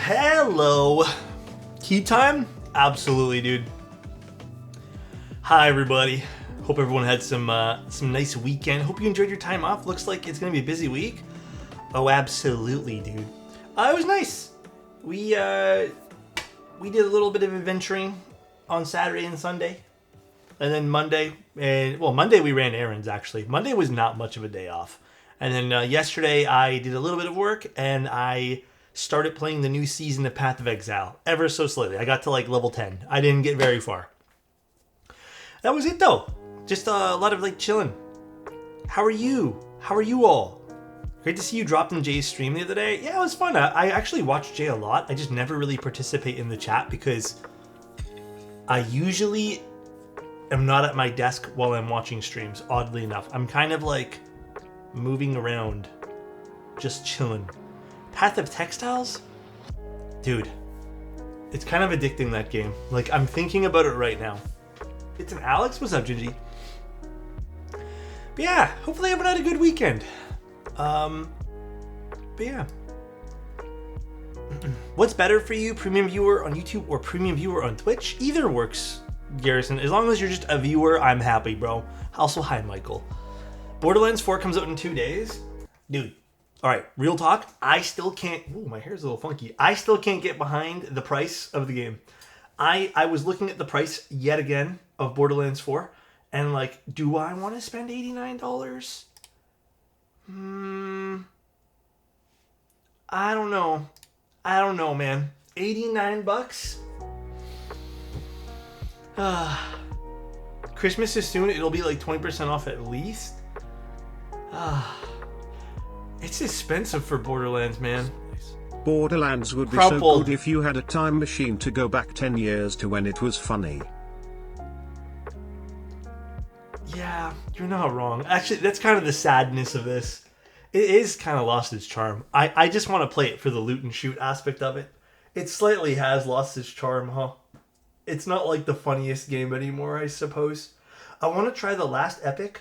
Hello. Key time? Absolutely, dude. Hi, everybody. Hope everyone had some nice weekend. Hope you enjoyed your time off. Looks like it's gonna be a busy week. Oh, absolutely, dude. It was nice. We did a little bit of adventuring on Saturday and Sunday, and then Monday. Monday we ran errands. Actually, Monday was not much of a day off. And then yesterday I did a little bit of work, and I started playing the new season of Path of Exile ever so slightly. I got to like level 10. I didn't get very far. That was it though. Just a lot of like chilling. How are you? How are you all? Great to see you dropped in Jay's stream the other day. Yeah, it was fun. I actually watch Jay a lot. I just never really participate in the chat because I usually am not at my desk while I'm watching streams, oddly enough. I'm kind of like moving around, just chilling. Path of Textiles? Dude, it's kind of addicting, that game. Like, I'm thinking about it right now. It's an Alex? What's up, Gingy? But yeah, hopefully everyone had a good weekend. But yeah. What's better for you, premium viewer on YouTube or premium viewer on Twitch? Either works, Garrison. As long as you're just a viewer, I'm happy, bro. Also, hi, Michael. Borderlands 4 comes out in 2 days. Dude. Alright, real talk, I still can't... Ooh, my hair's a little funky. I still can't get behind the price of the game. I was looking at the price yet again of Borderlands 4, and like, do I want to spend $89? I don't know. I don't know, man. 89 bucks? Christmas is soon. It'll be like 20% off at least. It's expensive for Borderlands, man. Borderlands would be so good if you had a time machine to go back 10 years to when it was funny. Yeah, you're not wrong. Actually, that's kind of the sadness of this. It is kind of lost its charm. I just want to play it for the loot and shoot aspect of it. It slightly has lost its charm, huh? It's not like the funniest game anymore, I suppose. I want to try the last Epic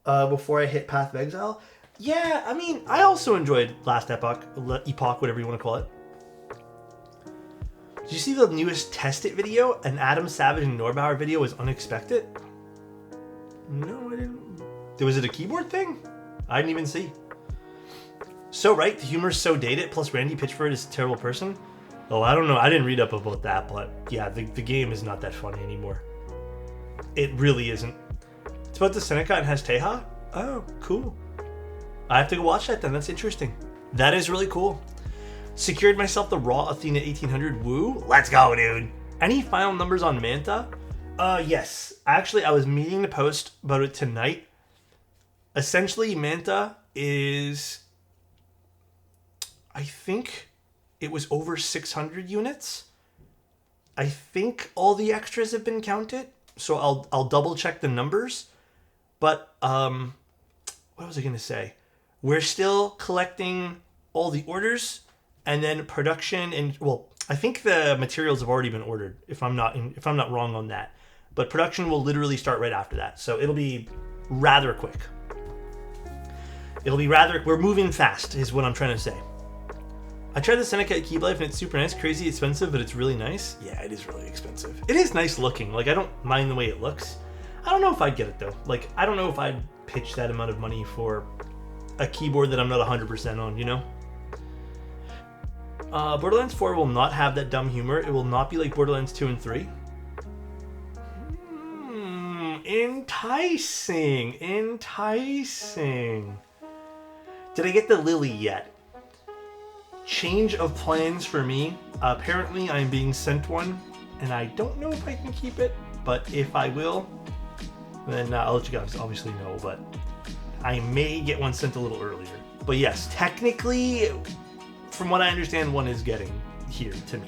before I hit Path of Exile. Yeah, I mean, I also enjoyed Last Epoch, whatever you want to call it. Did you see the newest Test It video? An Adam Savage and Norbauer video was unexpected? No, I didn't. Was it a keyboard thing? I didn't even see. So right, the humor is so dated, plus Randy Pitchford is a terrible person. Oh, I don't know. I didn't read up about that, but yeah, the game is not that funny anymore. It really isn't. It's about the Seneca and has Teja? Oh, cool. I have to go watch that then. That's interesting. That is really cool. Secured myself the Raw Athena 1800. Woo. Let's go, dude. Any final numbers on Manta? Yes. Actually, I was meaning to post about it tonight. Essentially, Manta is... I think it was over 600 units. I think all the extras have been counted. So I'll double check the numbers. But, what was I going to say? We're still collecting all the orders, and then production, and well, I think the materials have already been ordered. If I'm not wrong on that, but production will literally start right after that, so it'll be rather quick. We're moving fast, is what I'm trying to say. I tried the Seneca at Keyblade, and it's super nice, crazy expensive, but it's really nice. Yeah, it is really expensive. It is nice looking. Like, I don't mind the way it looks. I don't know if I'd get it though. Like, I don't know if I'd pitch that amount of money for a keyboard that I'm not 100% on, you know? Borderlands 4 will not have that dumb humor. It will not be like Borderlands 2 and 3. Enticing. Did I get the Lily yet? Change of plans for me. Apparently I'm being sent one, and I don't know if I can keep it, but if I will, then I'll let you guys obviously know, but I may get one sent a little earlier. But yes, technically, from what I understand, one is getting here to me.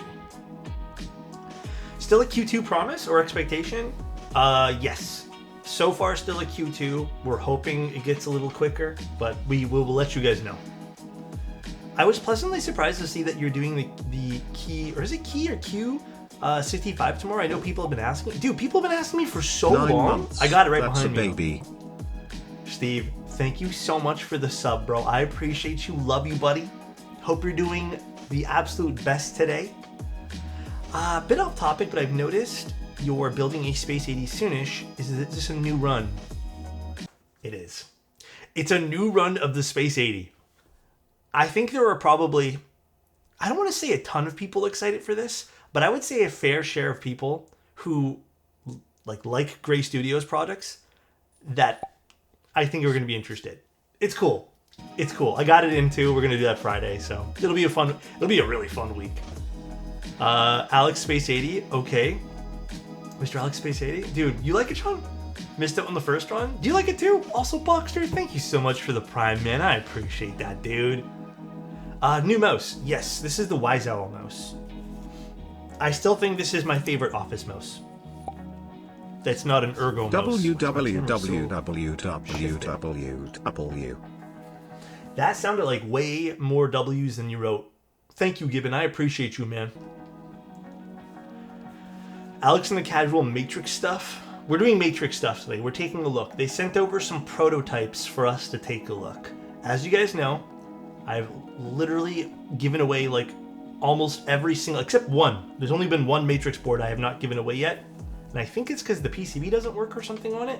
Still a Q2 promise or expectation? Yes. So far, still a Q2. We're hoping it gets a little quicker, but we will let you guys know. I was pleasantly surprised to see that you're doing the key, or is it key or Q? 65 tomorrow. I know people have been asking. Dude, people have been asking me for so 9 long. months. I got it right That's behind me. That's a baby. Steve, thank you so much for the sub, bro. I appreciate you. Love you, buddy. Hope you're doing the absolute best today. A bit off topic, but I've noticed you're building a Space 80 soonish. Is this a new run? It is. It's a new run of the Space 80. I think there are probably, I don't want to say a ton of people excited for this, but I would say a fair share of people who like Gray Studios products that I think are going to be interested. It's cool. It's cool. I got it in too. We're going to do that Friday, so it'll be a really fun week. Alex Space 80, okay. Mr. Alex Space 80, dude, you like it, Sean? Missed it on the first run? Do you like it too? Also, Boxster, thank you so much for the Prime, man. I appreciate that, dude. New mouse. Yes, this is the Wise Owl mouse. I still think this is my favorite office mouse. That's not an ergo mouse. www. That sounded like way more W's than you wrote. Thank you, Gibbon. I appreciate you, man. Alex and the casual Matrix stuff. We're doing Matrix stuff today. We're taking a look. They sent over some prototypes for us to take a look. As you guys know, I've literally given away like almost every single, except one. There's only been one Matrix board I have not given away yet. And I think it's because the PCB doesn't work or something on it.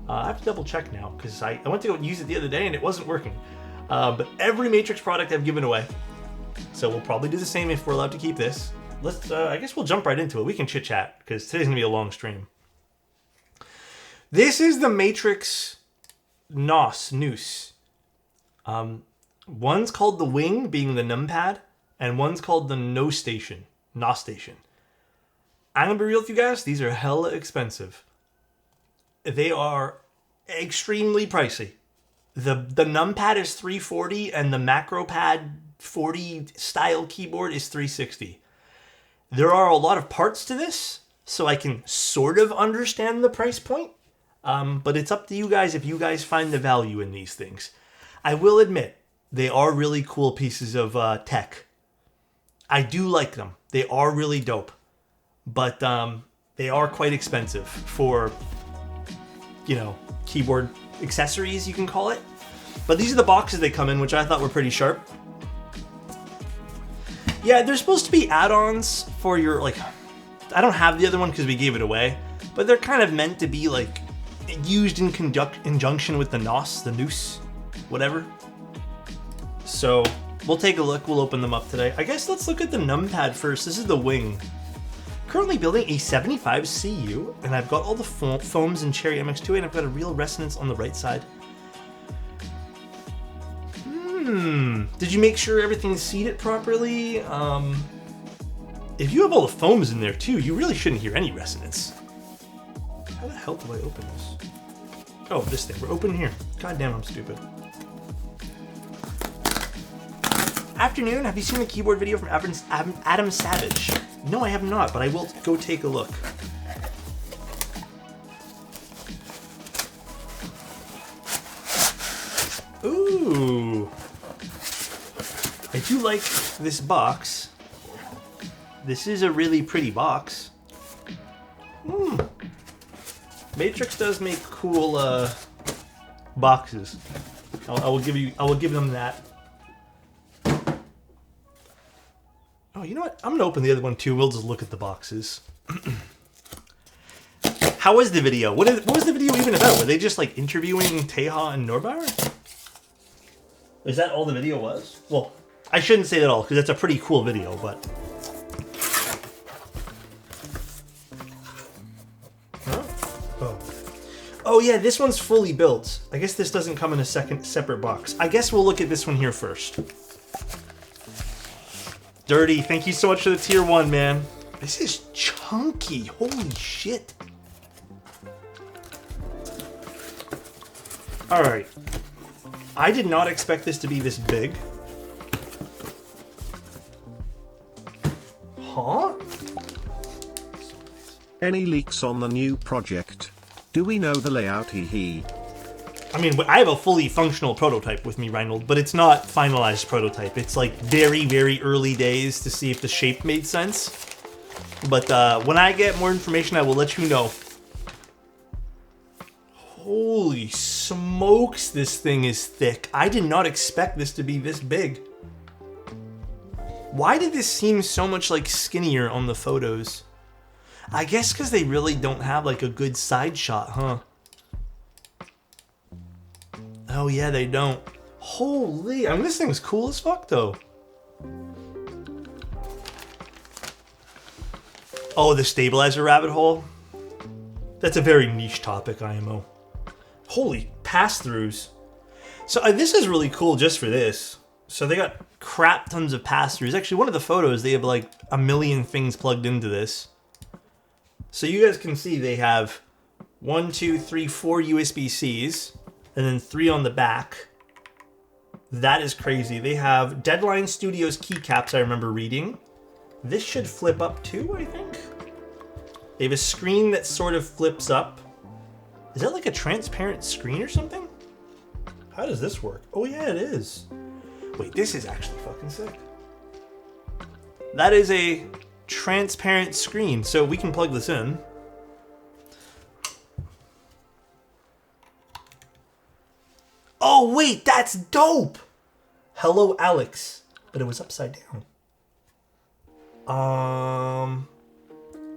I have to double check now because I went to go use it the other day and it wasn't working. But every Matrix product I've given away. So we'll probably do the same if we're allowed to keep this. Let's, I guess we'll jump right into it. We can chit chat because today's gonna be a long stream. This is the Matrix Noose. One's called the Wing, being the numpad, and one's called the NOS Station. I'm gonna be real with you guys, these are hella expensive. They are extremely pricey. The numpad is $340 and the MacroPad 40 style keyboard is $360. There are a lot of parts to this, so I can sort of understand the price point. But it's up to you guys if you guys find the value in these things. I will admit, they are really cool pieces of tech. I do like them. They are really dope. But they are quite expensive for, you know, keyboard accessories, you can call it. But these are the boxes they come in, which I thought were pretty sharp. Yeah, there's supposed to be add-ons for your, like, I don't have the other one because we gave it away, but they're kind of meant to be, like, used in conjunction with the Noose, whatever. So, we'll take a look, we'll open them up today. I guess let's look at the numpad first. This is the Wing. Currently building a 75 CU, and I've got all the foams in Cherry MX2, and I've got a real resonance on the right side. Did you make sure everything's seated properly? If you have all the foams in there too, you really shouldn't hear any resonance. How the hell do I open this? Oh, this thing. We're open here. God damn, I'm stupid. Afternoon, have you seen the keyboard video from Adam Savage? No, I have not, but I will go take a look. Ooh. I do like this box. This is a really pretty box. Matrix does make cool boxes. I will give them that. Oh, you know what? I'm gonna open the other one too. We'll just look at the boxes. How was the video? What was the video even about? Were they just like interviewing Teja and Norbauer? Is that all the video was? Well, I shouldn't say that all because that's a pretty cool video, but. Oh yeah, this one's fully built. I guess this doesn't come in a separate box. I guess we'll look at this one here first. Dirty, thank you so much for the tier 1, man. This is chunky, holy shit. All right. I did not expect this to be this big. Huh? Any leaks on the new project? Do we know the layout? Hee. I mean, I have a fully functional prototype with me, Reinhold, but it's not finalized prototype. It's like very, very early days to see if the shape made sense. But when I get more information, I will let you know. Holy smokes, this thing is thick. I did not expect this to be this big. Why did this seem so much like skinnier on the photos? I guess because they really don't have like a good side shot, huh? Oh yeah, they don't. Holy, I mean, this thing's cool as fuck though. Oh, the stabilizer rabbit hole. That's a very niche topic, IMO. Holy, pass-throughs. So this is really cool just for this. So they got crap tons of pass-throughs. Actually, one of the photos, they have like a million things plugged into this. So you guys can see they have 1, 2, 3, 4 USB-Cs, and then 3 on the back. That is crazy. They have Deadline Studios keycaps, I remember reading. This should flip up too, I think. They have a screen that sort of flips up. Is that like a transparent screen or something? How does this work? Oh yeah, it is. Wait, this is actually fucking sick. That is a transparent screen, so we can plug this in. Oh wait, that's dope! Hello, Alex. But it was upside down.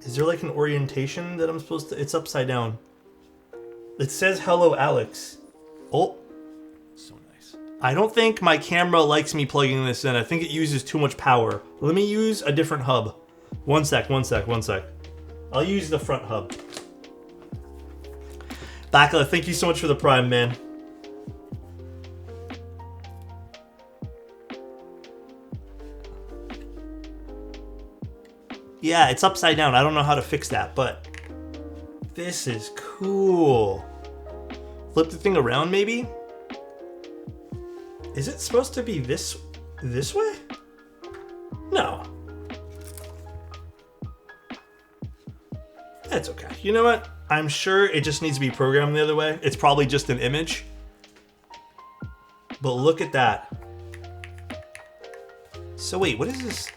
Is there like an orientation that I'm supposed to... It's upside down. It says hello, Alex. Oh. So nice. I don't think my camera likes me plugging this in. I think it uses too much power. Let me use a different hub. One sec. I'll use the front hub. Bakla, thank you so much for the Prime, man. Yeah, it's upside down. I don't know how to fix that, but this is cool. Flip the thing around, maybe? Is it supposed to be this way? No. That's okay. You know what? I'm sure it just needs to be programmed the other way. It's probably just an image. But look at that. So wait, what is this?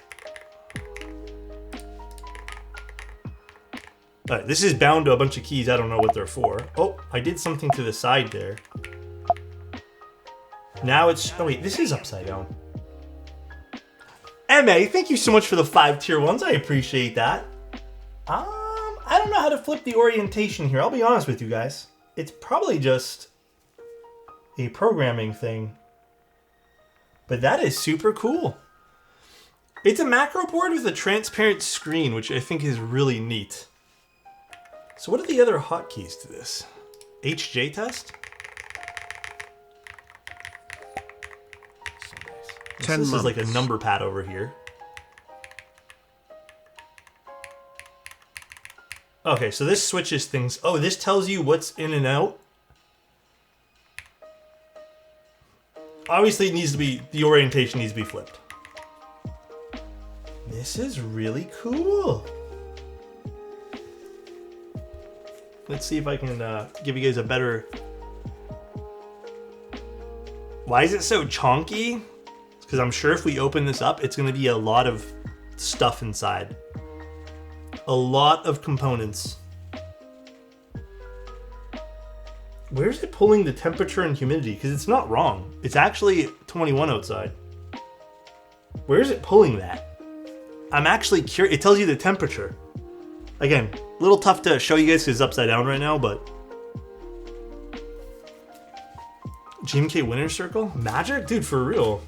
All right, this is bound to a bunch of keys. I don't know what they're for. Oh, I did something to the side there. Now it's... Oh, wait, this is upside down. MA, thank you so much for the 5 tier 1s. I appreciate that. I don't know how to flip the orientation here. I'll be honest with you guys. It's probably just a programming thing. But that is super cool. It's a macro board with a transparent screen, which I think is really neat. So what are the other hotkeys to this? HJ test? So nice. So this is like a number pad over here. Okay, so this switches things. Oh, this tells you what's in and out. Obviously it needs to be, the orientation needs to be flipped. This is really cool. Let's see if I can give you guys a better... Why is it so chonky? Because I'm sure if we open this up, it's going to be a lot of stuff inside. A lot of components. Where is it pulling the temperature and humidity? Because it's not wrong. It's actually 21 outside. Where is it pulling that? I'm actually curious. It tells you the temperature. Again, a little tough to show you guys because it's upside down right now, but... GMK Winner's Circle? Magic? Dude, for real.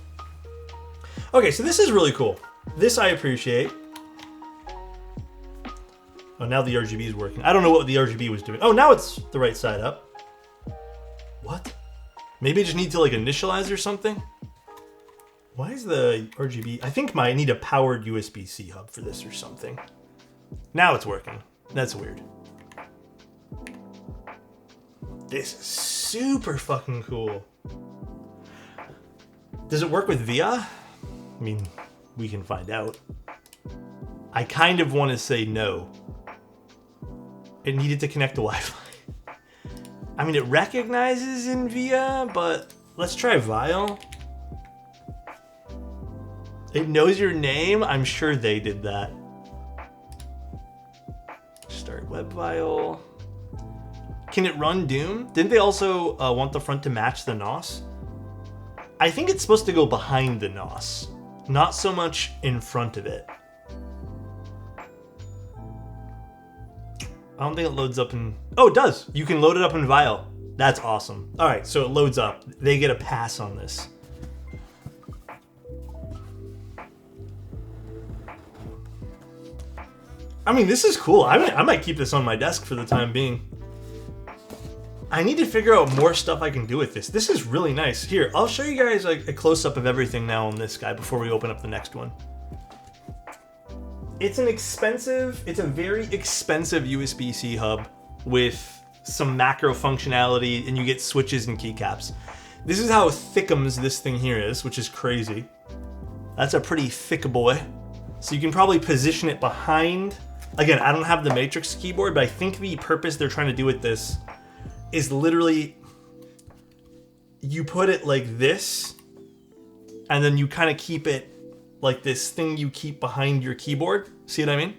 Okay, so this is really cool. This I appreciate. Oh, now the RGB is working. I don't know what the RGB was doing. Oh, now it's the right side up. What? Maybe I just need to like initialize or something? Why is the RGB... I think I need a powered USB-C hub for this or something. Now it's working. That's weird. This is super fucking cool. Does it work with VIA? I mean, we can find out. I kind of want to say no. It needed to connect to Wi-Fi. I mean, it recognizes in VIA, but let's try Vile. It knows your name? I'm sure they did that. Start WebVile. Can it run Doom? Didn't they also want the front to match the NOS? I think it's supposed to go behind the NOS. Not so much in front of it. I don't think it loads up in... Oh, it does. You can load it up in Vial. That's awesome. All right, so it loads up. They get a pass on this. I mean, this is cool. I might keep this on my desk for the time being. I need to figure out more stuff I can do with this. This is really nice. Here, I'll show you guys like a close-up of everything now on this guy before we open up the next one. It's a very expensive USB-C hub with some macro functionality, and you get switches and keycaps. This is how thickums this thing here is, which is crazy. That's a pretty thick boy. So you can probably position it behind. Again, I don't have the Matrix keyboard, but I think the purpose they're trying to do with this is literally you put it like this, and then you kind of keep it like this thing you keep behind your keyboard. See what I mean?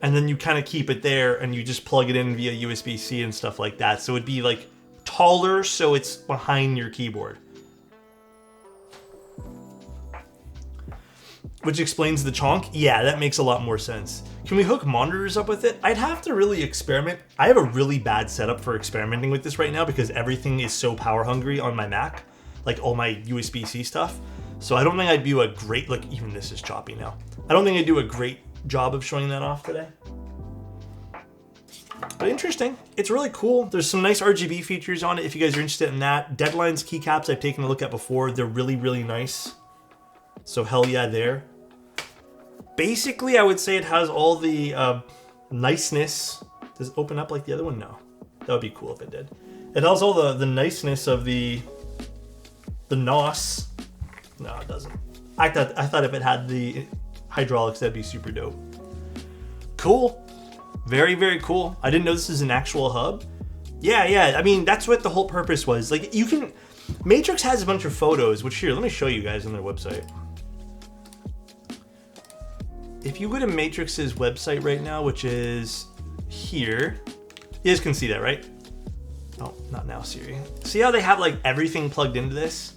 And then you kind of keep it there, and you just plug it in via USB-C and stuff like that. So it'd be like taller, so it's behind your keyboard. Which explains the chonk. Yeah, that makes a lot more sense. Can we hook monitors up with it? I'd have to really experiment. I have a really bad setup for experimenting with this right now because everything is so power hungry on my Mac, like all my USB-C stuff. So I don't think I'd do a great, like even this is choppy now. I don't think I'd do a great job of showing that off today. But interesting. It's really cool. There's some nice RGB features on it if you guys are interested in that. Deadline's keycaps I've taken a look at before. They're really, really nice. So hell yeah there. Basically, I would say it has all the niceness. Does it open up like the other one? No. That would be cool if it did. It has all the niceness of the NOS. No, it doesn't. I thought if it had the hydraulics, that'd be super dope. Cool. Very, very cool. I didn't know this is an actual hub. Yeah. I mean, that's what the whole purpose was. Like, you can... Matrix has a bunch of photos, which here, let me show you guys on their website. If you go to Matrix's website right now, which is here, you guys can see that, right? Oh, not now, Siri. See how they have like everything plugged into this?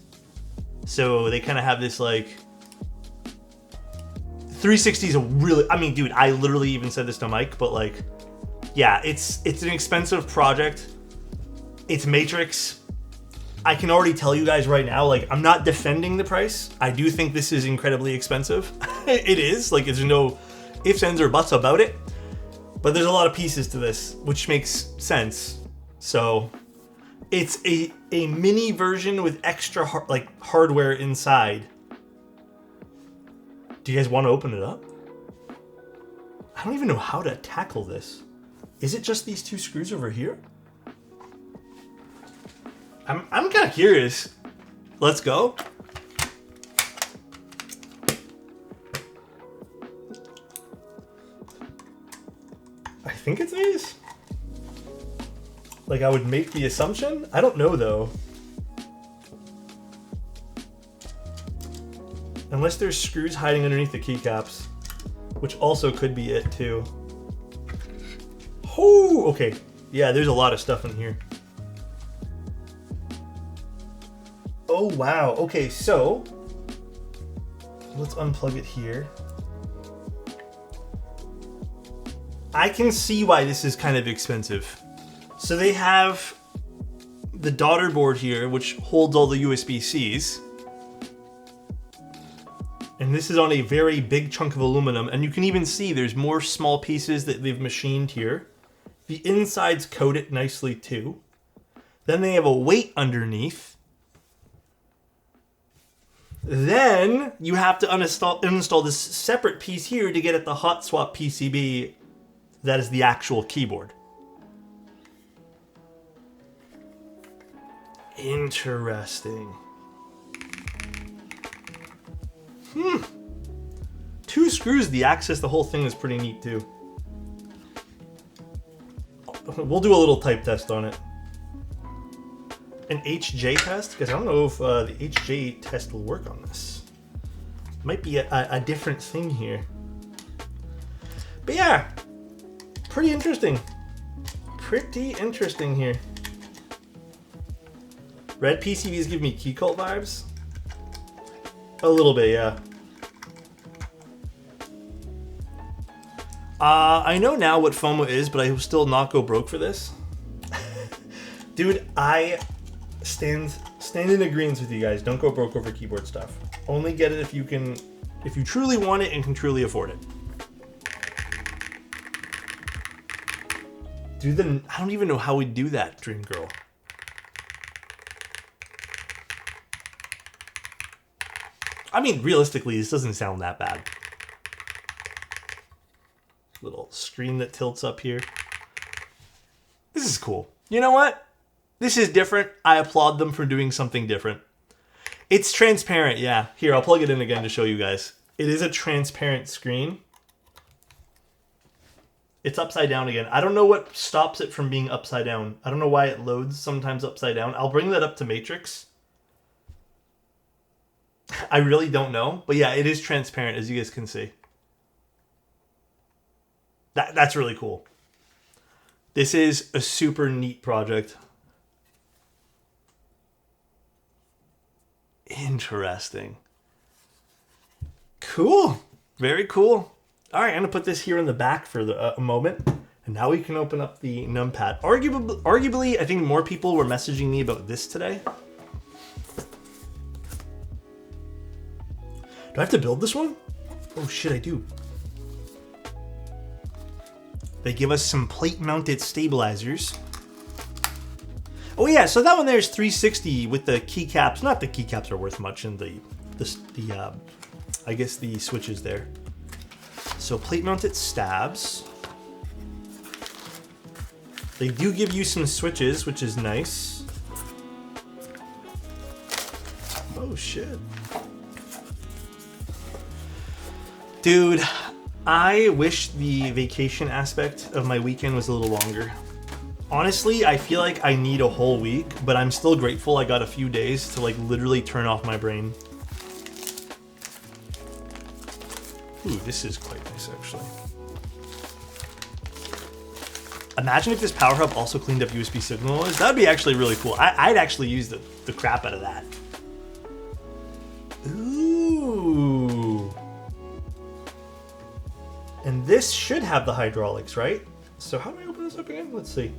So they kind of have this like 360 is a really, I mean, dude, I literally even said this to Mike, but like, yeah, it's an expensive project. It's Matrix. I can already tell you guys right now, like, I'm not defending the price. I do think this is incredibly expensive. It is, like, there's no ifs, ands, or buts about it. But there's a lot of pieces to this, which makes sense. So, it's a mini version with extra, hardware inside. Do you guys want to open it up? I don't even know how to tackle this. Is it just these two screws over here? I'm kind of curious. Let's go. I think it's these. Like, I would make the assumption. I don't know, though. Unless there's screws hiding underneath the keycaps, which also could be it, too. Oh, okay. Yeah, there's a lot of stuff in here. Oh, wow. Okay, so let's unplug it here. I can see why this is kind of expensive. So they have the daughter board here, which holds all the USB-Cs. And this is on a very big chunk of aluminum. And you can even see there's more small pieces that they've machined here. The inside's coated nicely too. Then they have a weight underneath. Then you have to uninstall this separate piece here to get at the hot swap PCB that is the actual keyboard. Interesting. Two screws to access the whole thing is pretty neat too. We'll do a little type test on it. An HJ test? Because I don't know if the HJ test will work on this. Might be a different thing here. But yeah, pretty interesting. Pretty interesting here. Red PCBs give me key cult vibes. A little bit, yeah. I know now what FOMO is, but I will still not go broke for this. Dude, I stand in agreement with you guys. Don't go broke over keyboard stuff. Only get it if you truly want it and can truly afford it. I don't even know how we do that, Dream Girl. I mean, realistically, this doesn't sound that bad. Little screen that tilts up here. This is cool. You know what? This is different. I applaud them for doing something different. It's transparent, yeah. Here, I'll plug it in again to show you guys. It is a transparent screen. It's upside down again. I don't know what stops it from being upside down. I don't know why it loads sometimes upside down. I'll bring that up to Matrix. I really don't know. But yeah, it is transparent, as you guys can see. That's really cool. This is a super neat project. Interesting. Cool. Very cool. All right, I'm going to put this here in the back for a moment. And now we can open up the numpad. Arguably, I think more people were messaging me about this today. Do I have to build this one? Oh shit, I do. They give us some plate-mounted stabilizers. Oh yeah, so that one there is 360 with the keycaps. Not the keycaps are worth much in I guess the switches there. So plate-mounted stabs. They do give you some switches, which is nice. Oh shit. Dude, I wish the vacation aspect of my weekend was a little longer. Honestly, I feel like I need a whole week, but I'm still grateful I got a few days to like literally turn off my brain. Ooh, this is quite nice actually. Imagine if this power hub also cleaned up USB signal noise. That would be actually really cool. I'd actually use the crap out of that. Ooh. And this should have the hydraulics, right? So how do I open this up again? Let's see.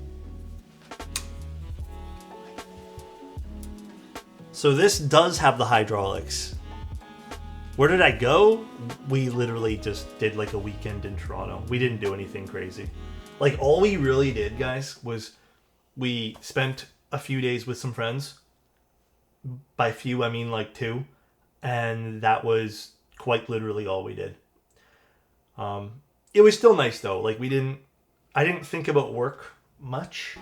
So this does have the hydraulics. Where did I go? We literally just did like a weekend in Toronto. We didn't do anything crazy. Like all we really did, guys, was we spent a few days with some friends. By few, I mean like 2. And that was quite literally all we did. It was still nice though. Like I didn't think about work much,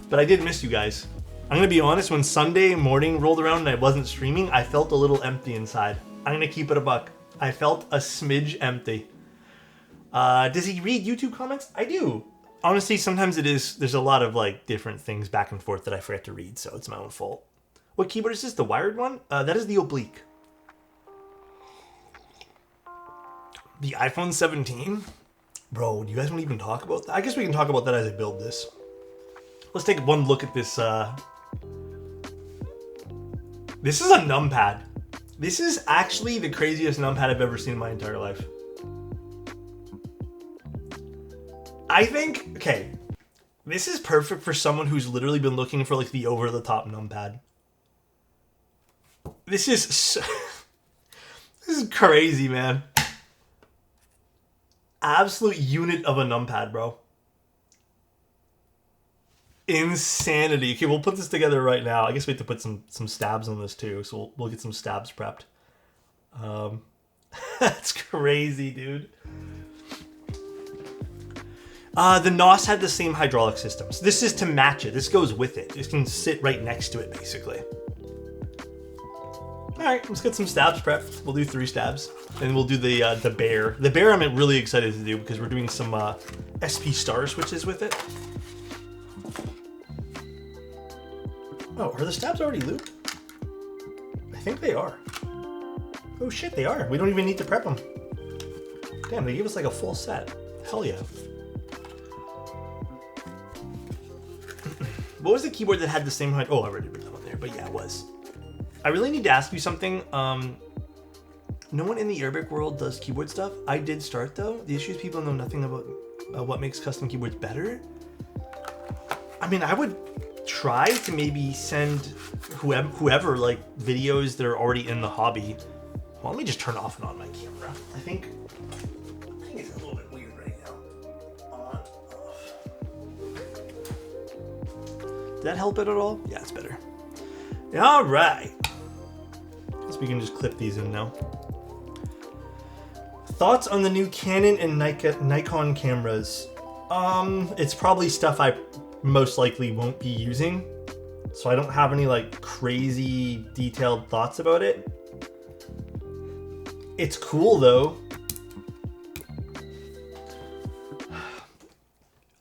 but I did miss you guys. I'm gonna be honest, when Sunday morning rolled around and I wasn't streaming, I felt a little empty inside. I'm gonna keep it a buck. I felt a smidge empty. Does he read YouTube comments? I do. Honestly, sometimes there's a lot of like different things back and forth that I forget to read, so it's my own fault. What keyboard is this? The wired one? That is the oblique. The iPhone 17? Bro, do you guys want to even talk about that? I guess we can talk about that as I build this. Let's take one look at this. This is a numpad. This is actually the craziest numpad I've ever seen in my entire life. I think, okay, this is perfect for someone who's literally been looking for like the over-the-top numpad. This is this is crazy, man. Absolute unit of a numpad, bro. Insanity. Okay, we'll put this together right now. I guess we have to put some stabs on this too, so we'll get some stabs prepped. That's crazy, dude. The NOS had the same hydraulic systems. This is to match it. This goes with it. This can sit right next to it, basically. All right, let's get some stabs prepped. We'll do 3 stabs, and we'll do the bear. The bear I'm really excited to do because we're doing some SP star switches with it. Oh, are the stabs already lubed? I think they are. Oh shit, they are. We don't even need to prep them. Damn, they gave us like a full set. Hell yeah. What was the keyboard that had the same height? Oh, I already put that on there, but yeah, it was. I really need to ask you something. No one in the Arabic world does keyboard stuff. I did start though. The issue is people know nothing about what makes custom keyboards better. I mean, I would try to maybe send whoever like videos that are already in the hobby. Well, let me just turn off and on my camera. I think it's a little bit weird right now. On, off. Did that help it at all? Yeah, it's better. All right. Guess we can just clip these in now. Thoughts on the new Canon and Nikon cameras? It's probably stuff I most likely won't be using, so I don't have any like crazy detailed thoughts about it. It's cool though.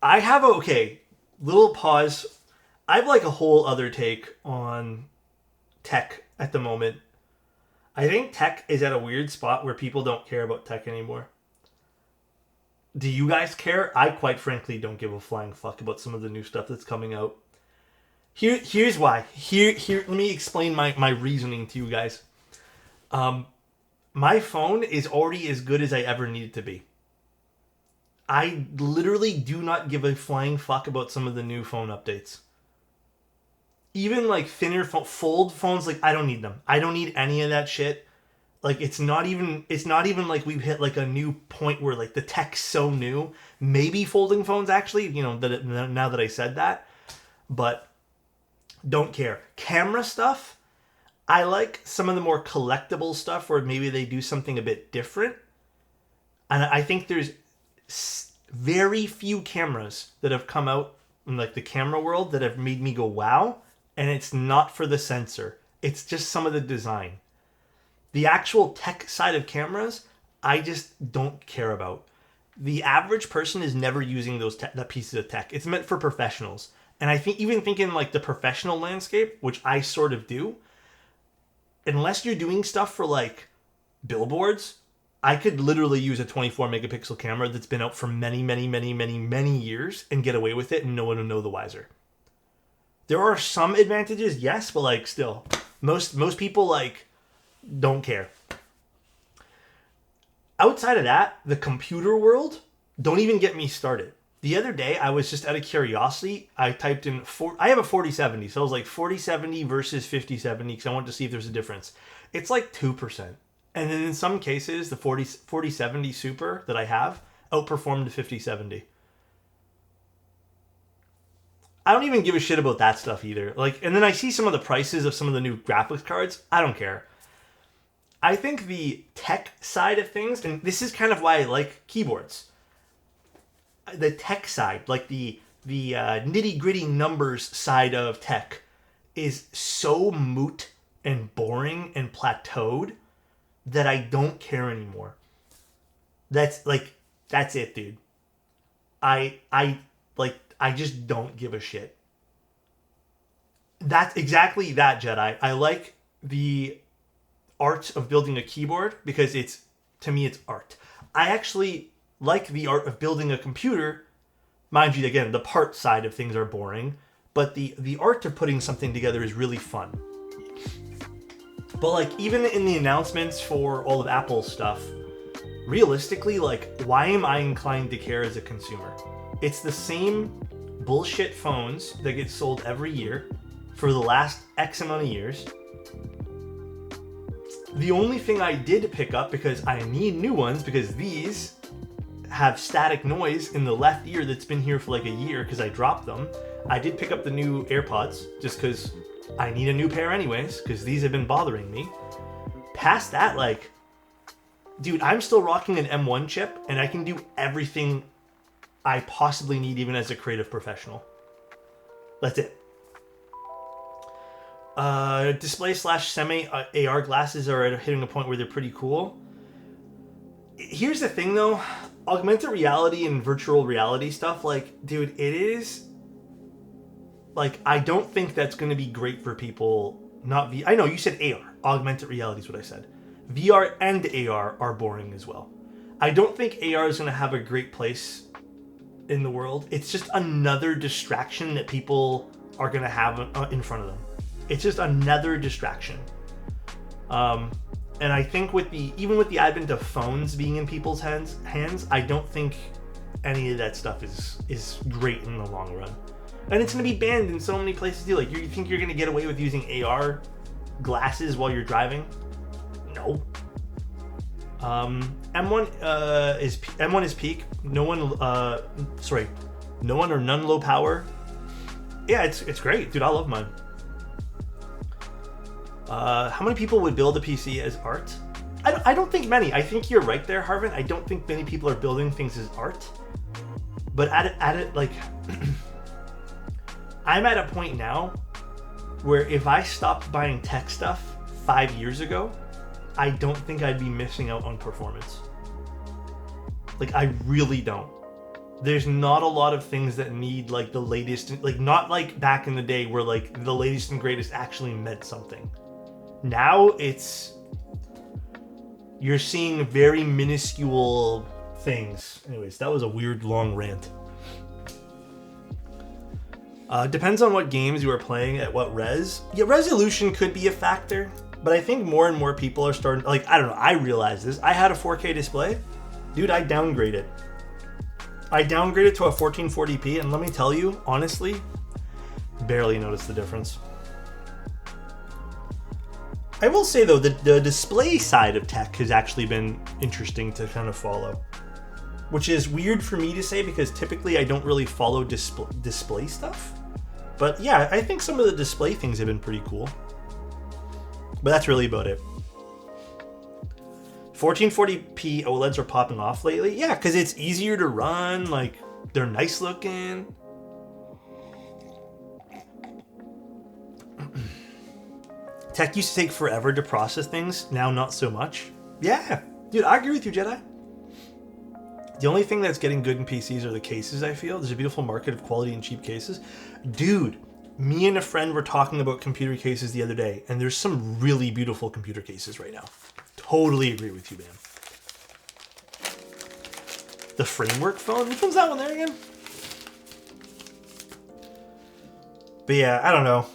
I have little pause. I have like a whole other take on tech at the moment. I think tech is at a weird spot where people don't care about tech anymore. Do you guys care? I quite frankly don't give a flying fuck about some of the new stuff that's coming out. Here's why. Here. Let me explain my reasoning to you guys. My phone is already as good as I ever need it to be. I literally do not give a flying fuck about some of the new phone updates. Even like thinner fold phones, like I don't need them. I don't need any of that shit. Like it's not even like we've hit like a new point where like the tech's so new. Maybe folding phones actually, now that I said that, but don't care. Camera stuff, I like some of the more collectible stuff where maybe they do something a bit different. And I think there's very few cameras that have come out in like the camera world that have made me go wow. And it's not for the sensor. It's just some of the design. The actual tech side of cameras, I just don't care about. The average person is never using that pieces of tech. It's meant for professionals. And I think even thinking like the professional landscape, which I sort of do, unless you're doing stuff for like billboards, I could literally use a 24 megapixel camera that's been out for many, many, many, many, many years and get away with it and no one will know the wiser. There are some advantages, yes, but like still, most people like don't care. Outside of that, the computer world, don't even get me started. The other day, I was just out of curiosity, I typed in, I have a 4070, so I was like 4070 versus 5070 because I wanted to see if there's a difference. It's like 2%. And then in some cases, the 4070 Super that I have outperformed the 5070. I don't even give a shit about that stuff either. Like, and then I see some of the prices of some of the new graphics cards. I don't care. I think the tech side of things, and this is kind of why I like keyboards. The tech side, like the nitty gritty numbers side of tech, is so moot and boring and plateaued that I don't care anymore. That's it, dude. I just don't give a shit. That's exactly that, Jedi. I like the art of building a keyboard because to me it's art. I actually like the art of building a computer. Mind you, again, the part side of things are boring, but the art of putting something together is really fun. But like even in the announcements for all of Apple's stuff, realistically, like why am I inclined to care as a consumer? It's the same bullshit phones that get sold every year for the last X amount of years. The only thing I did pick up, because I need new ones, because these have static noise in the left ear that's been here for like a year because I dropped them. I did pick up the new AirPods just because I need a new pair anyways, because these have been bothering me. Past that, like, dude, I'm still rocking an M1 chip and I can do everything I possibly need even as a creative professional. That's it. Display / semi AR glasses are hitting a point where they're pretty cool. Here's the thing though, augmented reality and virtual reality stuff, like, dude, it is like, I don't think that's going to be great for people. I know you said AR, augmented reality is what I said. VR and AR are boring as well. I don't think AR is going to have a great place in the world. It's just another distraction that people are going to have in front of them. It's just another distraction. And I think even with the advent of phones being in people's hands, I don't think any of that stuff is great in the long run. And it's going to be banned in so many places too. Like, you think you're going to get away with using AR glasses while you're driving? No. M1 is peak. No one or none low power. Yeah, it's great, dude. I love mine. How many people would build a PC as art? I don't think many. I think you're right there, Harvin. I don't think many people are building things as art. But at it, like, I'm at a point now where if I stopped buying tech stuff 5 years ago, I don't think I'd be missing out on performance. Like, I really don't. There's not a lot of things that need, like, the latest, like, not like back in the day where, like, the latest and greatest actually meant something. Now you're seeing very minuscule things. Anyways, that was a weird long rant. Depends on what games you are playing at what res. Yeah, resolution could be a factor, but I think more and more people are starting, like, I don't know, I realize this. I had a 4K display. Dude, I downgraded. I downgraded to a 1440p, and let me tell you, honestly, barely noticed the difference. I will say, though, the display side of tech has actually been interesting to kind of follow, which is weird for me to say because typically I don't really follow display stuff. But yeah, I think some of the display things have been pretty cool. But that's really about it. 1440p OLEDs are popping off lately. Yeah, because it's easier to run. Like, they're nice looking. Tech used to take forever to process things. Now, not so much. Yeah, dude, I agree with you, Jedi. The only thing that's getting good in PCs are the cases, I feel. There's a beautiful market of quality and cheap cases. Dude, me and a friend were talking about computer cases the other day, and there's some really beautiful computer cases right now. Totally agree with you, man. The Framework phone? Which one's that one there again? But yeah, I don't know.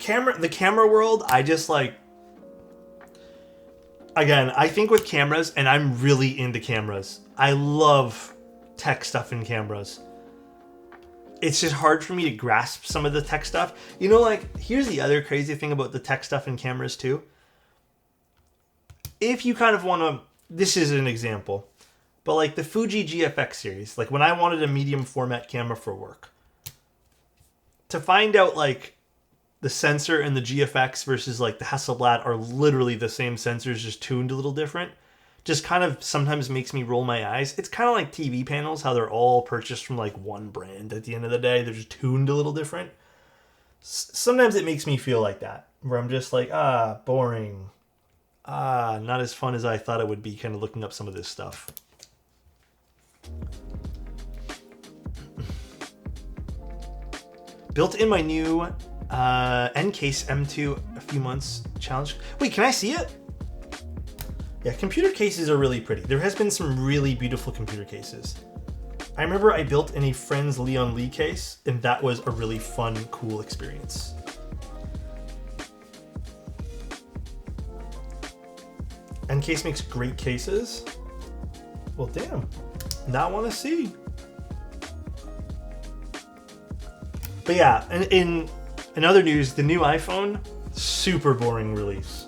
The camera world, I just like... Again, I think with cameras, and I'm really into cameras. I love tech stuff in cameras. It's just hard for me to grasp some of the tech stuff. You know, like, here's the other crazy thing about the tech stuff in cameras too. If you kind of want to, this is an example, but like the Fuji GFX series, like when I wanted a medium format camera for work, to find out like the sensor in the GFX versus like the Hasselblad are literally the same sensors, just tuned a little different, just kind of sometimes makes me roll my eyes. It's kind of like TV panels, how they're all purchased from like one brand at the end of the day. They're just tuned a little different. Sometimes it makes me feel like that, where I'm just like, boring. Not as fun as I thought it would be, kind of looking up some of this stuff. Built in my new N-Case M2 a few months challenge. Wait, can I see it? Yeah, computer cases are really pretty. There has been some really beautiful computer cases. I remember I built in a friend's Leon Lee case, and that was a really fun, cool experience. N-Case makes great cases. Well, damn. Now I want to see. But yeah, in other news, the new iPhone, super boring release.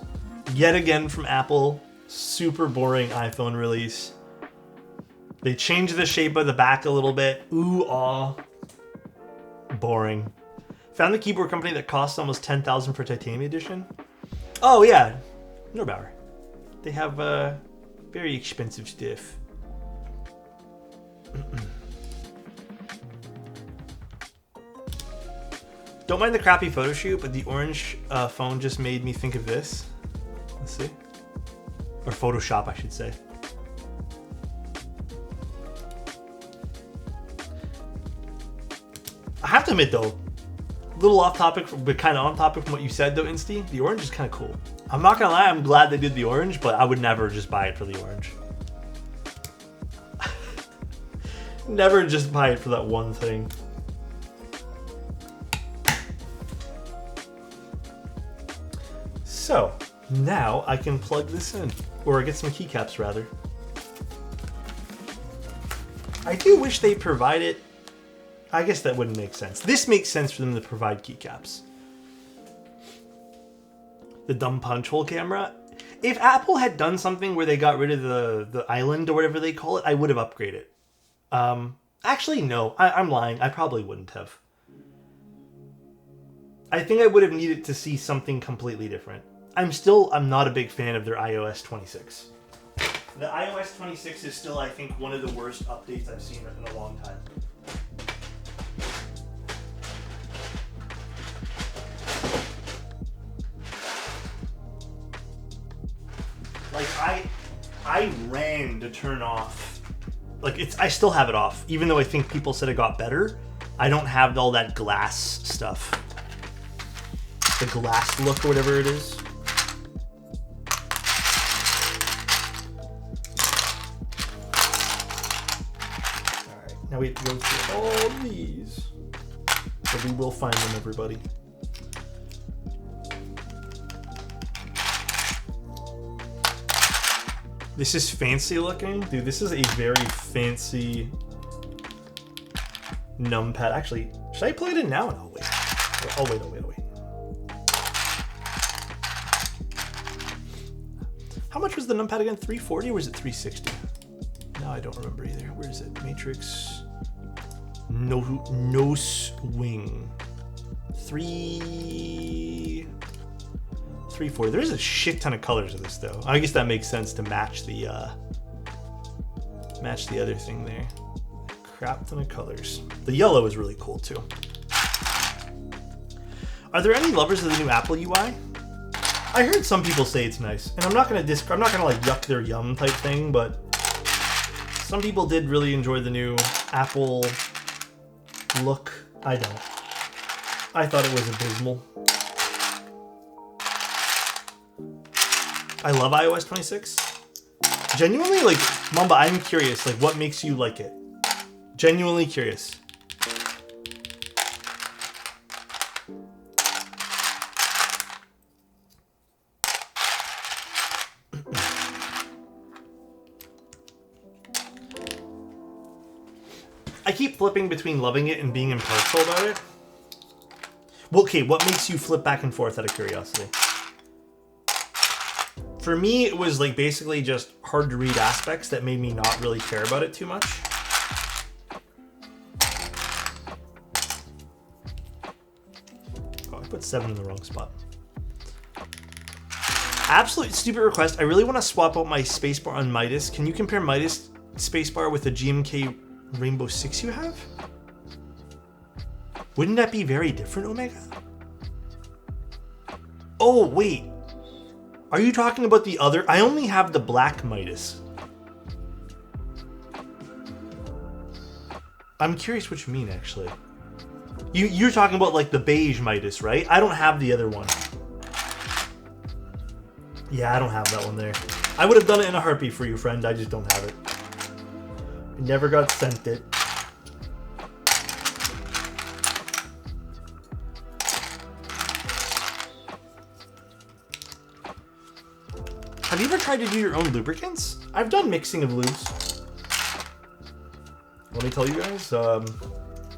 Yet again from Apple, super boring iPhone release. They changed the shape of the back a little bit. Ooh, aw. Boring. Found the keyboard company that costs almost $10,000 for Titanium Edition. Oh yeah, Neubauer. They have very expensive stuff. Don't mind the crappy photo shoot, but the orange phone just made me think of this. Let's see. Or Photoshop, I should say. I have to admit, though, a little off topic, but kind of on topic from what you said, though, Insty. The orange is kind of cool. I'm not gonna lie, I'm glad they did the orange, but I would never just buy it for the orange. Never just buy it for that one thing. So now I can plug this in, or get some keycaps rather. I do wish they provided, I guess that wouldn't make sense. This makes sense for them to provide keycaps. The dumb punch hole camera. If Apple had done something where they got rid of the island or whatever they call it, I would have upgraded. Actually, no, I'm lying. I probably wouldn't have. I think I would have needed to see something completely different. I'm not a big fan of their iOS 26. The iOS 26 is still, I think, one of the worst updates I've seen in a long time. Like, I ran to turn off. Like, I still have it off. Even though I think people said it got better, I don't have all that glass stuff. The glass look or whatever it is. Alright, now we have to go through all these. But we will find them, everybody. This is fancy looking. Dude, this is a very fancy numpad. Actually, should I plug it in now? No, wait. Oh, wait. How much was the numpad again? 340 or was it 360? No, I don't remember either. Where is it? Matrix. No swing. 340. There's a shit ton of colors of this though. I guess that makes sense to match the other thing there. Crap ton of colors. The yellow is really cool too. Are there any lovers of the new Apple UI? I heard some people say it's nice, and I'm not gonna like yuck their yum type thing, but some people did really enjoy the new Apple look. I don't. I thought it was abysmal. I love iOS 26. Genuinely, like, Mamba, I'm curious, like, what makes you like it? Genuinely curious. I keep flipping between loving it and being impartial about it. Well, okay, what makes you flip back and forth out of curiosity? For me, it was like basically just hard to read aspects that made me not really care about it too much. Oh, I put 7 in the wrong spot. Absolute stupid request. I really want to swap out my spacebar on Midas. Can you compare Midas spacebar with the GMK Rainbow 6 you have? Wouldn't that be very different, Omega? Oh, wait. Are you talking about the other? I only have the black Midas. I'm curious what you mean, actually. You're talking about like the beige Midas, right? I don't have the other one. Yeah, I don't have that one there. I would have done it in a heartbeat for you, friend. I just don't have it. I never got sent it. Have you ever tried to do your own lubricants? I've done mixing of lubes. Let me tell you guys,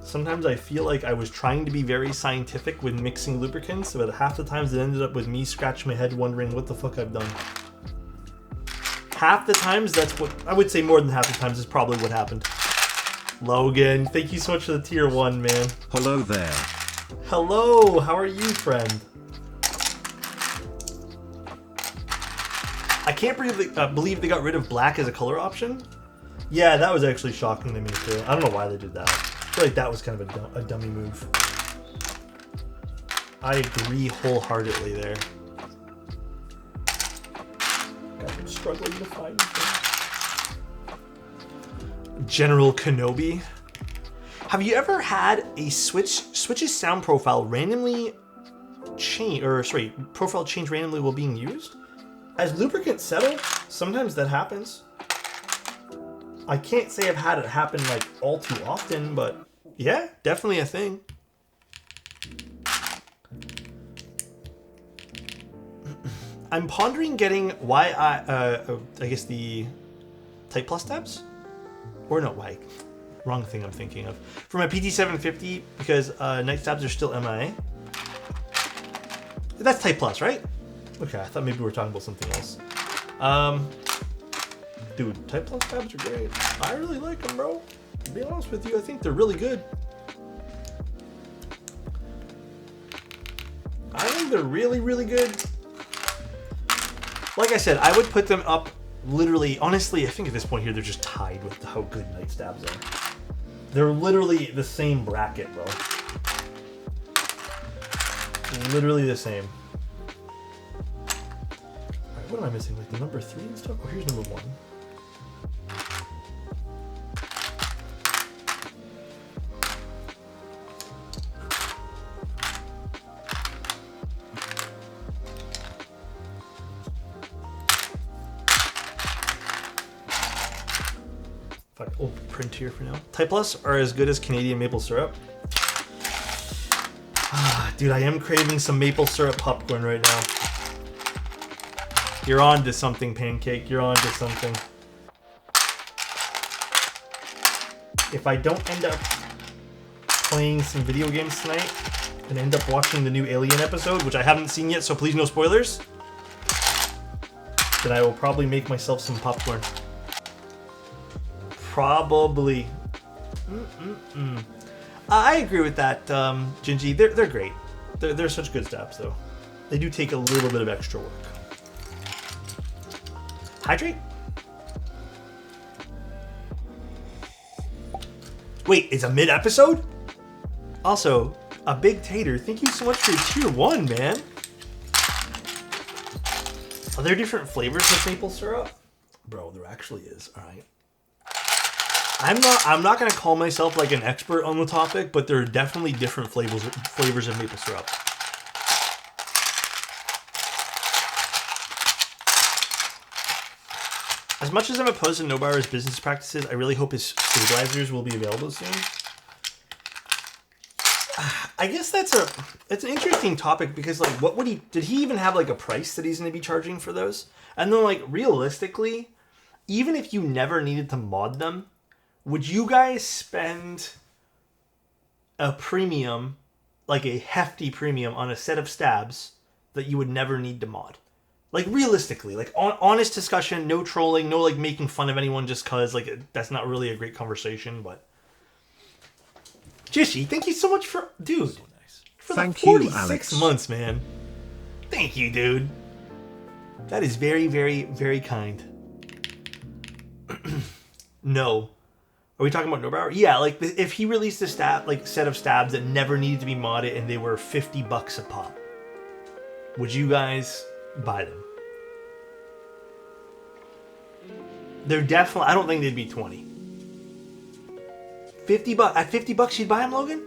sometimes I feel like I was trying to be very scientific with mixing lubricants, but half the times it ended up with me scratching my head wondering what the fuck I've done. Half the times, that's what, I would say more than half the times is probably what happened. Logan, thank you so much for the tier 1, man. Hello there. Hello, how are you, friend? I can't believe they got rid of black as a color option. Yeah, that was actually shocking to me too. I don't know why they did that. I feel like that was kind of a dummy move. I agree wholeheartedly there. God, I'm struggling to find things. General Kenobi. Have you ever had a Switch's sound profile randomly change, or sorry, profile change randomly while being used? As lubricants settle, sometimes that happens. I can't say I've had it happen like all too often, but yeah, definitely a thing. I'm pondering getting I guess the Type Plus tabs? Or no, why? Wrong thing I'm thinking of. For my PT750, because night stabs are still MIA. That's Type Plus, right? Okay, I thought maybe we were talking about something else. Dude, Type Plus tabs are great. I really like them, bro. To be honest with you, I think they're really good. I think they're really, really good. Like I said, I would put them up literally, honestly, I think at this point here, they're just tied with how good night stabs are. They're literally the same bracket, bro. Literally the same. Alright, what am I missing? Like the number 3 and stuff? Oh, here's number 1. I'll print here for now. Type Plus are as good as Canadian maple syrup. Dude, I am craving some maple syrup popcorn right now. You're on to something, Pancake. You're on to something. If I don't end up playing some video games tonight and end up watching the new Alien episode, which I haven't seen yet, so please no spoilers, then I will probably make myself some popcorn. Probably. I agree with that, Gingy. They're great. They're such good stabs, though. They do take a little bit of extra work. Hydrate? Wait, it's a mid-episode? Also, a big tater. Thank you so much for your tier 1, man. Are there different flavors of maple syrup? Bro, there actually is. All right. I'm not gonna call myself like an expert on the topic, but there are definitely different flavors of maple syrup. As much as I'm opposed to Nobar's business practices, I really hope his stabilizers will be available soon. I guess it's an interesting topic because like what would did he even have like a price that he's gonna be charging for those? And then like realistically, even if you never needed to mod them, would you guys spend a premium, like a hefty premium, on a set of stabs that you would never need to mod? Like, realistically, like, honest discussion, no trolling, no, like, making fun of anyone just cause, like, that's not really a great conversation, but... Jishy, thank you so much for... Dude, so nice. For the 46 months, man. Thank you, dude. That is very, very, very kind. No. Are we talking about Nobar? Yeah, like, if he released a set of stabs that never needed to be modded and they were $50 a pop, would you guys buy them? They're definitely... I don't think they'd be 20. $50? At $50 you'd buy them, Logan?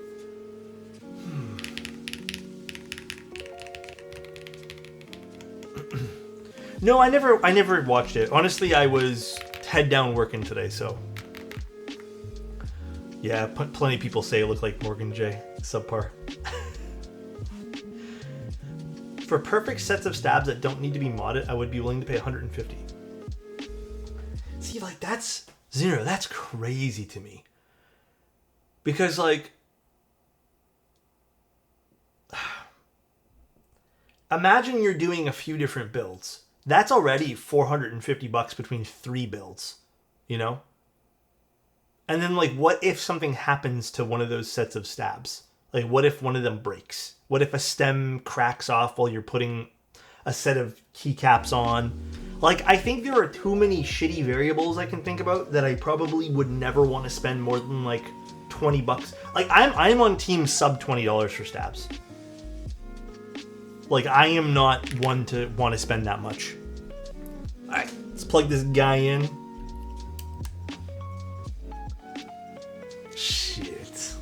No, I never watched it. Honestly, I was head down working today, so... Yeah, plenty of people say it looked like Morgan J. Subpar. For perfect sets of stabs that don't need to be modded, I would be willing to pay $150. See, like, that's... Zero, that's crazy to me. Because, like... Imagine you're doing a few different builds. That's already $450 between 3 builds. You know? And then, like, what if something happens to one of those sets of stabs? Like, what if one of them breaks? What if a stem cracks off while you're putting a set of keycaps on? Like, I think there are too many shitty variables I can think about that I probably would never want to spend more than, like, $20. Like, I'm on team sub $20 for stabs. Like, I am not one to want to spend that much. Alright, let's plug this guy in. Shit.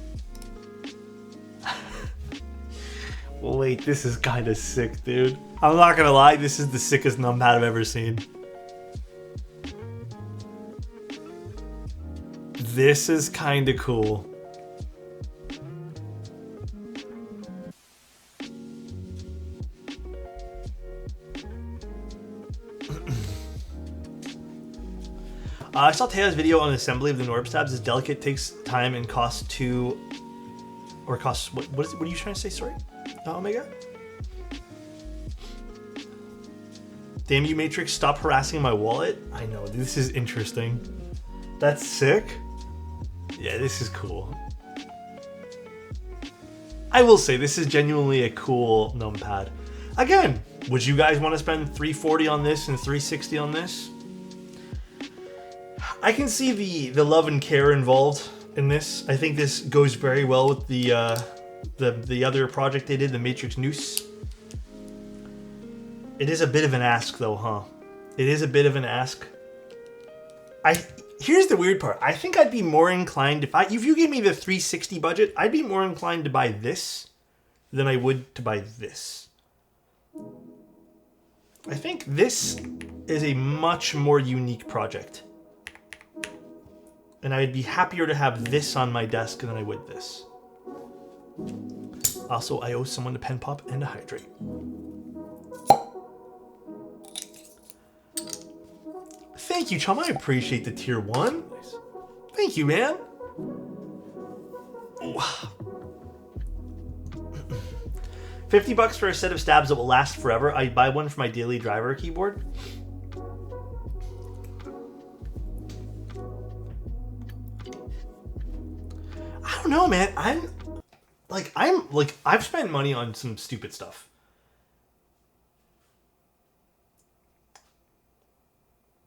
Wait, this is kind of sick, dude. I'm not gonna lie, this is the sickest numpad I've ever seen. This is kind of cool. I saw Tea's video on assembly of the Norb stabs. It's delicate, takes time, and costs what are you trying to say? Sorry, Omega. Damn you, Matrix! Stop harassing my wallet. I know this is interesting. That's sick. Yeah, this is cool. I will say this is genuinely a cool numpad. Again, would you guys want to spend $340 on this and $360 on this? I can see the love and care involved in this. I think this goes very well with the other project they did, the Matrix Noose. It is a bit of an ask though, huh? It is a bit of an ask. Here's the weird part. I think I'd be more inclined if you gave me the $360 budget, I'd be more inclined to buy this than I would to buy this. I think this is a much more unique project. And I'd be happier to have this on my desk than I would this. Also, I owe someone a pen pop and a hydrate. Thank you, chum. I appreciate the tier 1. Thank you, man. $50 for a set of stabs that will last forever. I'd buy one for my daily driver keyboard. I don't know, man. I've spent money on some stupid stuff.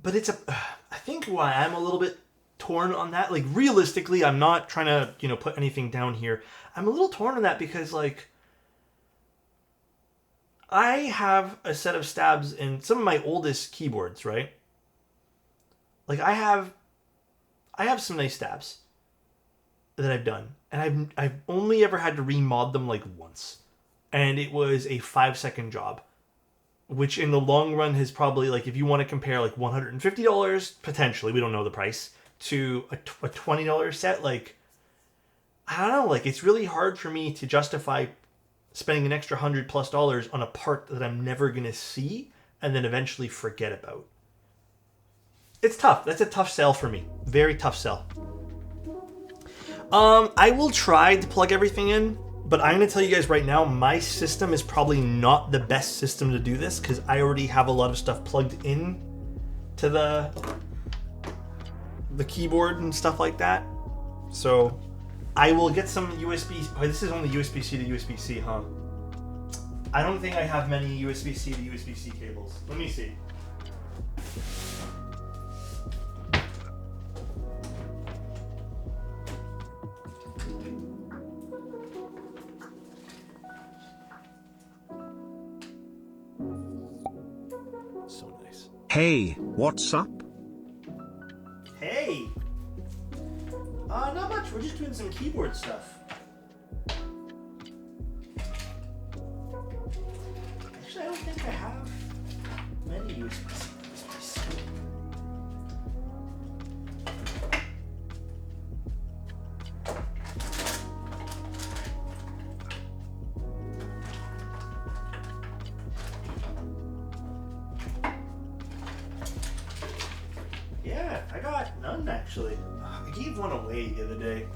But I think why I'm a little bit torn on that, like realistically, I'm not trying to, put anything down here. I'm a little torn on that because I have a set of stabs in some of my oldest keyboards, right? Like I have some nice stabs that I've done, and I've only ever had to remod them like once, and it was a 5-second job. Which in the long run has probably, if you want to compare $150, potentially, we don't know the price, to a $20 set, I don't know, it's really hard for me to justify spending an extra $100+ on a part that I'm never going to see and then eventually forget about. It's tough. That's a tough sell for me. Very tough sell. I will try to plug everything in. But I'm going to tell you guys right now, my system is probably not the best system to do this because I already have a lot of stuff plugged in to the keyboard and stuff like that. So I will get some USB. Oh, this is only USB-C to USB-C, huh? I don't think I have many USB-C to USB-C cables. Let me see. So nice. Hey, what's up? Hey! Not much. We're just doing some keyboard stuff. Actually, I don't think I have many USB-C. Yeah, I got none actually. I gave one away the other day.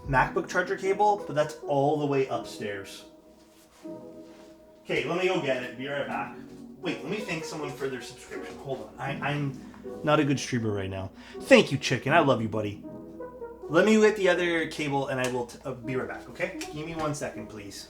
MacBook charger cable, but that's all the way upstairs. Okay, let me go get it. Be right back. Wait, let me thank someone for their subscription. Hold on. I'm not a good streamer right now. Thank you, Chicken. I love you, buddy. Let me get the other cable and I will be right back, okay? Give me 1 second, please.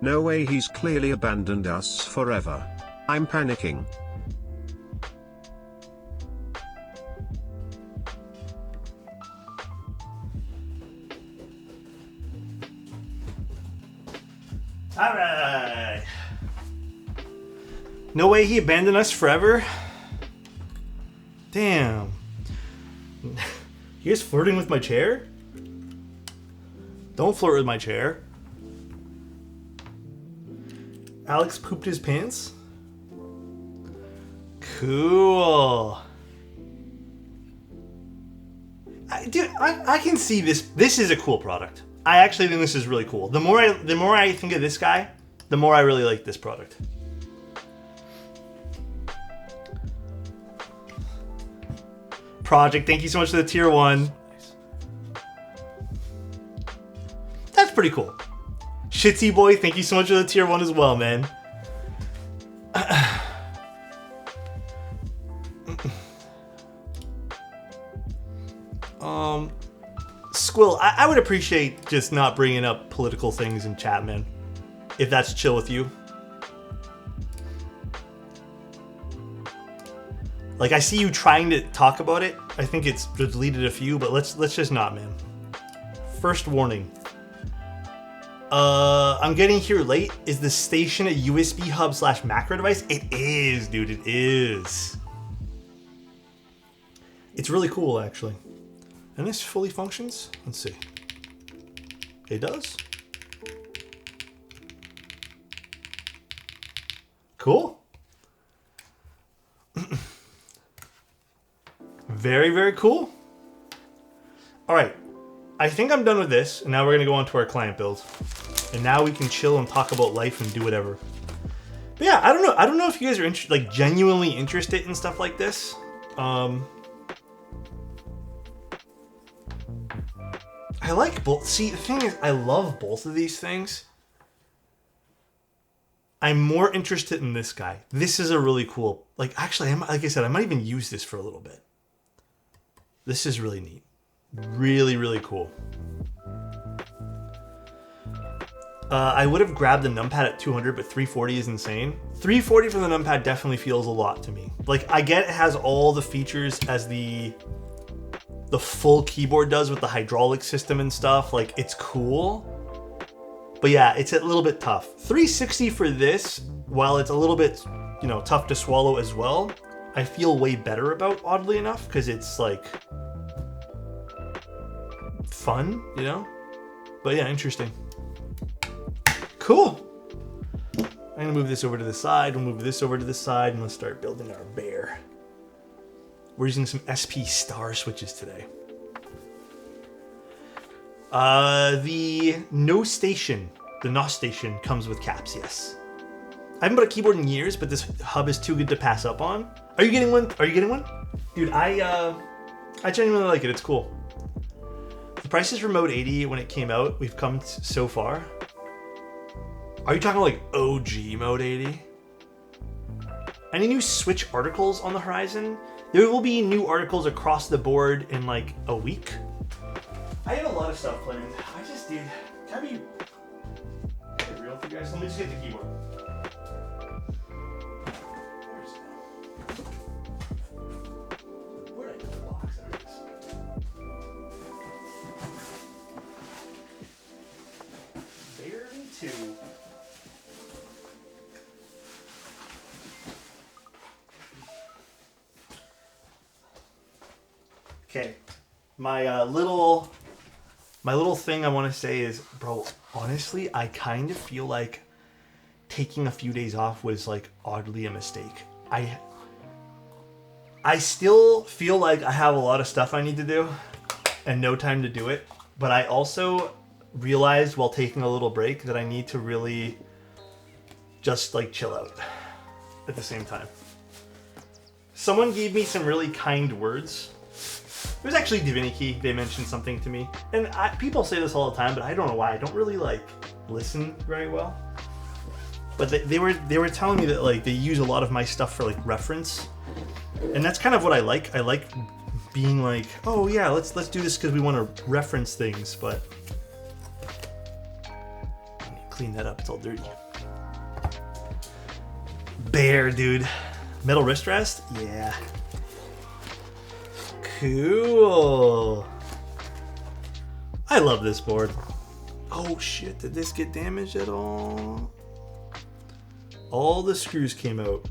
No way, he's clearly abandoned us forever. I'm panicking. Alright. No way he abandoned us forever? Damn. You guys flirting with my chair? Don't flirt with my chair. Alex pooped his pants? Cool. I can see this. This is a cool product. I actually think this is really cool. The more I think of this guy, the more I really like this product. Project, thank you so much for the tier 1. That's pretty cool. Shitsy boy, thank you so much for the tier 1 as well, man. Squill, I would appreciate just not bringing up political things in chat, man. If that's chill with you. Like, I see you trying to talk about it. I think it's deleted a few, but let's just not, man. First warning. I'm getting here late. Is the station a USB hub / macro device? It is, dude. It is. It's really cool, actually. And this fully functions? Let's see. It does? Cool. Very, very cool. All right. I think I'm done with this, and now we're going to go on to our client build. And now we can chill and talk about life and do whatever. But yeah, I don't know. I don't know if you guys are like genuinely interested in stuff like this. I like both. See, the thing is, I love both of these things. I'm more interested in this guy. This is a really cool. Like, actually, like I said, I might even use this for a little bit. This is really neat. Really, really cool. I would have grabbed the numpad at 200, but 340 is insane. 340 for the numpad definitely feels a lot to me. Like, I get it has all the features as the full keyboard does with the hydraulic system and stuff. Like, it's cool. But yeah, it's a little bit tough. 360 for this, while it's a little bit, you know, tough to swallow as well, I feel way better about, oddly enough, because it's like fun, you know? But yeah, interesting. Cool. I'm gonna move this over to the side. We'll move this over to the side, and let's start building our bear. We're using some SP star switches today. The NOS station comes with caps, yes. I haven't bought a keyboard in years, but this hub is too good to pass up on. Are you getting one? Are you getting one? Dude, I genuinely like it. It's cool. The prices for Mode 80 when it came out, we've come so far. Are you talking like OG Mode 80? Any new Switch articles on the horizon? There will be new articles across the board in like a week. I have a lot of stuff planned. I just did. Can I be real with you guys? Let me just get the keyboard. Where's it? Where did I put the box? There it is. Barely two. Okay, my little thing I want to say is, bro, honestly, I kind of feel like taking a few days off was like oddly a mistake. I still feel like I have a lot of stuff I need to do and no time to do it, but I also realized while taking a little break that I need to really just like chill out at the same time. Someone gave me some really kind words. It was actually Divinity. They mentioned something to me, and people say this all the time, but I don't know why. I don't really like listen very well. But they were telling me that like they use a lot of my stuff for like reference, and that's kind of what I like. I like being like, oh yeah, let's do this because we want to reference things. But I need clean that up. It's all dirty. Bear, dude. Metal wrist rest? Yeah. Cool. I love this board. Oh shit, did this get damaged at all? All the screws came out.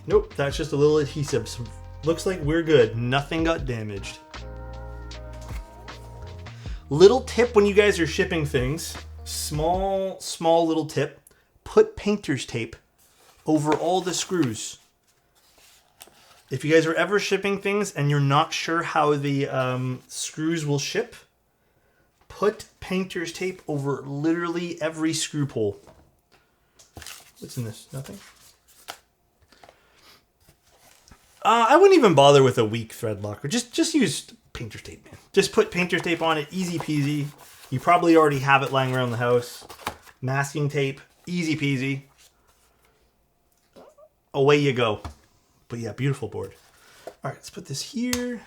Nope, that's just a little adhesive. So looks like we're good. Nothing got damaged. Little tip when you guys are shipping things. Small little tip. Put painter's tape over all the screws. If you guys are ever shipping things and you're not sure how the screws will ship, put painter's tape over literally every screw pull. What's in this? Nothing? I wouldn't even bother with a weak thread locker. Just use painter's tape, man. Just put painter's tape on it. Easy peasy. You probably already have it lying around the house. Masking tape. Easy peasy. Away you go. But yeah, beautiful board. All right, let's put this here.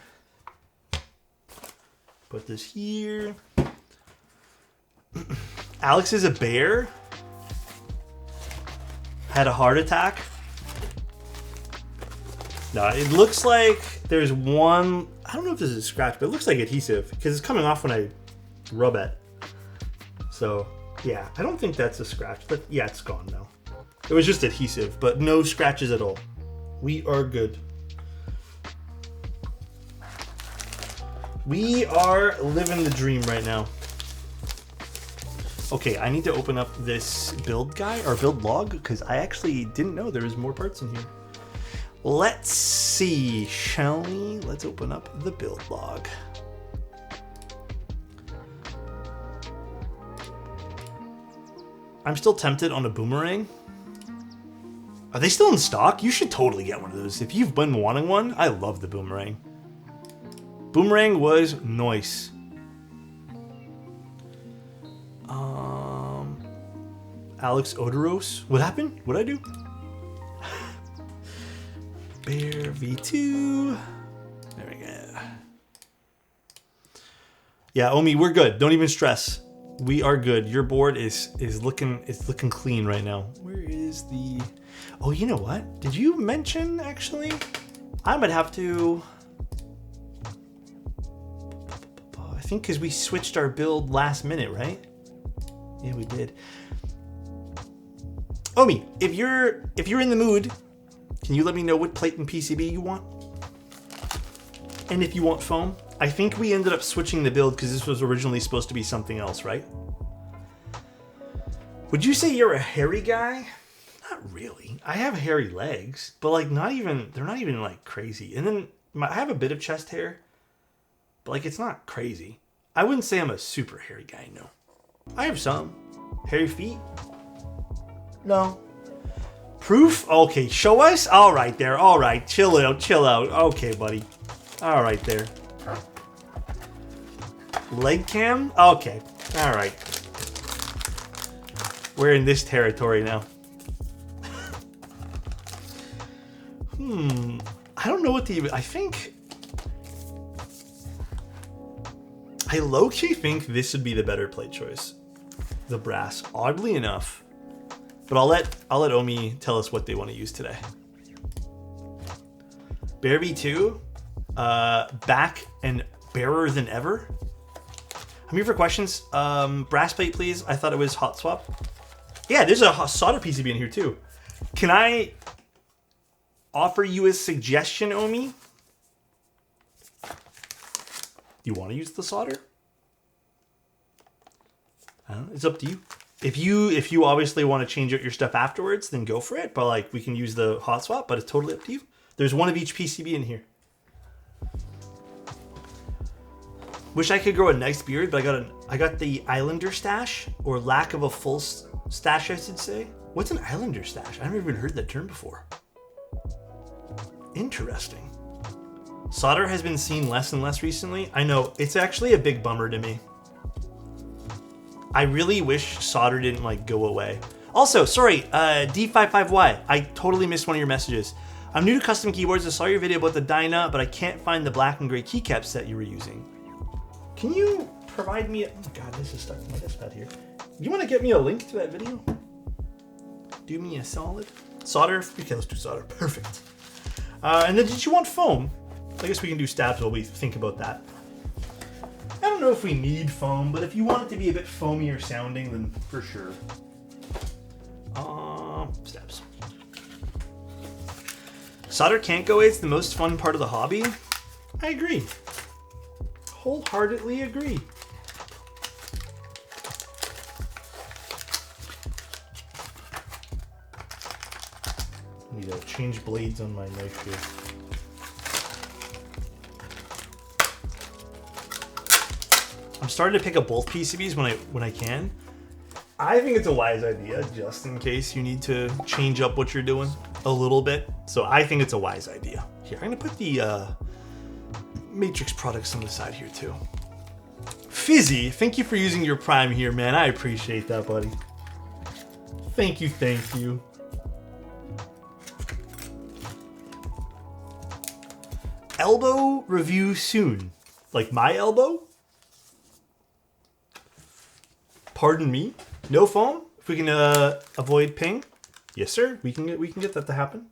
Put this here. Alex is a bear. Had a heart attack. No, it looks like there's one. I don't know if this is a scratch, but it looks like adhesive because it's coming off when I rub it. So yeah, I don't think that's a scratch. But yeah, it's gone now. It was just adhesive, but no scratches at all. We are good. We are living the dream right now. Okay, I need to open up this build guide or build log because I actually didn't know there was more parts in here. Let's see, shall we? Let's open up the build log. I'm still tempted on a boomerang. Are they still in stock? You should totally get one of those. If you've been wanting one, I love the boomerang. Boomerang was nice. Alexotos. What happened? What'd I do? Bear V2. There we go. Yeah, Omi, we're good. Don't even stress. We are good. Your board is looking clean right now. Where is the? Oh, you know what? Did you mention actually? I might have to. I think because we switched our build last minute, right? Yeah, we did. Omi, if you're in the mood, can you let me know what plate and PCB you want? And if you want foam? I think we ended up switching the build because this was originally supposed to be something else, right? Would you say you're a hairy guy? Not really. I have hairy legs, but like they're not even like crazy. And then I have a bit of chest hair, but like it's not crazy. I wouldn't say I'm a super hairy guy, no. I have some. Hairy feet? No. Proof? Okay, show us? All right there. All right, chill out. Okay, buddy. All right there. Leg cam? Okay. All right. We're in this territory now. I don't know what to even... I low-key think this would be the better plate choice. The brass. Oddly enough. But I'll let Omi tell us what they want to use today. Bear V2. Back and barer than ever. I'm here for questions. Brass plate, please. I thought it was hot swap. Yeah, there's a solder PCB in here too. Can I offer you a suggestion, Omi? You want to use the solder? I don't know. It's up to you. If you obviously want to change out your stuff afterwards, then go for it. But like we can use the hot swap, but it's totally up to you. There's one of each PCB in here. Wish I could grow a nice beard, but I got the Islander stash, or lack of a full stash, I should say. What's an Islander stash? I've never even heard that term before. Interesting. Solder has been seen less and less recently. I know, it's actually a big bummer to me. I really wish solder didn't like go away. Also, sorry, D55Y, I totally missed one of your messages. I'm new to custom keyboards. I saw your video about the Dyna, but I can't find the black and gray keycaps that you were using. Can you provide me a... Oh god, this is stuck to my desk pad here. You want to get me a link to that video? Do me a solid. Solder? Okay, let's do solder. Perfect. And then did you want foam? I guess we can do stabs while we think about that. I don't know if we need foam, but if you want it to be a bit foamier sounding, then for sure. Stabs. Solder can't go away. It's the most fun part of the hobby. I agree. Wholeheartedly agree. I need to change blades on my knife here. I'm starting to pick up both PCBs when I can. I think it's a wise idea, just in case you need to change up what you're doing a little bit. So I think it's a wise idea. Here, I'm gonna put the Matrix products on the side here too. Fizzy, thank you for using your Prime here, man. I appreciate that, buddy. Thank you, thank you. Elbow review soon. Like my elbow? Pardon me? No foam? If we can avoid ping? Yes, sir. We can get that to happen.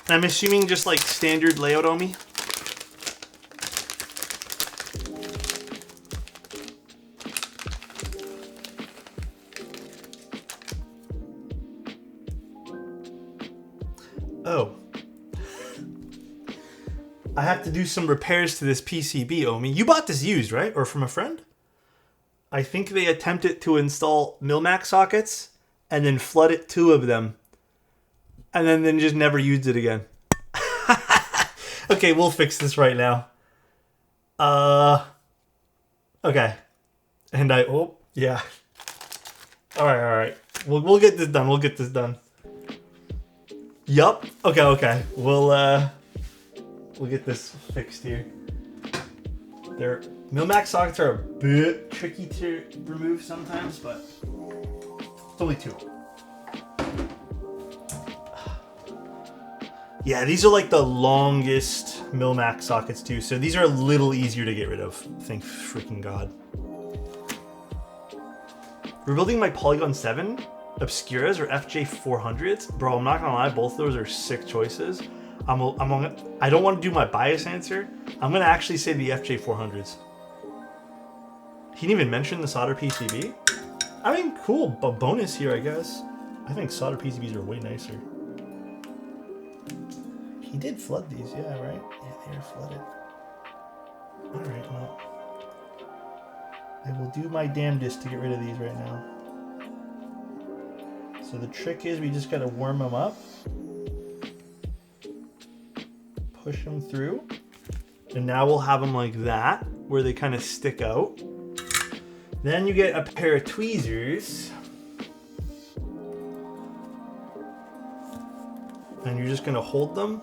And I'm assuming just like standard layout on me. Oh. I have to do some repairs to this PCB, Omi. You bought this used, right? Or from a friend? I think they attempted to install Milmac sockets and then flooded 2 of them. And then just never used it again. Okay, we'll fix this right now. Okay. And yeah. Alright. We'll get this done. We'll get this done. Yup. Okay. We'll get this fixed here. Milmac sockets are a bit tricky to remove sometimes, but it's only 2. Yeah, these are like the longest Milmac sockets too, so these are a little easier to get rid of. Thank freaking God. Rebuilding my Polygon 7 Obscuras or FJ400s. Bro, I'm not gonna lie, both of those are sick choices. I don't want to do my bias answer. I'm gonna actually say the FJ400s. He didn't even mention the solder PCB. I mean, cool, but bonus here, I guess. I think solder PCBs are way nicer. He did flood these, yeah, right? Yeah, they are flooded. Alright, well. I will do my damnedest to get rid of these right now. So the trick is we just gotta warm them up. Push them through. And now we'll have them like that, where they kind of stick out. Then you get a pair of tweezers. And you're just gonna hold them.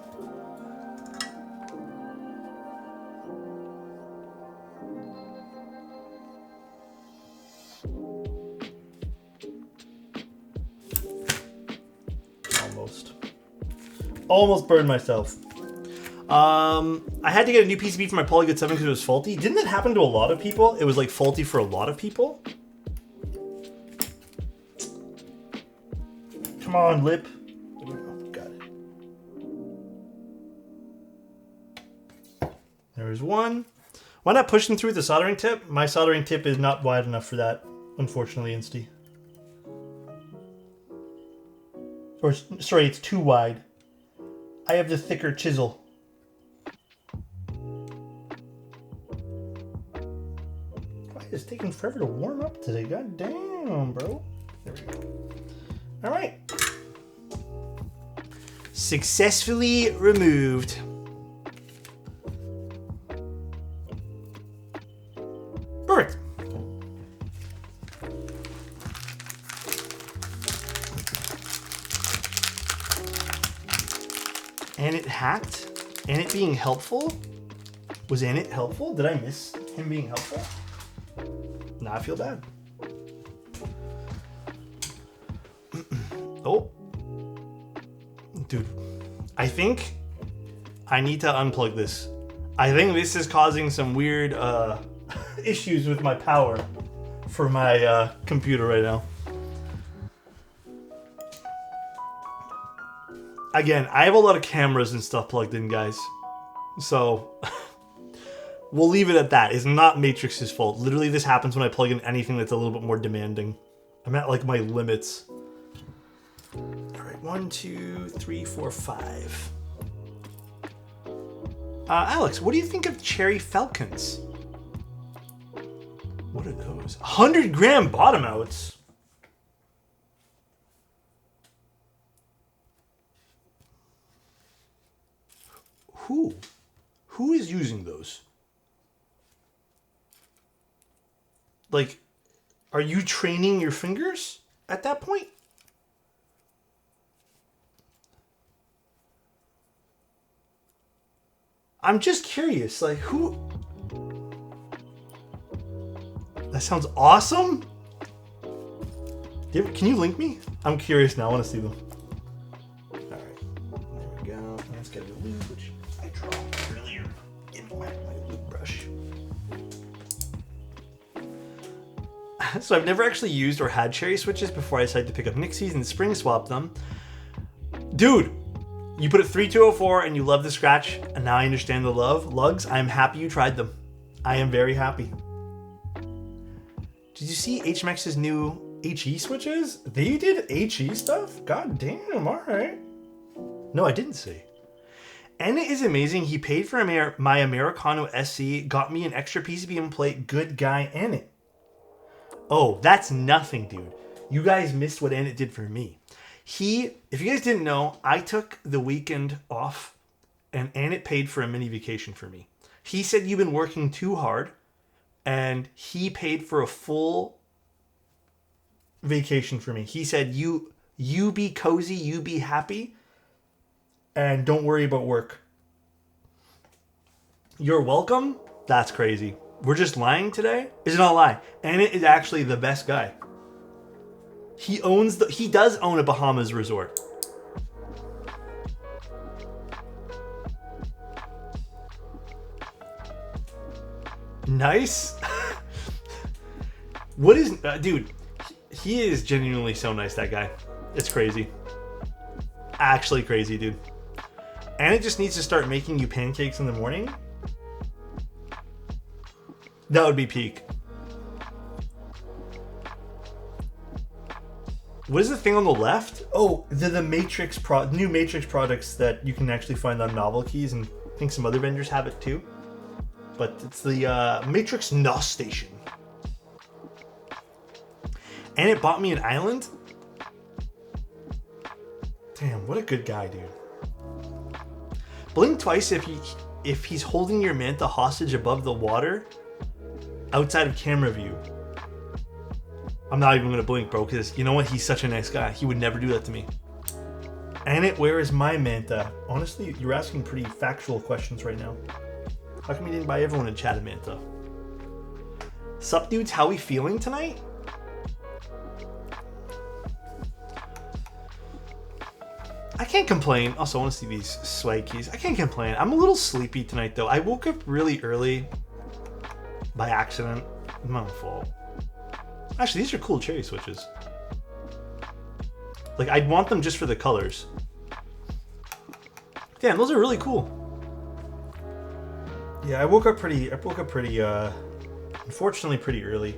Almost burned myself. I had to get a new PCB for my Polygon 7 because it was faulty. Didn't that happen to a lot of people? It was like faulty for a lot of people. Come on, lip. There we go. Got it. There's one. Why not push them through with the soldering tip? My soldering tip is not wide enough for that, unfortunately, Insty. Or, sorry, it's too wide. I have the thicker chisel. It's taking forever to warm up today. God damn, bro. There we go. All right. Successfully removed. Perfect. And it hacked? And it being helpful? Was Annette helpful? Did I miss him being helpful? Now I feel bad. Oh. Dude. I think I need to unplug this. I think this is causing some weird issues with my power for my computer right now. Again, I have a lot of cameras and stuff plugged in, guys. So, we'll leave it at that. It's not Matrix's fault. Literally, this happens when I plug in anything that's a little bit more demanding. I'm at, like, my limits. Alright, 1, 2, 3, 4, 5. Alex, what do you think of Cherry Falcons? What are those? 100-gram bottom outs. Who is using those? Like, are you training your fingers at that point? I'm just curious, like, who... That sounds awesome. Can you link me? I'm curious now. I want to see them. All right, there we go. Let's get a lube, which I dropped earlier in my lube brush. So I've never actually used or had cherry switches before I decided to pick up Nixies and spring swap them. Dude, you put it 3204 and you love the scratch, and now I understand the love. Lugs, I'm happy you tried them. I am very happy. Did you see HMX's new HE switches? They did HE stuff? God damn, alright. No, I didn't see. And it is amazing. He paid for my Americano SC, got me an extra PCB plate, good guy, and it. Oh, that's nothing, dude. You guys missed what Annette did for me. If you guys didn't know, I took the weekend off and Annette paid for a mini vacation for me. He said, you've been working too hard, and he paid for a full vacation for me. He said, you be cozy, you be happy, and don't worry about work. You're welcome? That's crazy. We're just lying today? Is it not a lie? Annette is actually the best guy. He does own a Bahamas resort. Nice. What is dude? He is genuinely so nice. That guy. It's crazy. Actually crazy, dude. And it just needs to start making you pancakes in the morning. That would be peak. What is the thing on the left? Oh, the Matrix new Matrix products that you can actually find on Novel Keys, and I think some other vendors have it too. But it's the Matrix NOS station. And it bought me an island. Damn, what a good guy, dude. Blink twice if he's holding your manta hostage above the water outside of camera view. I'm not even gonna blink, bro, because you know what? He's such a nice guy. He would never do that to me. Annette, where is my manta? Honestly, you're asking pretty factual questions right now. How come you didn't buy everyone a chat a manta? Sup, dudes? How we feeling tonight? I can't complain. Also, I want to see these swag keys. I can't complain. I'm a little sleepy tonight, though. I woke up really early by accident. My fault. Actually, these are cool cherry switches. Like, I'd want them just for the colors. Damn, those are really cool. Yeah, I woke up pretty, unfortunately pretty early.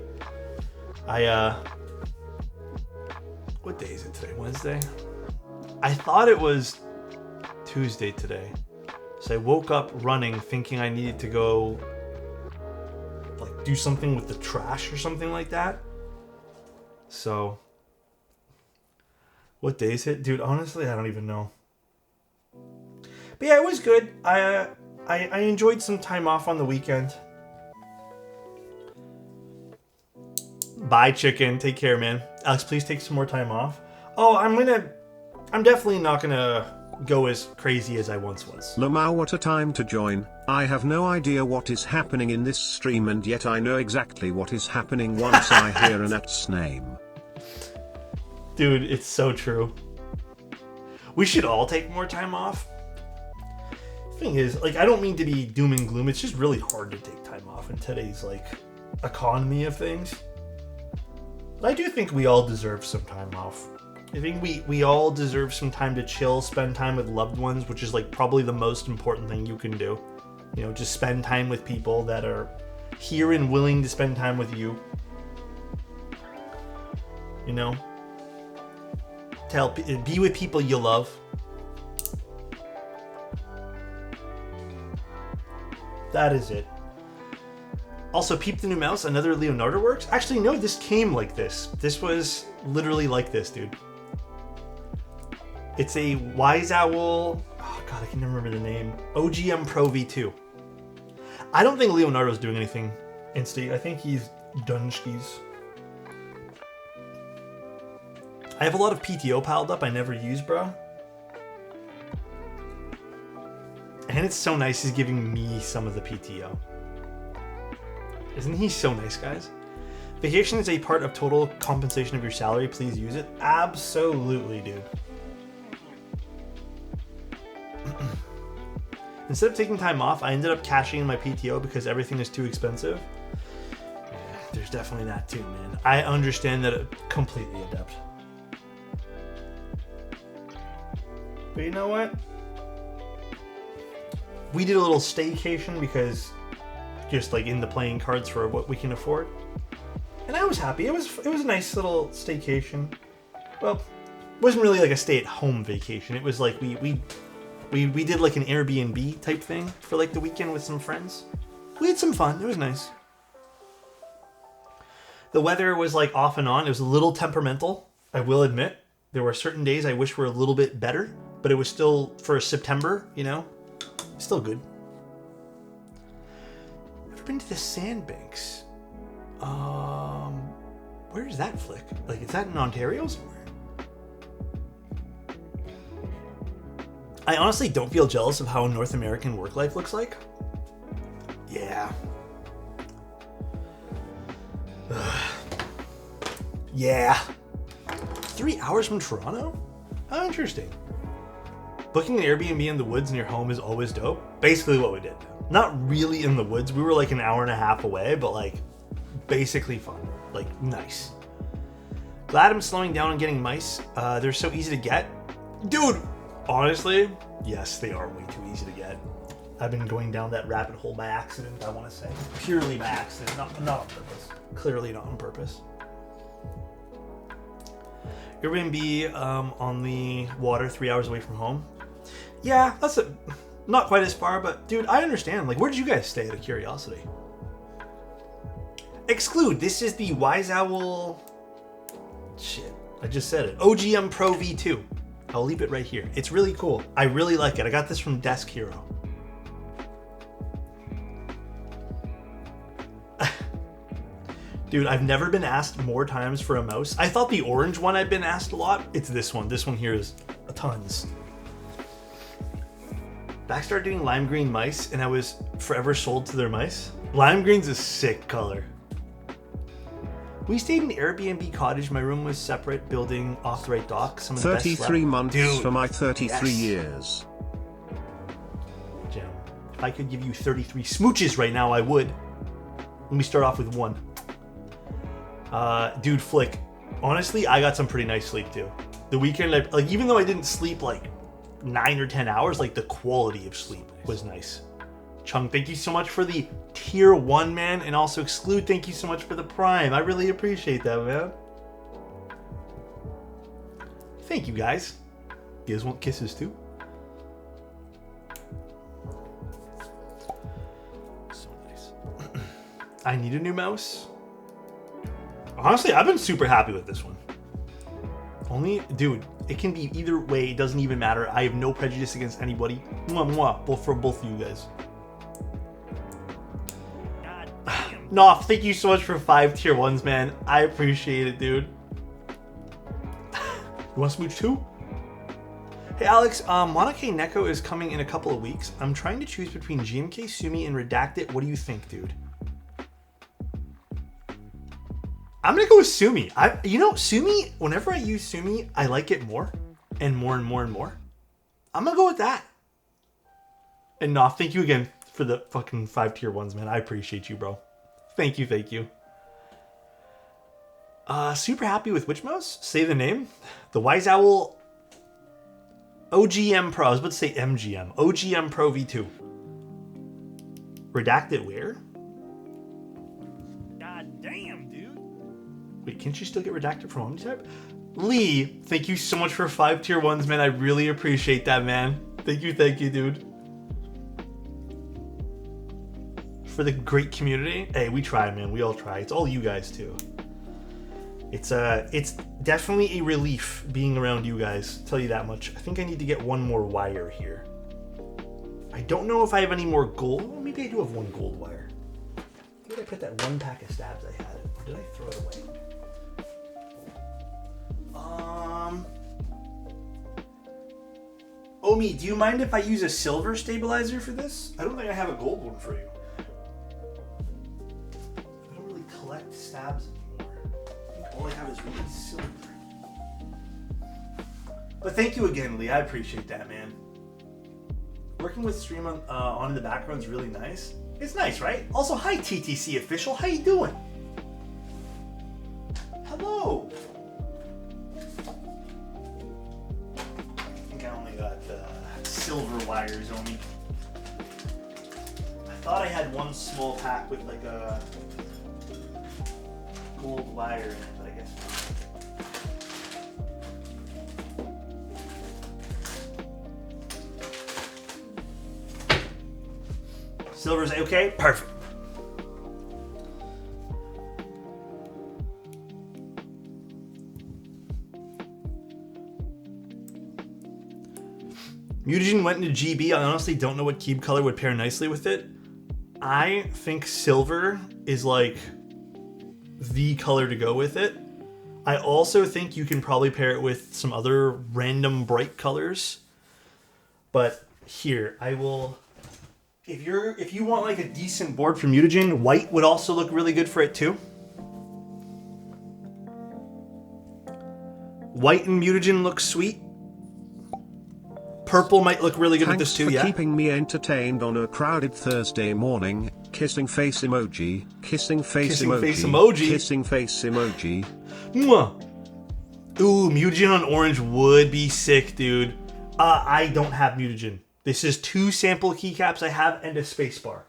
What day is it today? Wednesday? I thought it was Tuesday today. So I woke up running thinking I needed to go, like, do something with the trash or something like that. So, what day is it? Dude, honestly, I don't even know. But yeah, it was good. I enjoyed some time off on the weekend. Bye, chicken. Take care, man. Alex, please take some more time off. Oh, I'm definitely not gonna go as crazy as I once was. Lamau, what a time to join. I have no idea what is happening in this stream, and yet I know exactly what is happening once I hear Annette's name. Dude, it's so true. We should all take more time off. Thing is, like, I don't mean to be doom and gloom. It's just really hard to take time off in today's, like, economy of things. But I do think we all deserve some time off. I think we all deserve some time to chill, spend time with loved ones, which is, like, probably the most important thing you can do. You know, just spend time with people that are here and willing to spend time with you. You know? To help, be with people you love. That is it. Also, peep the new mouse, another Leonardo works. Actually, no, this came like this. This was literally like this, dude. It's a Wise Owl. Oh, God, I can never remember the name. OGM Pro V2. I don't think Leonardo's doing anything in-state. I think he's Dunskies. I have a lot of PTO piled up I never use, bro. And it's so nice he's giving me some of the PTO. Isn't he so nice, guys? Vacation is a part of total compensation of your salary. Please use it. Absolutely, dude. Instead of taking time off, I ended up cashing in my PTO because everything is too expensive. Yeah, there's definitely that too, man. I understand that completely, Adept. But you know what? We did a little staycation because just like in the playing cards for what we can afford. And I was happy. It was a nice little staycation. Well, it wasn't really like a stay-at-home vacation. It was like we did like an Airbnb type thing for like the weekend with some friends. We had some fun. It was nice. The weather was like off and on. It was a little temperamental, I will admit. There were certain days I wish were a little bit better, but it was still for September, you know, still good. Ever been to the Sandbanks? Where is that flick? Like, is that in Ontario somewhere? I honestly don't feel jealous of how North American work life looks like. Yeah. Yeah. 3 hours from Toronto? How interesting. Booking an Airbnb in the woods near home is always dope. Basically what we did. Not really in the woods. We were like an hour and a half away, but like basically fun. Like nice. Glad I'm slowing down and getting mice. They're so easy to get. Dude, honestly, yes, they are way too easy to get. I've been going down that rabbit hole by accident, I want to say. Purely by accident, not on purpose. Clearly not on purpose. Airbnb on the water 3 hours away from home. Yeah, that's not quite as far, but dude, I understand. Like, where did you guys stay out of curiosity? Exclude, this is the Wise Owl... Shit, I just said it. OGM Pro V2. I'll leave it right here. It's really cool. I really like it. I got this from Desk Hero. Dude, I've never been asked more times for a mouse. I thought the orange one I'd been asked a lot. It's this one. This one here is tons. Back started doing lime green mice, and I was forever sold to their mice. Lime green's a sick color. We stayed in an Airbnb cottage. My room was separate, building off the right dock. Some of the 33 months Dude, for my 33 yes. years. Gem. If I could give you 33 smooches right now, I would. Let me start off with one. Dude, Flick. Honestly, I got some pretty nice sleep too. The weekend, like even though I didn't sleep like 9 or 10 hours, like the quality of sleep was nice. Chung, thank you so much for the tier 1, man, and also Exclude, thank you so much for the Prime. I really appreciate that, man. Thank you, guys. You guys want kisses too? So nice. I need a new mouse. Honestly, I've been super happy with this one. Only, dude, it can be either way. It doesn't even matter. I have no prejudice against anybody. Mwah, mwah. Both for both of you guys. Noff, thank you so much for 5 tier 1s, man. I appreciate it, dude. You want smooch too? Hey, Alex, Monarch Neko is coming in a couple of weeks. I'm trying to choose between GMK, Sumi, and Redacted. What do you think, dude? I'm gonna go with Sumi. You know, Sumi, whenever I use Sumi, I like it more and more and more and more. I'm gonna go with that. And no, thank you again for the fucking 5 tier 1s, man. I appreciate you, bro. Thank you, thank you. Super happy with which mouse? Say the name. The Wise Owl OGM Pro. I was about to say MGM. OGM Pro V2. Redacted where? God damn, dude. Wait, can't you still get redacted from OmniType? Lee, thank you so much for 5 tier 1s, man. I really appreciate that, man. Thank you, dude. For the great community. Hey, we try, man. We all try. It's all you guys, too. It's definitely a relief being around you guys. I'll tell you that much. I think I need to get one more wire here. I don't know if I have any more gold. Well, maybe I do have one gold wire. Where did I put that one pack of stabs I had? Or did I throw it away? Omi, do you mind if I use a silver stabilizer for this? I don't think I have a gold one for you. I don't really collect stabs anymore. I think all I have is really silver. But thank you again, Lee. I appreciate that, man. Working with stream on in the background is really nice. It's nice, right? Also, hi TTC official. How you doing? Hello. I think I only got silver wires on me. I thought I had one small pack with like a gold wire in it, but I guess not. Silver's okay? Perfect. Mutagen went into GB. I honestly don't know what cube color would pair nicely with it. I think silver is like the color to go with it. I also think you can probably pair it with some other random bright colors. But here, I will... If you want like a decent board for Mutagen, white would also look really good for it too. White and Mutagen look sweet. Purple might look really good with this too, yeah. Thanks for keeping me entertained on a crowded Thursday morning. Kissing face emoji. Kissing face Kissing emoji. face emoji. Kissing face emoji. Mwah. Ooh, Mutagen on orange would be sick, dude. I don't have Mutagen. This is 2 sample keycaps I have and a spacebar.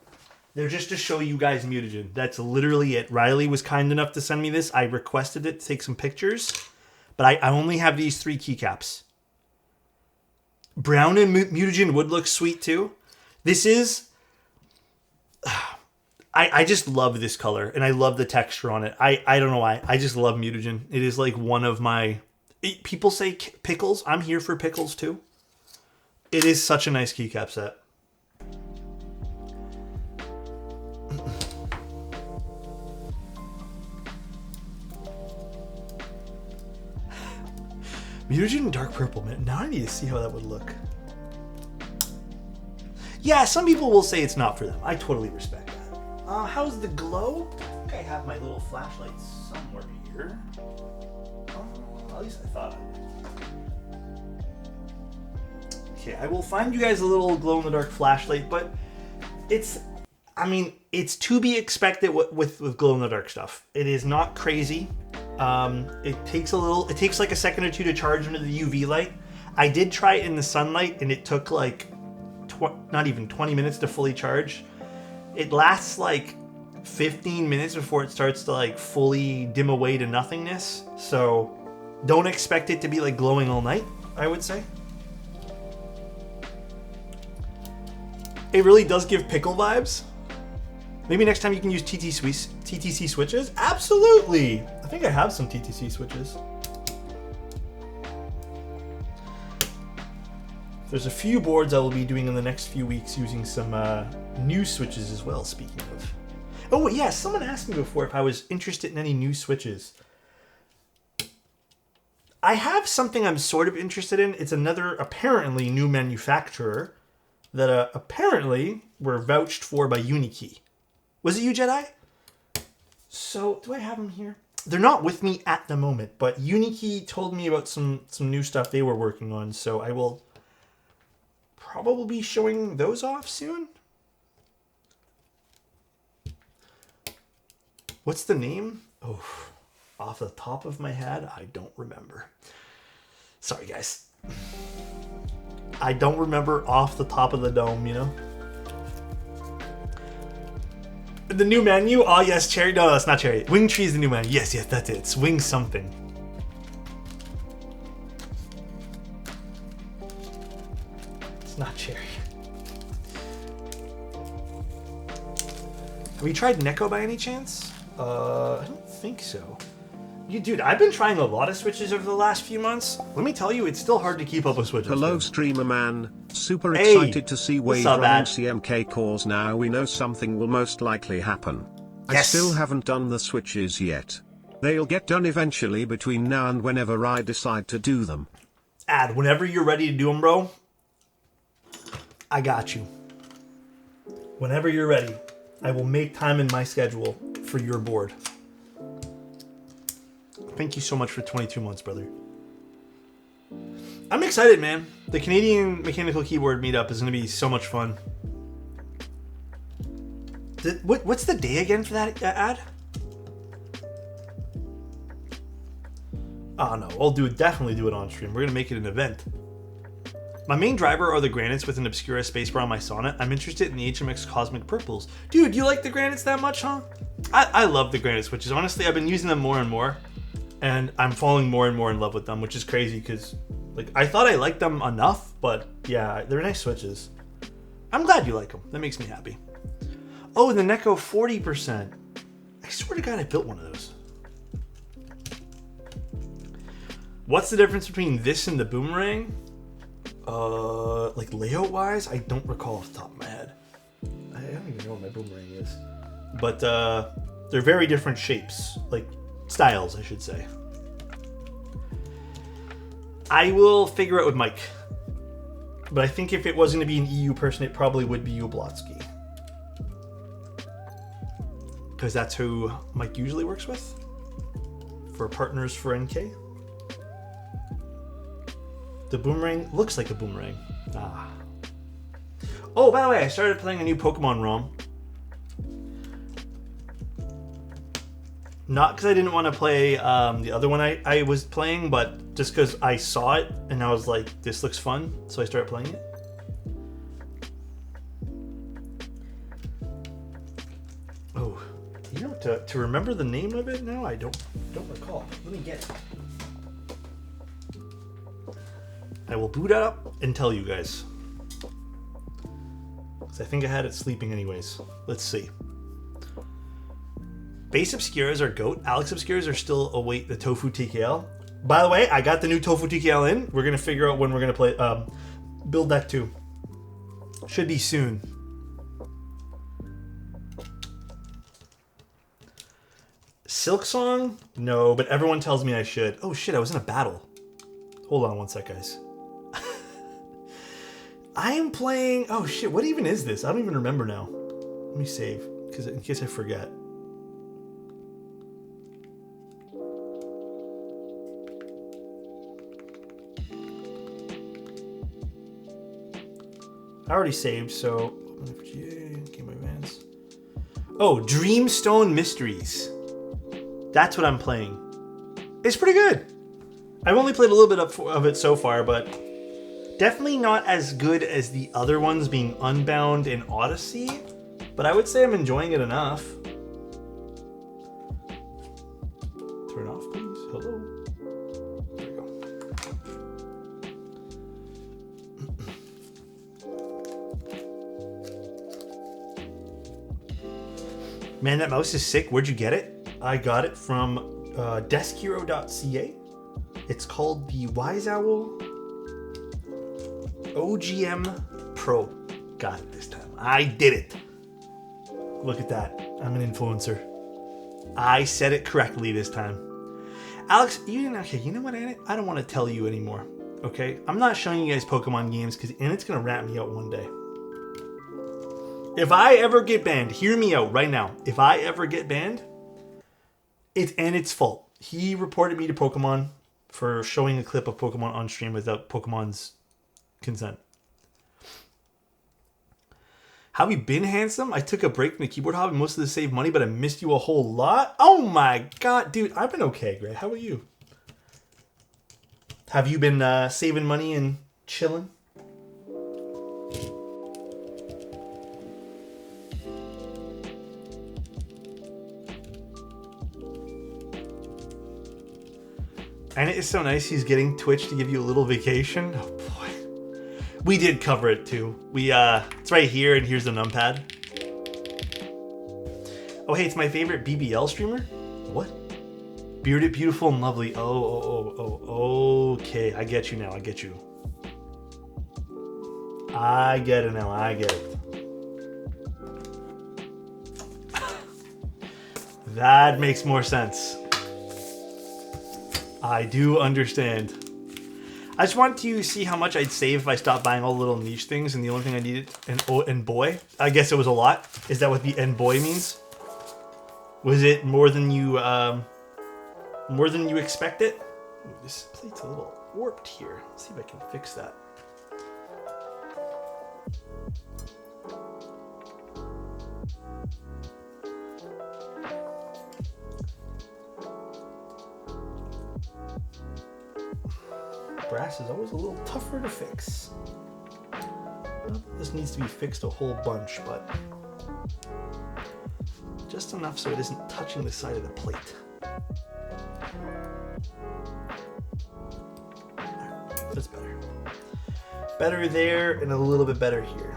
They're just to show you guys Mutagen. That's literally it. Riley was kind enough to send me this. I requested it to take some pictures. But I only have these 3 keycaps. Brown and Mutagen would look sweet too. This is... I just love this color. And I love the texture on it. I don't know why. I just love Mutagen. It is like one of my... People say pickles. I'm here for pickles too. It is such a nice keycap set. Mutagen dark purple, man. Now I need to see how that would look. Yeah, some people will say it's not for them. I totally respect that. How's the glow? I think I have my little flashlight somewhere here. At least I thought I did. Okay, I will find you guys a little glow-in-the-dark flashlight, but it's to be expected with glow-in-the-dark stuff. It is not crazy. It takes like a second or two to charge under the UV light. I did try it in the sunlight, and it took like not even 20 minutes to fully charge. It lasts like 15 minutes before it starts to like fully dim away to nothingness. So don't expect it to be like glowing all night, I would say. It really does give pickle vibes. Maybe next time you can use TTC switches? Absolutely! I think I have some TTC switches. There's a few boards I will be doing in the next few weeks using some new switches as well, speaking of. Oh, yeah, someone asked me before if I was interested in any new switches. I have something I'm sort of interested in. It's another apparently new manufacturer that apparently were vouched for by Unikey. Was it you, Jedi? So, do I have them here? They're not with me at the moment, but Unikey told me about some new stuff they were working on, so I will probably be showing those off soon. What's the name? Oh, off the top of my head, I don't remember. Sorry, guys. I don't remember off the top of the dome, you know? The new menu? Oh, yes, Cherry. No, that's not Cherry. Wing Tree is the new menu. Yes, that's it. It's Wing something. It's not Cherry. Have you tried Neko by any chance? I don't think so. Dude, I've been trying a lot of Switches over the last few months. Let me tell you, it's still hard to keep up with Switches. Hello, streamer man. Super excited to see Wave up, running Ad? CMK cores now. We know something will most likely happen. I Yes. still haven't done the Switches yet. They'll get done eventually between now and whenever I decide to do them. Ad, whenever you're ready to do them, bro, I got you. Whenever you're ready, I will make time in my schedule for your board. Thank you so much for 22 months, brother. I'm excited, man. The Canadian Mechanical Keyboard meetup is going to be so much fun. What's the day again for that ad? Oh no, I'll definitely do it on stream. We're going to make it an event. My main driver are the granites with an Obscura spacebar on my Sonnet. I'm interested in the HMX Cosmic Purples. Dude, you like the granites that much, huh? I love the granite switches. Honestly, I've been using them more and more. And I'm falling more and more in love with them, which is crazy because like I thought I liked them enough, but yeah, they're nice switches. I'm glad you like them. That makes me happy. Oh, the Neko 40%. I swear to God, I built one of those. What's the difference between this and the Boomerang? Like layout-wise, I don't recall off the top of my head. I don't even know what my Boomerang is. But they're very different shapes, like styles, I should say. I will figure out with Mike. But I think if it was going to be an EU person, it probably would be Ublotsky. Because that's who Mike usually works with. For partners for NK. The Boomerang looks like a Boomerang. Ah. Oh, by the way, I started playing a new Pokemon ROM. Not because I didn't want to play the other one I was playing, but just because I saw it and I was like, this looks fun, so I started playing it. Oh, you know, to remember the name of it now, I don't recall. Let me get it. I will boot it up and tell you guys. Because I think I had it sleeping anyways. Let's see. Base Obscuras are GOAT. Alex Obscuras are still await the Tofu TKL. By the way, I got the new Tofu TKL in. We're going to figure out when we're going to play, build that too. Should be soon. Silk Song? No, but everyone tells me I should. Oh shit, I was in a battle. Hold on one sec, guys. I am playing... Oh shit, what even is this? I don't even remember now. Let me save, because in case I forget. I already saved, so... Game Advance. Oh, Dreamstone Mysteries. That's what I'm playing. It's pretty good. I've only played a little bit of it so far, but definitely not as good as the other ones, being Unbound and Odyssey. But I would say I'm enjoying it enough. Turn off, please. Hello. There we go. Man, that mouse is sick. Where'd you get it? I got it from deskhero.ca. It's called the Wise Owl OGM Pro. Got it this time. I did it. Look at that. I'm an influencer. I said it correctly this time. Alex, okay, you know what, Anna? I don't want to tell you anymore. Okay? I'm not showing you guys Pokemon games and it's going to rat me out one day. If I ever get banned, hear me out right now. If I ever get banned, it's fault. He reported me to Pokemon for showing a clip of Pokemon on stream without Pokemon's consent. How you been, handsome? I took a break from the keyboard hobby, mostly to save money, but I missed you a whole lot. Oh my god, dude, I've been okay, Gray. How about you? Have you been saving money and chilling? And it is so nice he's getting Twitch to give you a little vacation. Oh boy. We did cover it too. It's right here, and here's the numpad. Oh hey, it's my favorite BBL streamer? What? Bearded, beautiful, and lovely. Oh, okay. I get you now, I get you. I get it now, I get it. That makes more sense. I do understand. I just want to see how much I'd save if I stopped buying all the little niche things, and the only thing I needed, and boy, I guess it was a lot. Is that what the "and boy" means? Was it more than you expected? Ooh, this plate's a little warped here. Let's see if I can fix that. Brass is always a little tougher to fix. Well, this needs to be fixed a whole bunch, but just enough so it isn't touching the side of the plate. That's better. Better there and a little bit better here.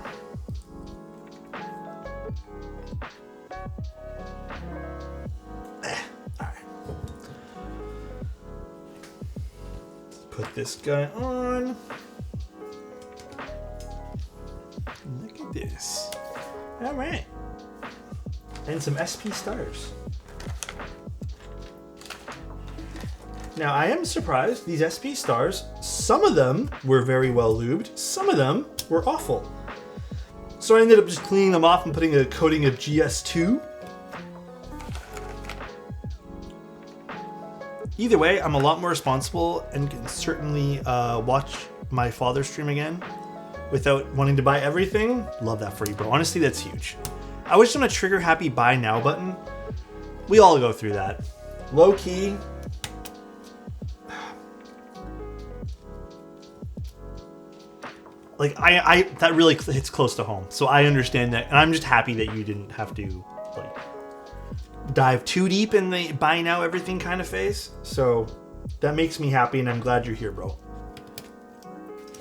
Put this guy on. Look at this. All right. And some SP stars. Now I am surprised, these SP stars, some of them were very well lubed, some of them were awful. So I ended up just cleaning them off and putting a coating of GS2. Either way, I'm a lot more responsible and can certainly watch my father stream again without wanting to buy everything. Love that for you, bro. Honestly, that's huge. I wish on a trigger happy buy now button. We all go through that. Low key. Like I that really hits close to home. So I understand that, and I'm just happy that you didn't have to like dive too deep in the buy now everything kind of phase. So that makes me happy, and I'm glad you're here, bro.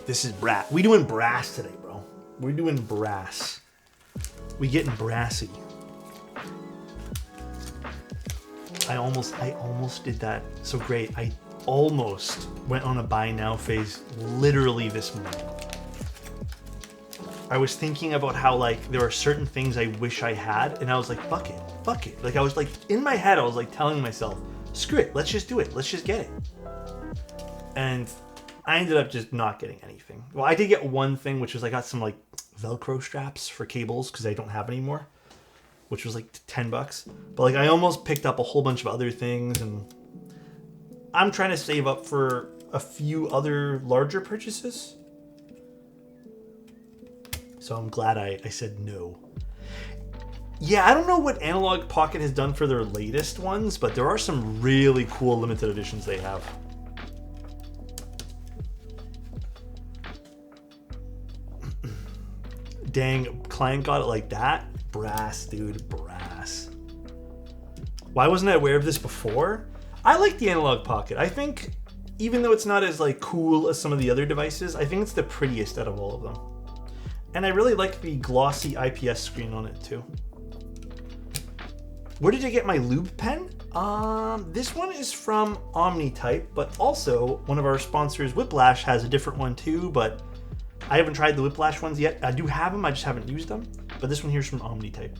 This is brass. We doing brass today, bro. We're doing brass. We getting brassy. I almost did that. So great. I almost went on a buy now phase literally this morning. I was thinking about how like there are certain things I wish I had, and I was like, fuck it, fuck it. Like I was like in my head, I was like telling myself, screw it, let's just do it, let's just get it. And I ended up just not getting anything. Well, I did get one thing, which was I got some like Velcro straps for cables because I don't have any more, which was like $10. But like I almost picked up a whole bunch of other things, and I'm trying to save up for a few other larger purchases. So I'm glad I said no. Yeah, I don't know what Analog Pocket has done for their latest ones, but there are some really cool limited editions they have. Dang, client got it like that? Brass, dude, brass. Why wasn't I aware of this before? I like the Analog Pocket. I think, even though it's not as like cool as some of the other devices, I think it's the prettiest out of all of them. And I really like the glossy IPS screen on it too. Where did I get my lube pen? This one is from OmniType, but also one of our sponsors, Whiplash, has a different one too, but I haven't tried the Whiplash ones yet. I do have them, I just haven't used them. But this one here is from OmniType.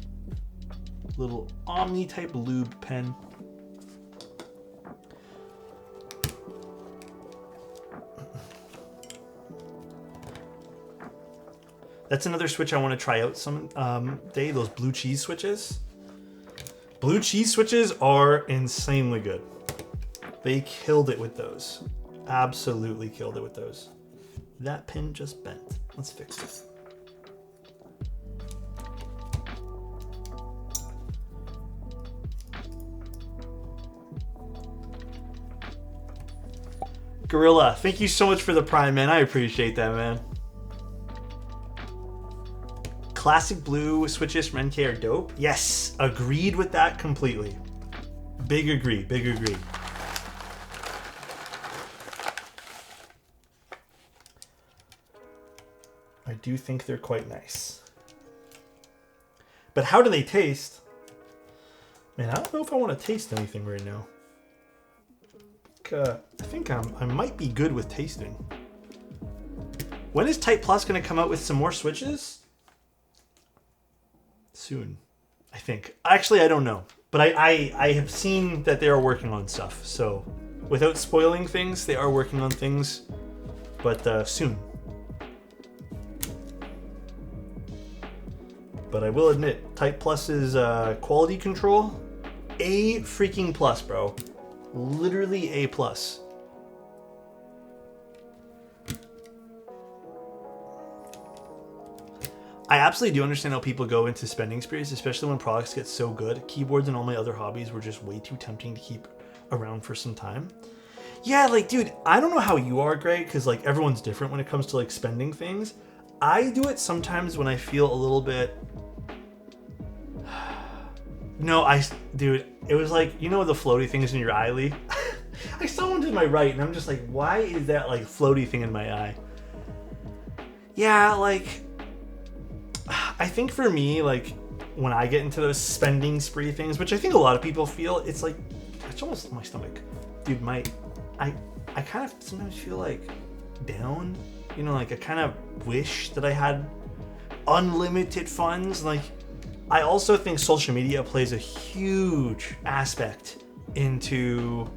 Little OmniType lube pen. That's another switch I want to try out some day, those blue cheese switches. Blue cheese switches are insanely good. They killed it with those. Absolutely killed it with those. That pin just bent. Let's fix it. Gorilla, thank you so much for the Prime, man. I appreciate that, man. Classic blue switches from NK are dope. Yes, agreed with that completely. Big agree, big agree. I do think they're quite nice. But how do they taste? Man, I don't know if I want to taste anything right now. I think I might be good with tasting. When is Type Plus going to come out with some more switches? Soon, I think. Actually, I don't know. But I have seen that they are working on stuff. So, without spoiling things, they are working on things. But soon. But I will admit, Type Plus's quality control, A freaking plus, bro. Literally A plus. I absolutely do understand how people go into spending sprees, especially when products get so good. Keyboards and all my other hobbies were just way too tempting to keep around for some time. Yeah, like, dude, I don't know how you are, Greg, because, like, everyone's different when it comes to, like, spending things. I do it sometimes when I feel a little bit... No, dude, it was like, you know the floaty things in your eyelid? I saw one to my right, and I'm just like, why is that, like, floaty thing in my eye? Yeah, like... I think for me, like, when I get into those spending spree things, which I think a lot of people feel, it's like, it's almost my stomach. Dude, I kind of sometimes feel like down, you know, like I kind of wish that I had unlimited funds. Like, I also think social media plays a huge aspect into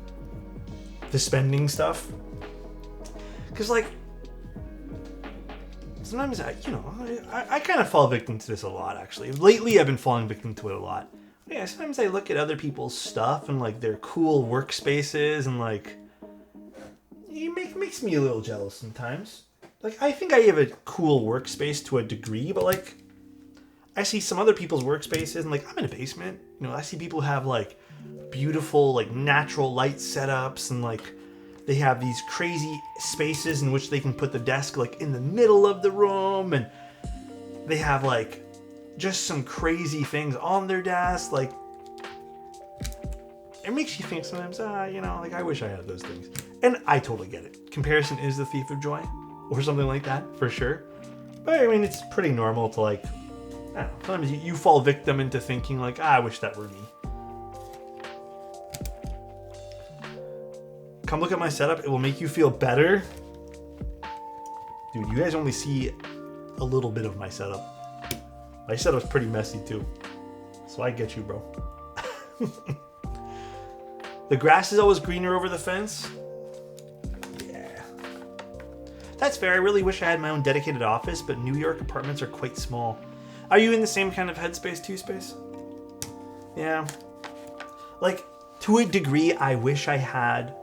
the spending stuff. Because, like, sometimes I kind of fall victim to this a lot, actually. Lately, I've been falling victim to it a lot. Yeah, sometimes I look at other people's stuff and, like, their cool workspaces, and, like, it makes me a little jealous sometimes. Like, I think I have a cool workspace to a degree, but, like, I see some other people's workspaces, and, like, I'm in a basement. You know, I see people have, like, beautiful, like, natural light setups, and, like, they have these crazy spaces in which they can put the desk, like, in the middle of the room, and they have, like, just some crazy things on their desk. Like, it makes you think sometimes, you know, like, I wish I had those things. And I totally get it. Comparison is the thief of joy, or something like that, for sure. But, I mean, it's pretty normal to, like, I don't know, sometimes you fall victim into thinking, like, I wish that were me. Come look at my setup. It will make you feel better. Dude, you guys only see a little bit of my setup. My setup's pretty messy too. So I get you, bro. The grass is always greener over the fence. Yeah. That's fair. I really wish I had my own dedicated office, but New York apartments are quite small. Are you in the same kind of headspace too, Space? Yeah. Like, to a degree, I wish I had,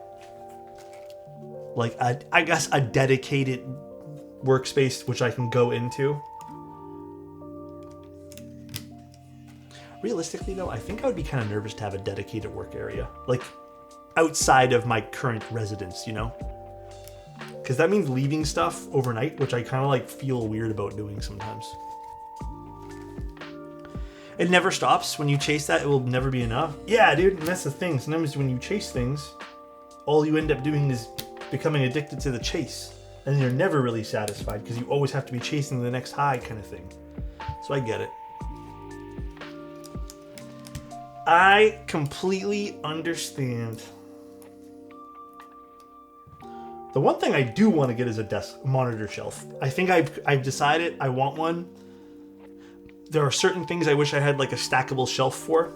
like, I guess a dedicated workspace which I can go into. Realistically, though, I think I would be kind of nervous to have a dedicated work area, like, outside of my current residence, you know? Because that means leaving stuff overnight, which I kind of, like, feel weird about doing sometimes. It never stops. When you chase that, it will never be enough. Yeah, dude, and that's the thing. Sometimes when you chase things, all you end up doing is becoming addicted to the chase, and you're never really satisfied because you always have to be chasing the next high kind of thing. So I get it. I completely understand. The one thing I do want to get is a desk monitor shelf. I think I've decided I want one. There are certain things I wish I had, like, a stackable shelf for.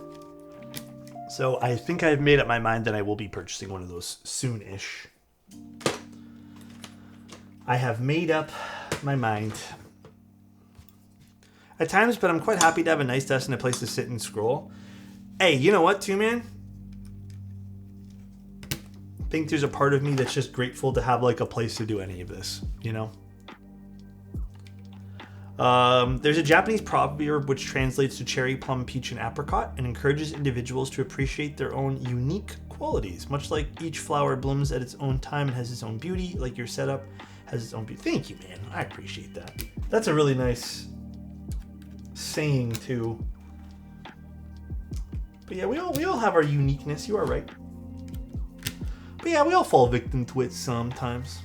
So I think I've made up my mind that I will be purchasing one of those soon-ish. I have made up my mind. At times, but I'm quite happy to have a nice desk and a place to sit and scroll. Hey, you know what, too, man? I think there's a part of me that's just grateful to have, like, a place to do any of this, you know? There's a Japanese proverb which translates to cherry, plum, peach, and apricot and encourages individuals to appreciate their own unique qualities. Much like each flower blooms at its own time and has its own beauty, like your setup has its own beauty. Thank you, man. I appreciate that. That's a really nice saying, too. But yeah, we all have our uniqueness. You are right. But yeah, we all fall victim to it sometimes.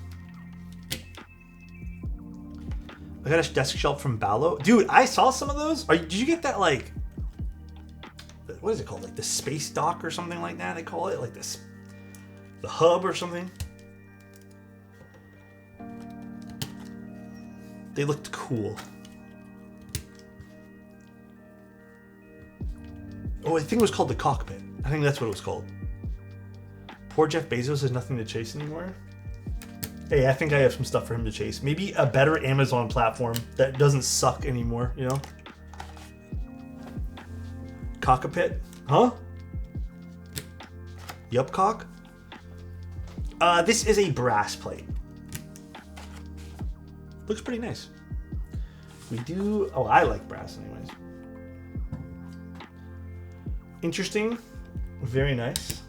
I got a desk shelf from Ballo. Dude, I saw some of those. Did you get that, like, what is it called? Like the space dock or something like that, they call it? Like this, the hub or something? They looked cool. Oh, I think it was called the cockpit. I think that's what it was called. Poor Jeff Bezos has nothing to chase anymore. Hey, I think I have some stuff for him to chase. Maybe a better Amazon platform that doesn't suck anymore, you know? Cockpit? Huh? Yup, cock? This is a brass plate. Looks pretty nice. We do... Oh, I like brass anyways. Interesting. Very nice.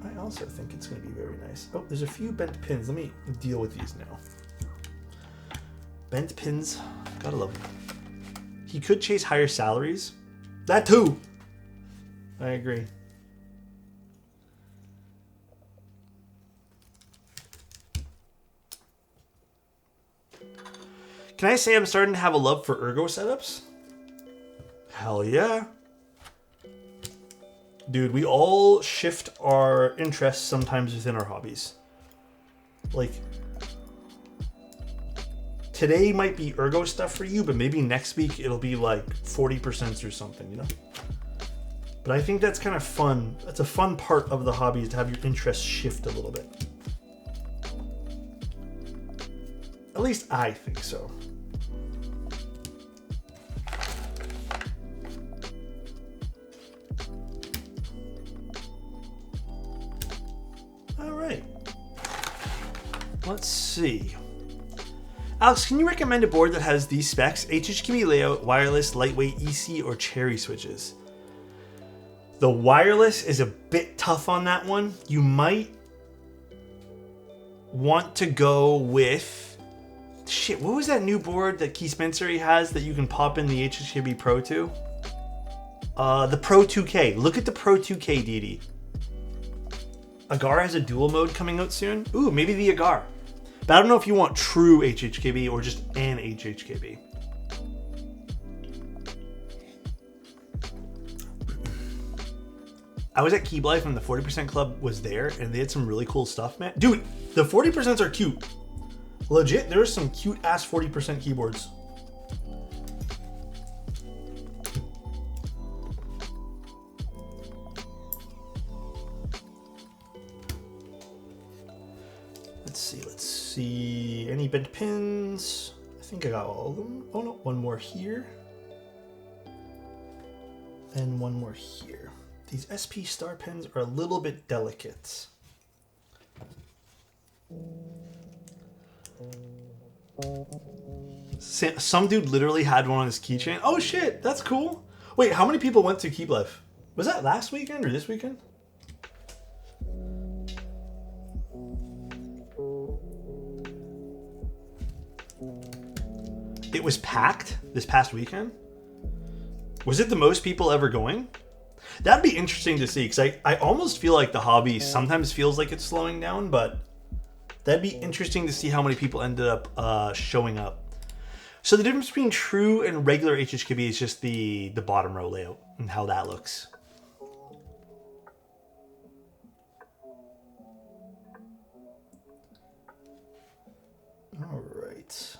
I also think it's going to be very nice. Oh, there's a few bent pins. Let me deal with these now. Bent pins. Gotta love them. He could chase higher salaries. That too. I agree. Can I say I'm starting to have a love for ergo setups? Hell yeah. Dude, we all shift our interests sometimes within our hobbies. Like, today might be ergo stuff for you, but maybe next week it'll be like 40% or something, you know? But I think that's kind of fun. That's a fun part of the hobby, is to have your interests shift a little bit. At least I think so. All right. Let's see. Alex, can you recommend a board that has these specs? HHKB layout, wireless, lightweight, EC, or cherry switches? The wireless is a bit tough on that one. You might want to go with... Shit, what was that new board that Keith Spencer has that you can pop in the HHKB Pro to? The Pro 2K. Look at the Pro 2K, DD. Agar has a dual mode coming out soon. Ooh, maybe the Agar. But I don't know if you want true HHKB or just an HHKB. I was at Keyblade Life and the 40% Club was there, and they had some really cool stuff, man. Dude, the 40%s are cute. Legit, there's some cute ass 40% keyboards. Let's see. Any bent pins? I think I got all of them. Oh no, one more here. And one more here. These SP star pins are a little bit delicate. Some dude literally had one on his keychain. Oh shit, that's cool. Wait, how many people went to Keep Life? Was that last weekend or this weekend? It was packed this past weekend? Was it the most people ever going? That'd be interesting to see, because I almost feel like the hobby sometimes feels like it's slowing down, but that'd be interesting to see how many people ended up showing up. So the difference between true and regular HHKB is just the bottom row layout and how that looks. All right.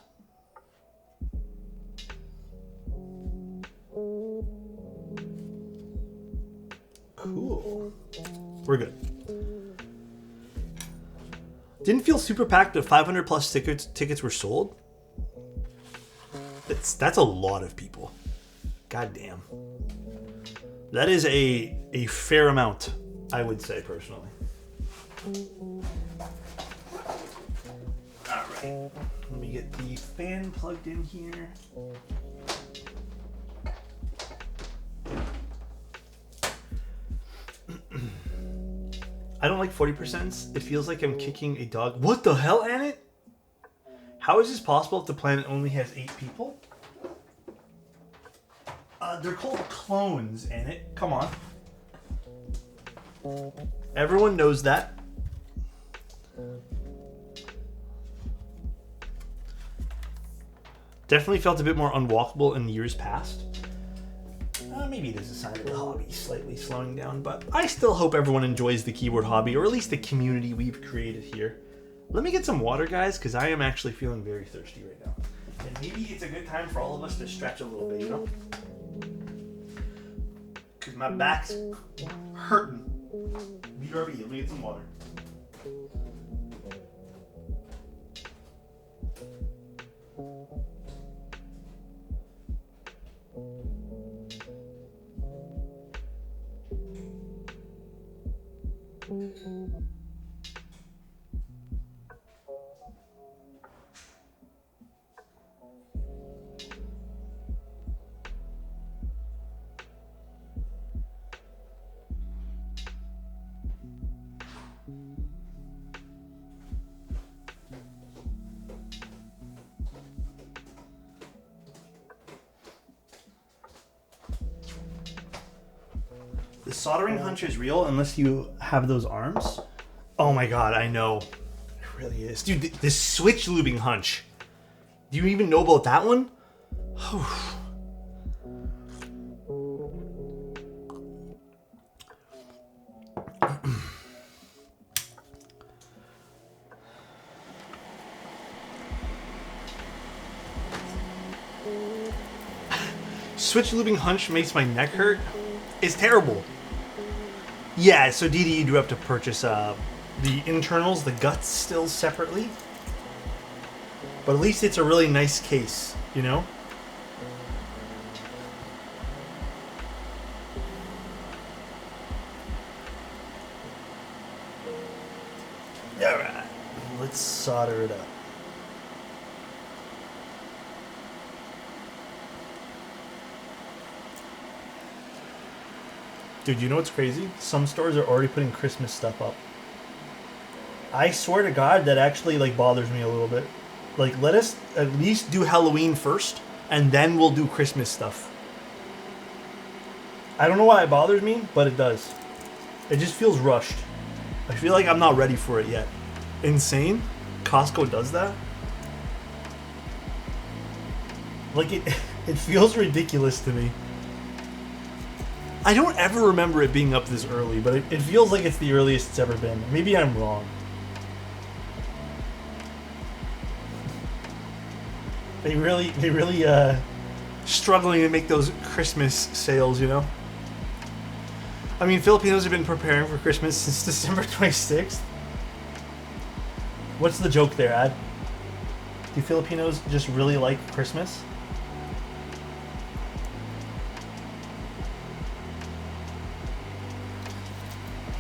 Cool. We're good. Didn't feel super packed, but 500 plus tickets were sold. That's a lot of people. God damn. That is a fair amount, I would say personally. All right. Let me get the fan plugged in here. I don't like 40%. It feels like I'm kicking a dog. What the hell, Annette? How is this possible if the planet only has 8 people? They're called clones, Annette. Come on. Everyone knows that. Definitely felt a bit more unwalkable in years past. Maybe it is a sign of the hobby slightly slowing down, but I still hope everyone enjoys the keyboard hobby, or at least the community we've created here. Let me get some water, guys, because I am actually feeling very thirsty right now. And maybe it's a good time for all of us to stretch a little bit, you know? Because my back's hurting. BRB, let me get some water. The soldering hunch is real unless you have those arms. Oh my god, I know. It really is. Dude, this switch lubing hunch. Do you even know about that one? Switch lubing hunch makes my neck hurt. It's terrible. Yeah, so DD, you do have to purchase the internals, the guts, still separately. But at least it's a really nice case, you know? Alright, let's solder it up. Dude, you know what's crazy? Some stores are already putting Christmas stuff up. I swear to God, that actually like bothers me a little bit. Like, let us at least do Halloween first, and then we'll do Christmas stuff. I don't know why it bothers me, but it does. It just feels rushed. I feel like I'm not ready for it yet. Insane? Costco does that? Like, it feels ridiculous to me. I don't ever remember it being up this early, but it feels like it's the earliest it's ever been. Maybe I'm wrong. They really struggling to make those Christmas sales, you know? I mean, Filipinos have been preparing for Christmas since December 26th. What's the joke there, Ad? Do Filipinos just really like Christmas?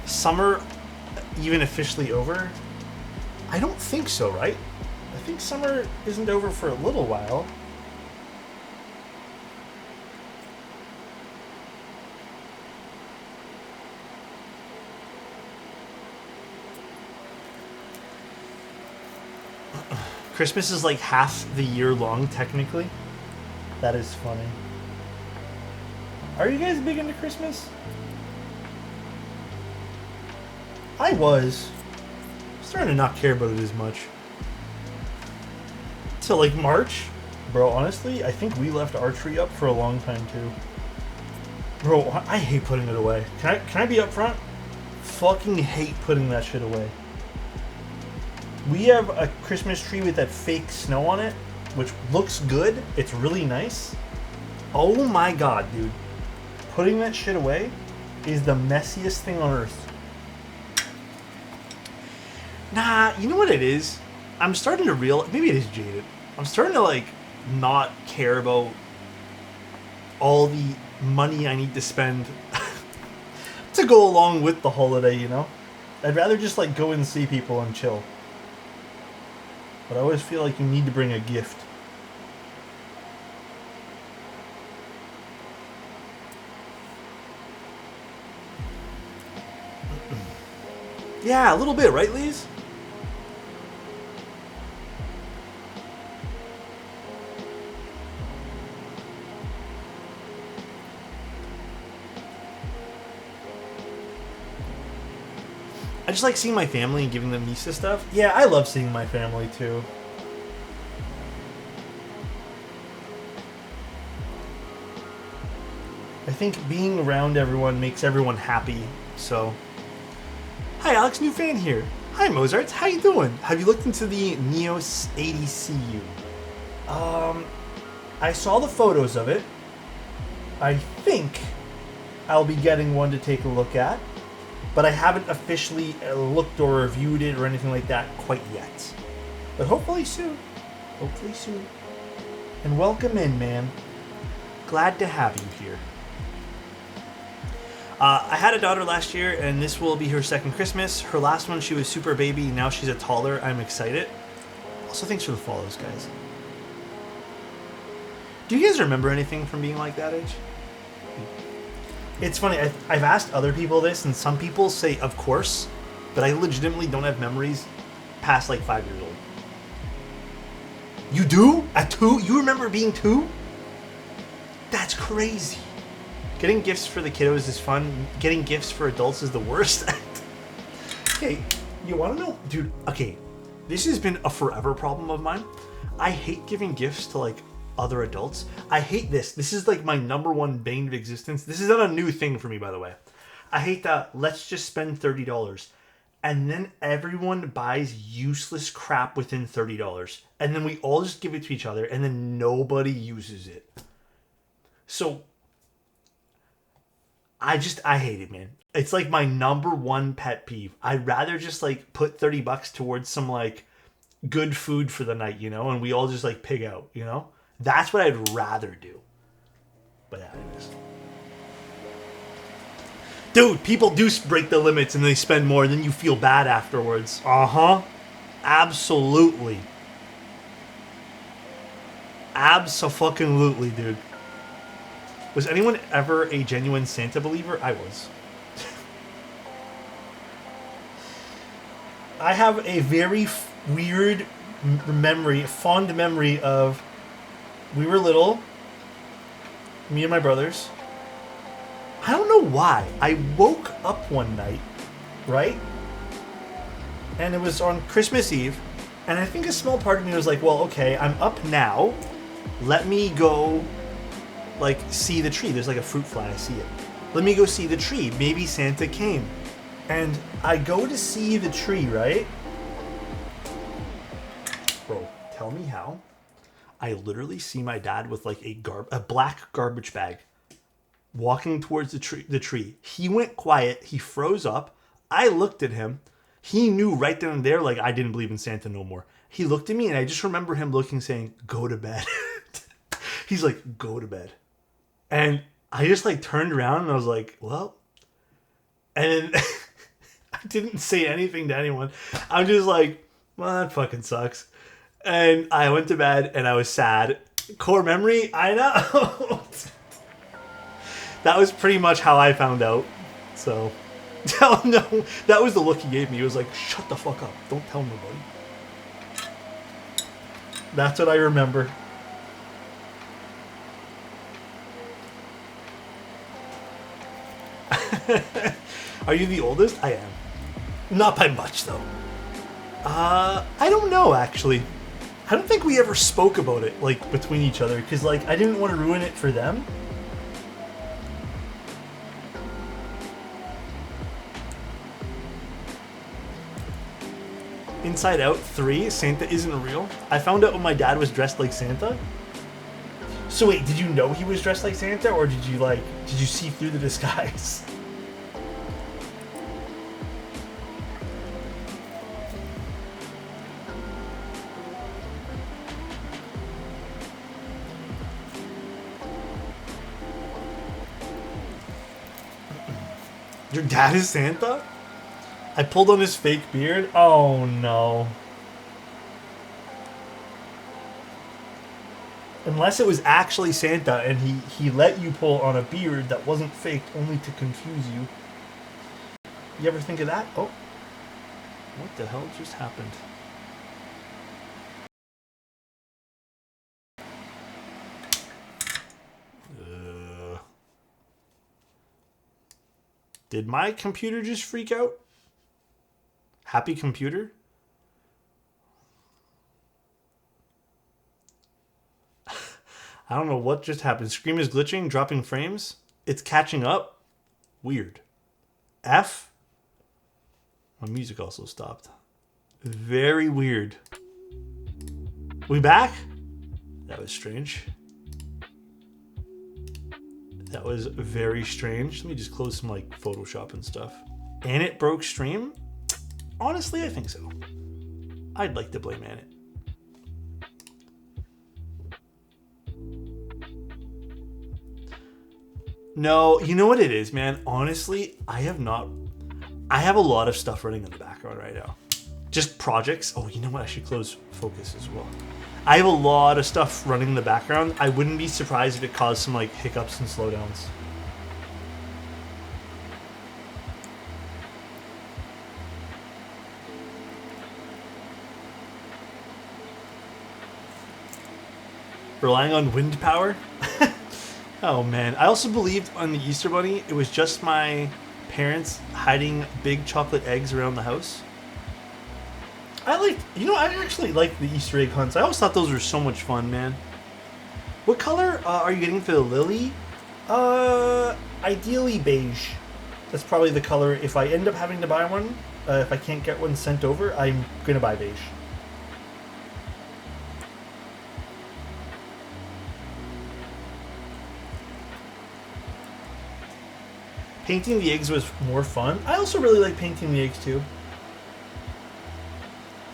Summer even officially over? I don't think so, right? I think summer isn't over for a little while. Christmas is like half the year long, technically. That is funny. Are you guys big into Christmas? I was. I'm starting to not care about it as much. Till like March. Bro, honestly, I think we left our tree up for a long time too. Bro, I hate putting it away. Can I be upfront? Fucking hate putting that shit away. We have a Christmas tree with that fake snow on it, which looks good. It's really nice. Oh my god, dude. Putting that shit away is the messiest thing on earth. Nah, you know what it is? I'm starting to realize, maybe it is jaded. I'm starting to like not care about all the money I need to spend to go along with the holiday, you know? I'd rather just like go and see people and chill. But I always feel like you need to bring a gift. Yeah, a little bit, right, Lise? I just like seeing my family and giving them Misa stuff. Yeah, I love seeing my family too. I think being around everyone makes everyone happy, so... Hi Alex, new fan here. Hi Mozarts, how you doing? Have you looked into the Neos 80CU? I saw the photos of it. I think I'll be getting one to take a look at, but I haven't officially looked or reviewed it or anything like that quite yet. But hopefully soon. Hopefully soon. And welcome in, man. Glad to have you here. I had a daughter last year, and this will be her second Christmas. Her last one, she was super baby. Now she's a toddler. I'm excited. Also, thanks for the follows, guys. Do you guys remember anything from being like that age? It's funny. I've asked other people this, and some people say, of course, but I legitimately don't have memories past like 5 years old. You do? At 2? You remember being 2? That's crazy. Getting gifts for the kiddos is fun. Getting gifts for adults is the worst. Okay, you want to know? Dude, okay, this has been a forever problem of mine. I hate giving gifts to, like, other adults. I hate this. This is, like, my number one bane of existence. This is not a new thing for me, by the way. I hate that let's just spend $30. And then everyone buys useless crap within $30. And then we all just give it to each other, and then nobody uses it. So... I hate it, man. It's like my number one pet peeve. I'd rather just like put $30 towards some like good food for the night, you know, and we all just like pig out, you know? That's what I'd rather do. But yeah, anyways. Dude, people do break the limits and they spend more, and then you feel bad afterwards. Uh-huh. Absolutely. Abso-fucking-lutely, dude. Was anyone ever a genuine Santa believer? I was. I have a very weird memory, fond memory of... We were little, me and my brothers. I don't know why. I woke up one night, right? And it was on Christmas Eve. And I think a small part of me was like, well, okay, I'm up now. Let me go... like, see the tree. There's like a fruit fly. I see it. Let me go see the tree. Maybe Santa came. And I go to see the tree, right? Bro, tell me how. I literally see my dad with like a black garbage bag walking towards the tree. He went quiet. He froze up. I looked at him. He knew right then and there, like, I didn't believe in Santa no more. He looked at me, and I just remember him looking, saying, go to bed. He's like, go to bed. And I just like turned around and I was like, well, and then I didn't say anything to anyone. I'm just like, well, that fucking sucks. And I went to bed and I was sad. Core memory, I know. That was pretty much how I found out. So, no, that was the look he gave me. He was like, shut the fuck up. Don't tell nobody. That's what I remember. Are you the oldest? I am. Not by much, though. I don't know, actually. I don't think we ever spoke about it, like, between each other, because, like, I didn't want to ruin it for them. Inside Out 3, Santa isn't real. I found out when my dad was dressed like Santa. So wait, did you know he was dressed like Santa, or did you see through the disguise? Your dad is Santa? I pulled on his fake beard? Oh no. Unless it was actually Santa and he let you pull on a beard that wasn't faked only to confuse you. You ever think of that? Oh. What the hell just happened? Did my computer just freak out? Happy computer? I don't know what just happened. Scream is glitching, dropping frames. It's catching up. Weird. F? My music also stopped. Very weird. We back? That was strange. That was very strange. Let me just close some like Photoshop and stuff. And it broke stream? Honestly, I think so. I'd like to blame Annette. No, you know what it is, man? Honestly, I have a lot of stuff running in the background right now. Just projects. Oh, you know what? I should close focus as well. I have a lot of stuff running in the background. I wouldn't be surprised if it caused some like hiccups and slowdowns. Relying on wind power? Oh man. I also believed on the Easter Bunny it was just my parents hiding big chocolate eggs around the house. I actually like the Easter egg hunts. I always thought those were so much fun, man. What color are you getting for the lily? Ideally beige. That's probably the color. If I end up having to buy one, if I can't get one sent over, I'm gonna buy beige. Painting the eggs was more fun. I also really like painting the eggs too.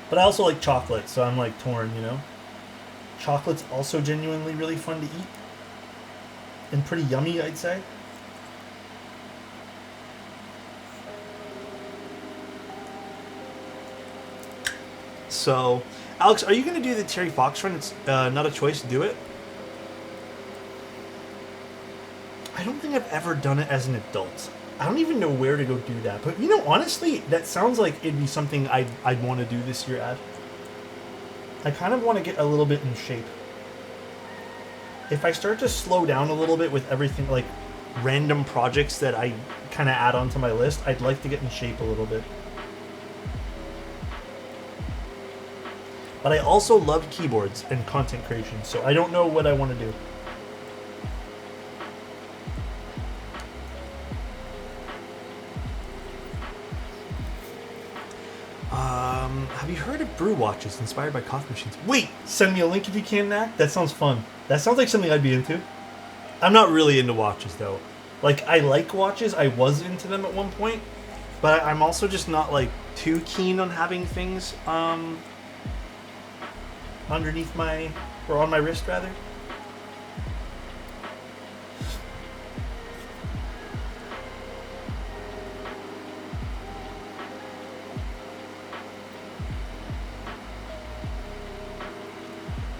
But I also like chocolate, so I'm like torn, you know? Chocolate's also genuinely really fun to eat. And pretty yummy, I'd say. So, Alex, are you going to do the Terry Fox run? It's not a choice to do it. I don't think I've ever done it as an adult. I don't even know where to go do that. But, you know, honestly, that sounds like it'd be something I'd want to do this year, Ad. I kind of want to get a little bit in shape. If I start to slow down a little bit with everything, like random projects that I kind of add onto my list, I'd like to get in shape a little bit. But I also love keyboards and content creation, so I don't know what I want to do. Have you heard of brew watches inspired by coffee machines? Wait, send me a link if you can, Knack. That sounds fun. That sounds like something I'd be into. I'm not really into watches, though. Like, I like watches. I was into them at one point. But I'm also just not, like, too keen on having things, underneath my... or on my wrist, rather.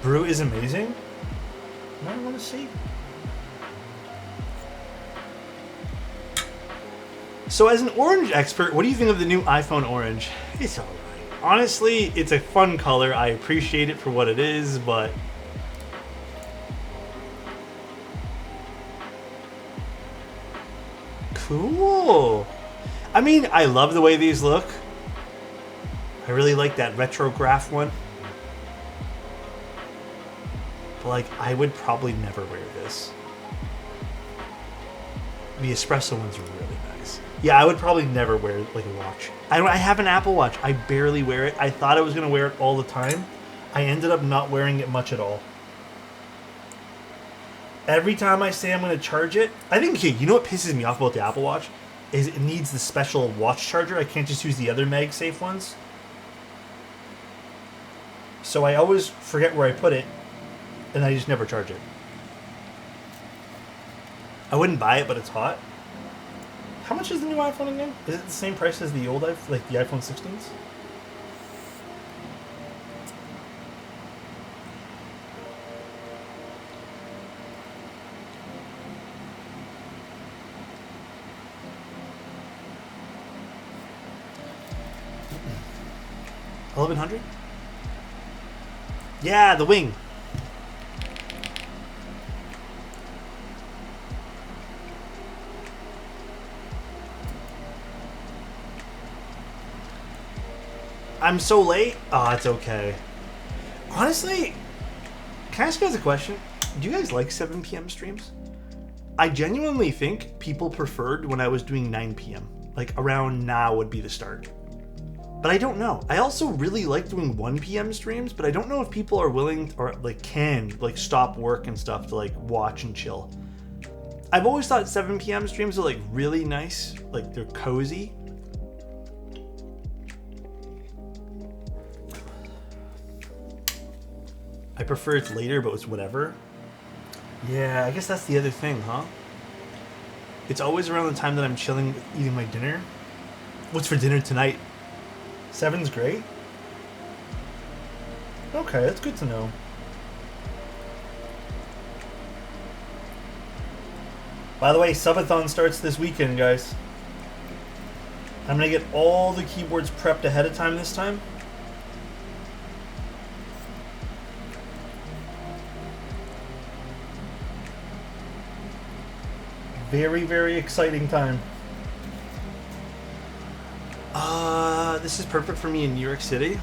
Brew is amazing. What do I want to see? So as an orange expert, what do you think of the new iPhone orange? It's alright. Honestly, it's a fun color. I appreciate it for what it is, but... Cool. I mean, I love the way these look. I really like that retrograph one. Like, I would probably never wear this. The espresso ones are really nice. Yeah, I would probably never wear like a watch. I have an Apple Watch. I barely wear it. I thought I was going to wear it all the time. I ended up not wearing it much at all. Every time I say I'm going to charge it, I think, okay, you know what pisses me off about the Apple Watch? Is it needs the special watch charger. I can't just use the other MagSafe ones. So I always forget where I put it. And I just never charge it. I wouldn't buy it, but it's hot. How much is the new iPhone again? Is it the same price as the old iPhone, like the iPhone 16s? 1100? Yeah, the wing. I'm so late. Oh, it's okay. Honestly, can I ask you guys a question? Do you guys like 7 p.m. streams? I genuinely think people preferred when I was doing 9 p.m. Like around now would be the start. But I don't know. I also really like doing 1 p.m. streams, but I don't know if people are willing or like can like stop work and stuff to like watch and chill. I've always thought 7 p.m. streams are like really nice, like they're cozy. I prefer it's later, but it's whatever. Yeah, I guess that's the other thing, huh? It's always around the time that I'm chilling, eating my dinner. What's for dinner tonight? 7's great. Okay, that's good to know. By the way, subathon starts this weekend, guys. I'm gonna get all the keyboards prepped ahead of time this time. Very, very exciting time. This is perfect for me in New York City.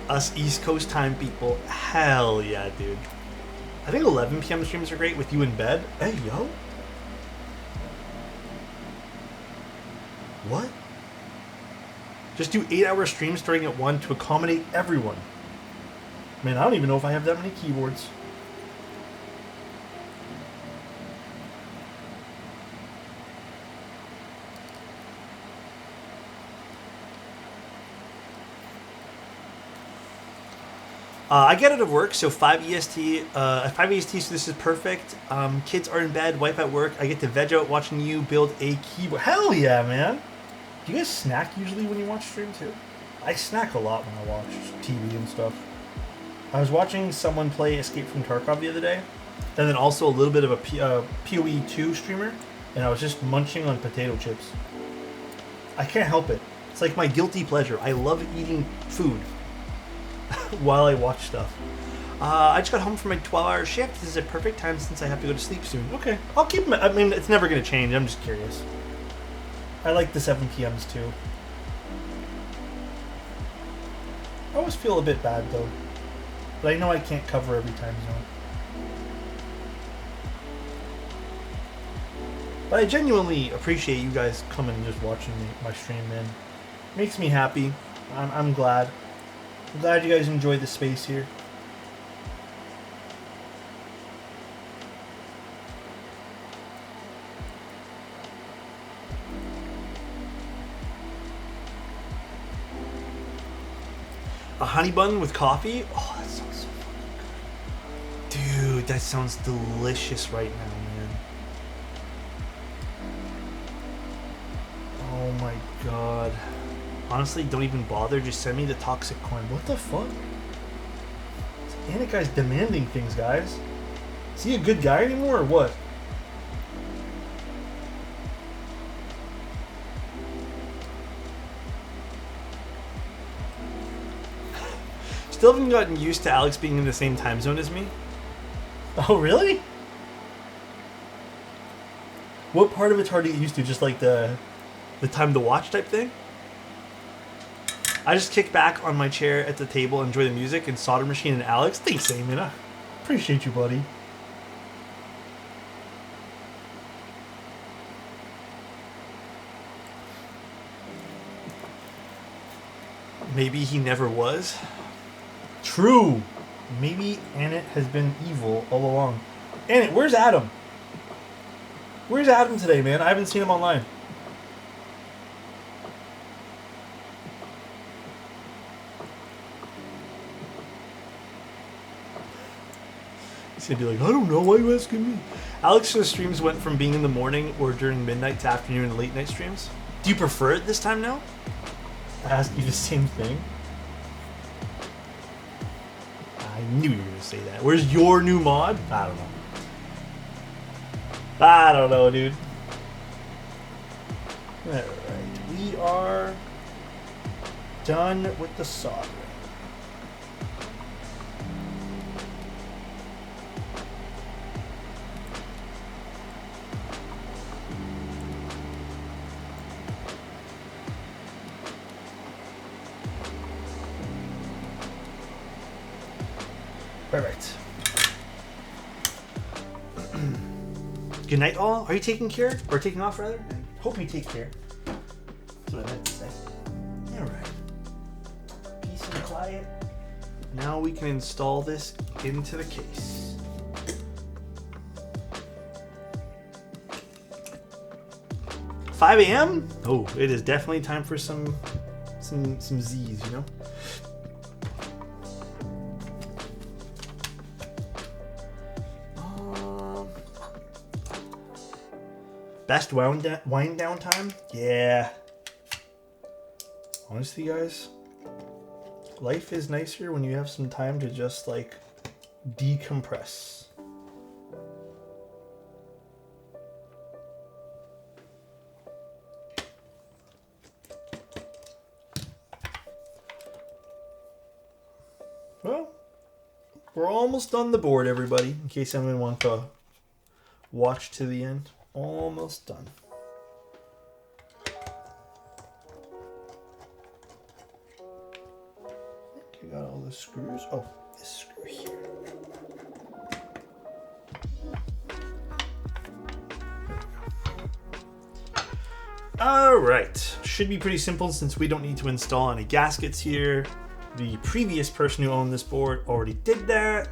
Us East Coast time people. Hell yeah, dude. I think 11 p.m. streams are great with you in bed. Hey, yo. What? Just do 8-hour streams starting at 1 to accommodate everyone. Man, I don't even know if I have that many keyboards. I get out of work, so 5 EST. 5 EST, so this is perfect. Kids are in bed, wife at work. I get to veg out watching you build a keyboard. Hell yeah, man! Do you guys snack usually when you watch stream too? I snack a lot when I watch TV and stuff. I was watching someone play Escape from Tarkov the other day, and then also a little bit of a PoE 2 streamer, and I was just munching on potato chips. I can't help it. It's like my guilty pleasure. I love eating food while I watch stuff. I just got home from my 12-hour shift. This is a perfect time since I have to go to sleep soon. Okay, I'll keep them. I mean, it's never going to change. I'm just curious. I like the 7 p.m.s too. I always feel a bit bad though. But I know I can't cover every time zone. But I genuinely appreciate you guys coming and just watching my stream, man. Makes me happy. I'm glad. I'm glad you guys enjoy the space here. A honey bun with coffee? Oh, that sounds so fucking good. Dude, that sounds delicious right now, man. Oh my god. Honestly, don't even bother. Just send me the toxic coin. What the fuck? This guy's demanding things, guys. Is he a good guy anymore or what? Still haven't gotten used to Alex being in the same time zone as me. Oh, really? What part of it's hard to get used to? Just like the time to watch type thing? I just kick back on my chair at the table, enjoy the music, and Solder Machine and Alex. Thanks, Eamon. I appreciate you, buddy. Maybe he never was. True. Maybe Annette has been evil all along. Annette, where's Adam? Where's Adam today, man? I haven't seen him online. He's gonna be like, I don't know, why are you asking me? Alex's streams went from being in the morning or during midnight to afternoon and late night streams. Do you prefer it this time now? I asked you the same thing. I knew you were gonna say that. Where's your new mod? I don't know. I don't know, dude. Alright, we are done with the soldering. Perfect. Good night, all. Are you taking care? Or taking off, rather? I hope you take care. That's what I meant to say. Alright. Peace and quiet. Now we can install this into the case. $5 a.m.? Oh, it is definitely time for some Z's, you know? Best wind down time? Yeah. Honestly, guys, life is nicer when you have some time to just, like, decompress. Well, we're almost done the board, everybody, in case anyone wants to watch to the end. Almost done. You got all the screws. Oh, this screw here. All right. Should be pretty simple since we don't need to install any gaskets here. The previous person who owned this board already did that.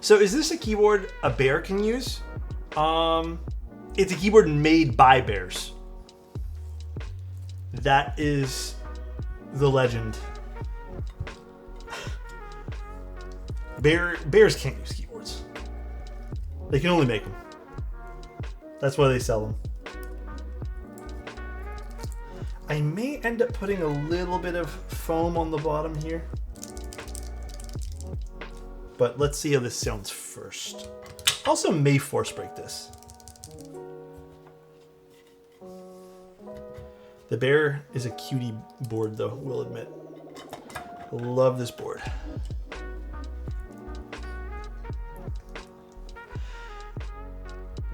So is this a keyboard a bear can use? It's a keyboard made by bears. That is the legend. Bears can't use keyboards. They can only make them. That's why they sell them. I may end up putting a little bit of foam on the bottom here. But let's see how this sounds first. Also may force break this. The bear is a cutie board though, we'll admit. Love this board.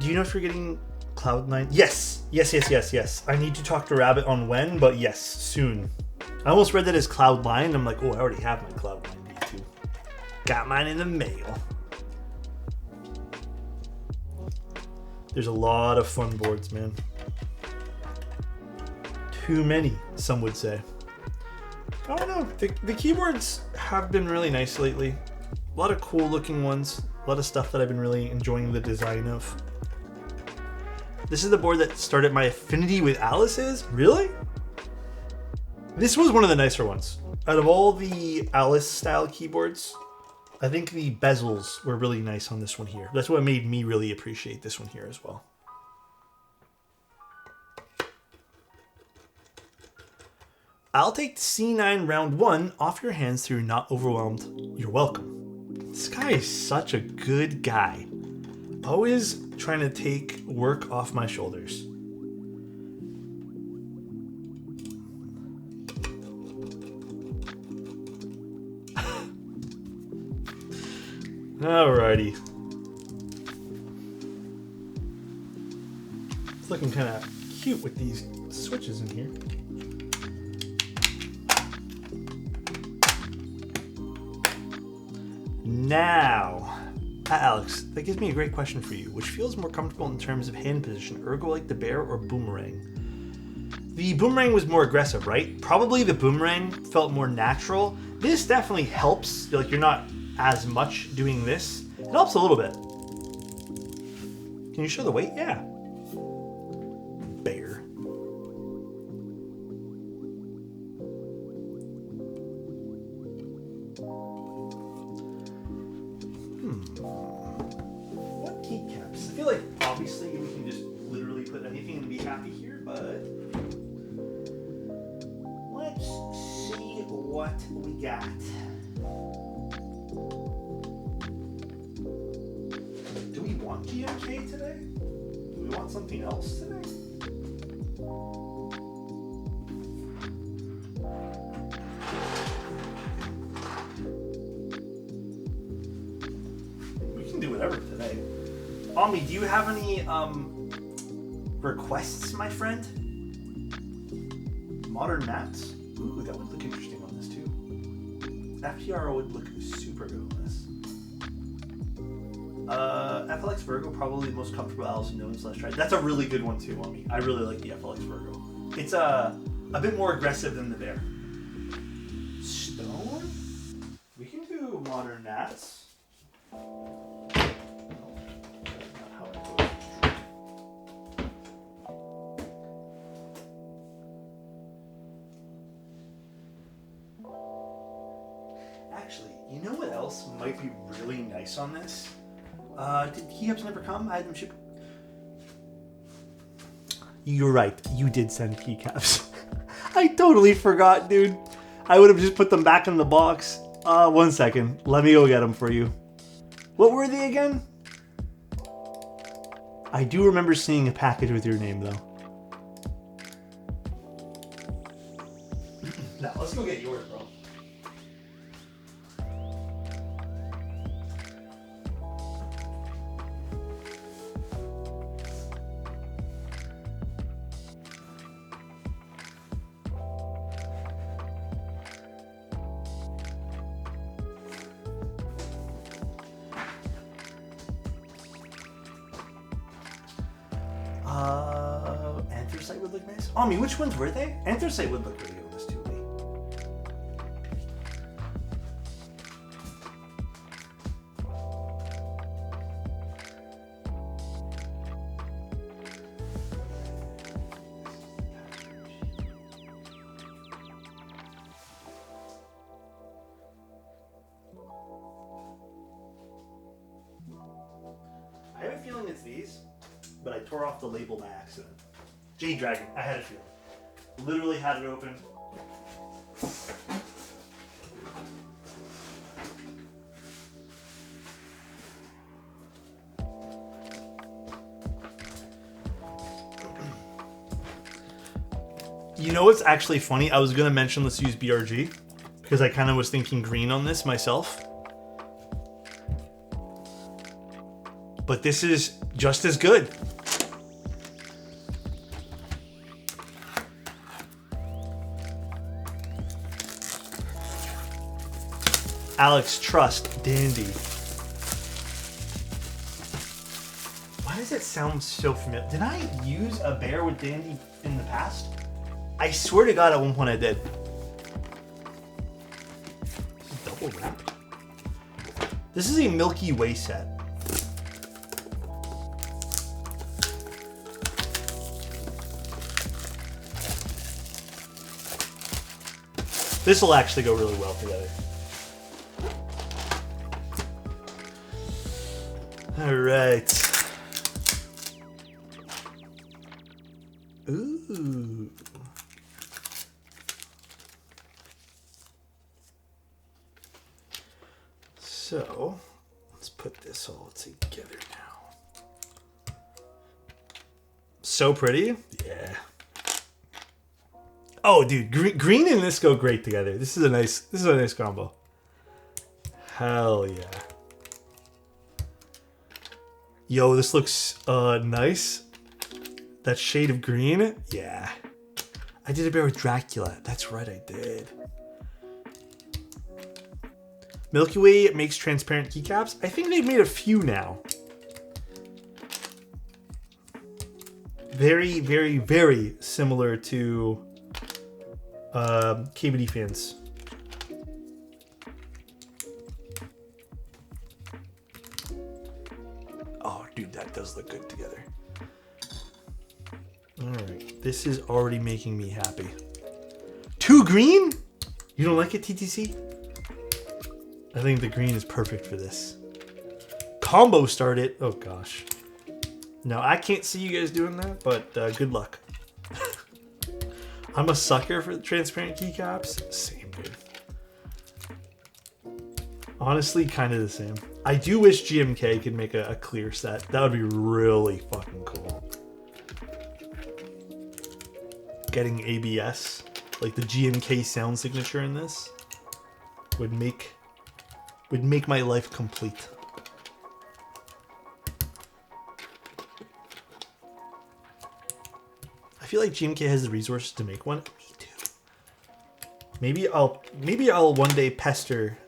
Do you know if you're getting Cloud9? Yes. Yes. I need to talk to Rabbit on when, but yes, soon. I almost read that as Cloud9. I'm like, oh, I already have my Cloud9 V2. Got mine in the mail. There's a lot of fun boards, man. Too many, some would say. I don't know. The keyboards have been really nice lately. A lot of cool looking ones. A lot of stuff that I've been really enjoying the design of. This is the board that started my affinity with Alice's? Really? This was one of the nicer ones. Out of all the Alice style keyboards, I think the bezels were really nice on this one here. That's what made me really appreciate this one here as well. I'll take C9 round 1 off your hands through Not Overwhelmed. You're welcome. This guy is such a good guy. Always trying to take work off my shoulders. Alrighty. It's looking kind of cute with these switches in here. Now, Alex, that gives me a great question for you. Which feels more comfortable in terms of hand position, ergo like the bear or boomerang? The boomerang was more aggressive, right? Probably the boomerang felt more natural. This definitely helps. Like you're not as much doing this. It helps a little bit. Can you show the weight? Yeah. Bear. What keycaps? I feel like obviously we can just literally put anything and be happy here, but let's see what we got. Do we want GMK today? Do we want something else today? We can do whatever today. Ami, do you have any requests, my friend? Modern mats? Ooh, that would look interesting on this too. FTR would look super good on this. FLX Virgo, probably the most comfortable Allison known / tried. That's a really good one too on me. I really like the FLX Virgo. It's a bit more aggressive than the Bear. Stone? We can do modern Nats. No, not how I vote. Actually, you know what else might be really nice on this? Did keycaps never come? I had them shipped. You're right. You did send keycaps. I totally forgot, dude. I would have just put them back in the box. 1 second. Let me go get them for you. What were they again? I do remember seeing a package with your name, though. Now, let's go get yours, bro. Anthracite would look nice. Ami, which ones were they? Anthracite would look really good with this too. I have a feeling it's these, but I tore off the label by accident. Jade Dragon, I had a feeling. Literally had it open. You know what's actually funny? I was going to mention let's use BRG because I kind of was thinking green on this myself. But this is just as good. Alex Trust Dandy. Why does it sound so familiar? Did I use a bear with Dandy in the past? I swear to God at one point I did. Double wrap. This is a Milky Way set. This will actually go really well together. All right. Ooh. So, let's put this all together now. So pretty. Yeah. Oh, dude, green and this go great together. This is a nice combo. Hell yeah. Yo, this looks nice. That shade of green, yeah. I did a bear with Dracula. That's right, I did. Milky Way makes transparent keycaps. I think they've made a few now. Very, very, very similar to KBD fans. Oh, dude, that does look good together. All right, this is already making me happy. 2 green? You don't like it, TTC? I think the green is perfect for this. Combo start it. Oh gosh. No, I can't see you guys doing that, but good luck. I'm a sucker for the transparent keycaps. Same, dude. Honestly, kind of the same. I do wish GMK could make a clear set. That would be really fucking cool. Getting ABS, like the GMK sound signature in this, would make my life complete. I feel like GMK has the resources to make one. Me too. Maybe I'll one day pester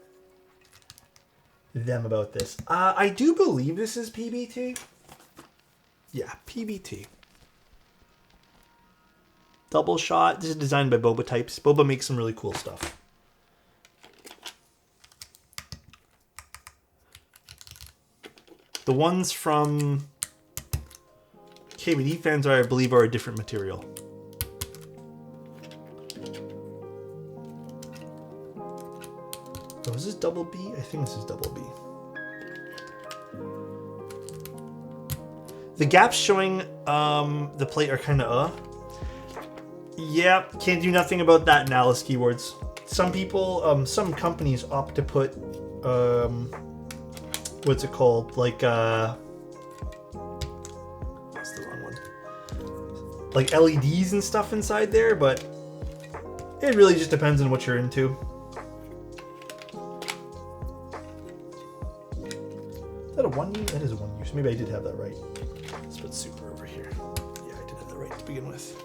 them about this. I do believe this is PBT. Yeah, PBT. Double shot. This is designed by Boba Types. Boba makes some really cool stuff. The ones from KBD fans I believe are a different material. Oh, is this double B? I think this is double B. The gaps showing the plate are kind of Yeah, can't do nothing about that in Alice keyboards. Some people, some companies opt to put, what's it called? Like, what's the wrong one? Like LEDs and stuff inside there, but it really just depends on what you're into. Is that a 1U? That is a 1U, so maybe I did have that right. Let's put super over here. Yeah, I did have that right to begin with.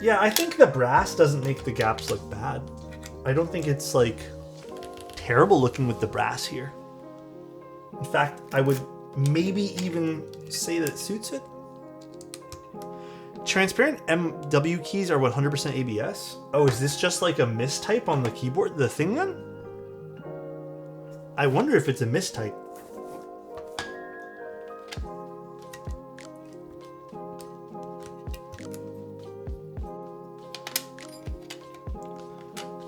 Yeah, I think the brass doesn't make the gaps look bad. I don't think it's like terrible looking with the brass here. In fact, I would maybe even say that it suits it. Transparent MW keys are 100% ABS. Oh, is this just like a mistype on the keyboard, the thing then? I wonder if it's a mistype.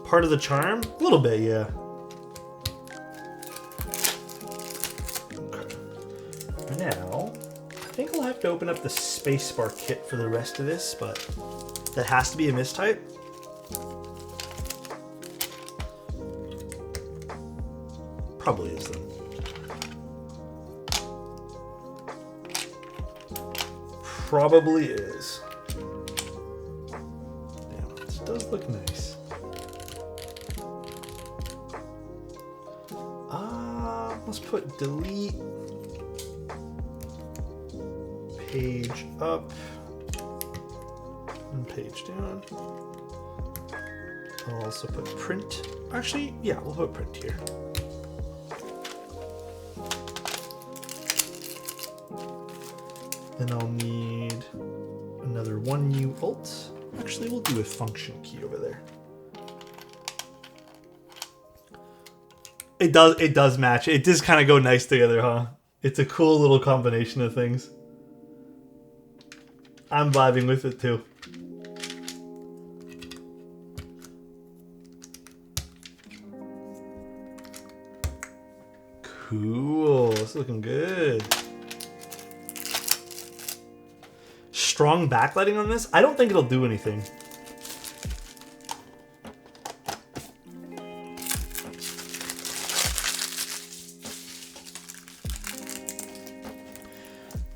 Part of the charm? A little bit, yeah. Okay. Now, I think I'll have to open up the spacebar kit for the rest of this, but that has to be a mistype. Probably is then. Probably is. Damn, this does look nice. Let's put delete, page up, and page down. I'll also put print. Actually, yeah, we'll put print here. Then I'll need another 1U alt. Actually, we'll do a function key over there. It does match. It does kind of go nice together, huh? It's a cool little combination of things. I'm vibing with it too. Cool. It's looking good. Strong backlighting on this? I don't think it'll do anything.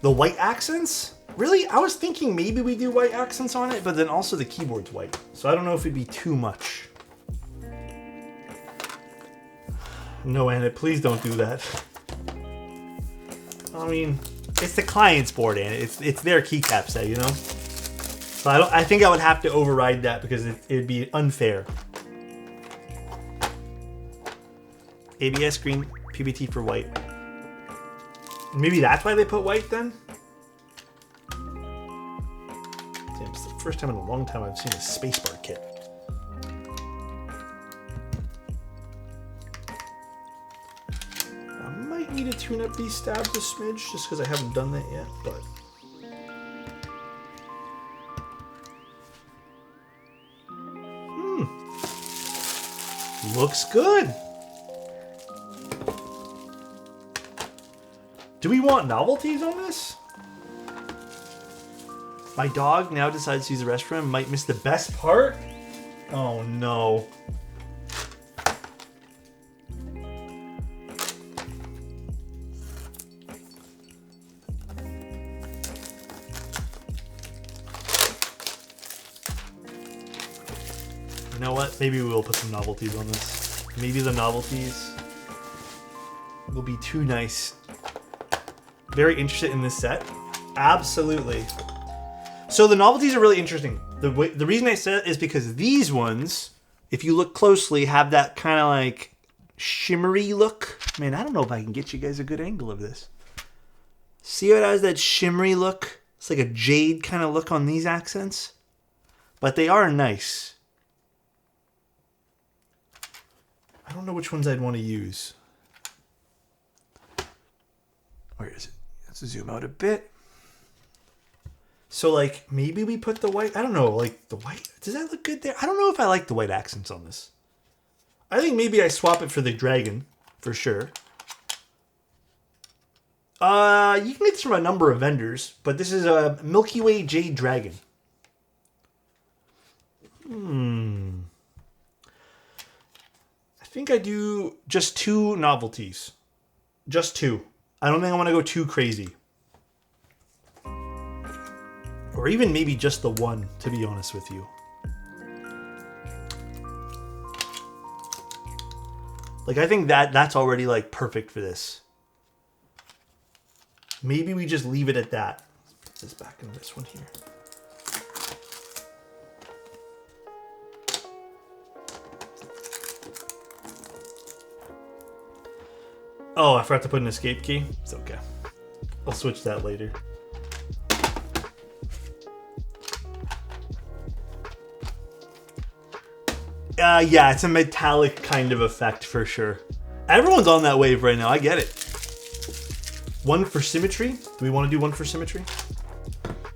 The white accents? Really? I was thinking maybe we do white accents on it, but then also the keyboard's white. So I don't know if it'd be too much. No, Anna, please don't do that. I mean, it's the client's board, Anna. It's their keycap set, you know? So I think I would have to override that because it'd be unfair. ABS green, PBT for white. Maybe that's why they put white then? Damn, it's the first time in a long time I've seen a spacebar kit. I might need to tune up these stabs a smidge just because I haven't done that yet, but... Looks good! Do we want novelties on this? My dog now decides to use the restroom. Might miss the best part? Oh no. You know what? Maybe we will put some novelties on this. Maybe the novelties will be too nice. Very interested in this set. Absolutely. So the novelties are really interesting. The reason I said it is because these ones, if you look closely, have that kind of like shimmery look. Man, I don't know if I can get you guys a good angle of this. See how it has that shimmery look? It's like a jade kind of look on these accents. But they are nice. I don't know which ones I'd want to use. Where is it? Let's zoom out a bit. So, like, maybe we put the white... I don't know, like, the white... Does that look good there? I don't know if I like the white accents on this. I think maybe I swap it for the dragon, for sure. You can get this from a number of vendors, but this is a Milky Way Jade Dragon. I think I do just 2 novelties. Just 2. I don't think I want to go too crazy. Or even maybe just the 1, to be honest with you. Like, I think that's already, like, perfect for this. Maybe we just leave it at that. Let's put this back in this one here. Oh, I forgot to put an escape key. It's okay. I'll switch that later. Yeah, it's a metallic kind of effect for sure. Everyone's on that wave right now. I get it. 1 for symmetry. Do we want to do 1 for symmetry?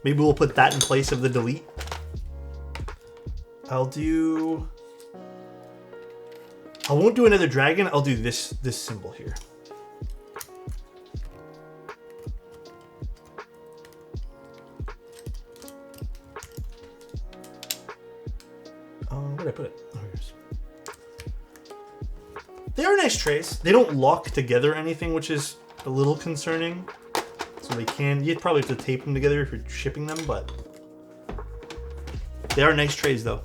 Maybe we'll put that in place of the delete. I won't do another dragon. I'll do this symbol here. Where did I put it? Oh, here's. They are nice trays. They don't lock together anything, which is a little concerning. So they can. You'd probably have to tape them together if you're shipping them, but they are nice trays, though.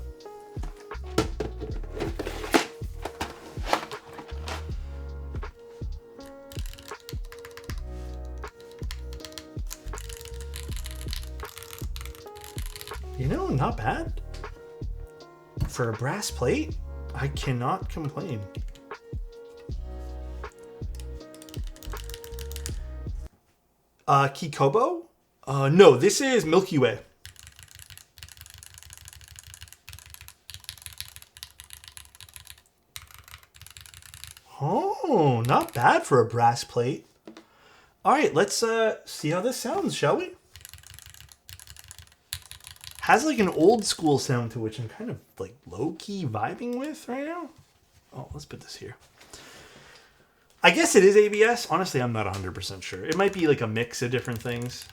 You know, not bad. For a brass plate, I cannot complain. Kikobo? No, this is Milky Way. Oh, not bad for a brass plate. All right, let's see how this sounds, shall we? Has like an old school sound to which I'm kind of like low-key vibing with right now. Oh, let's put this here. I guess it is ABS. Honestly, I'm not 100% sure. It might be like a mix of different things.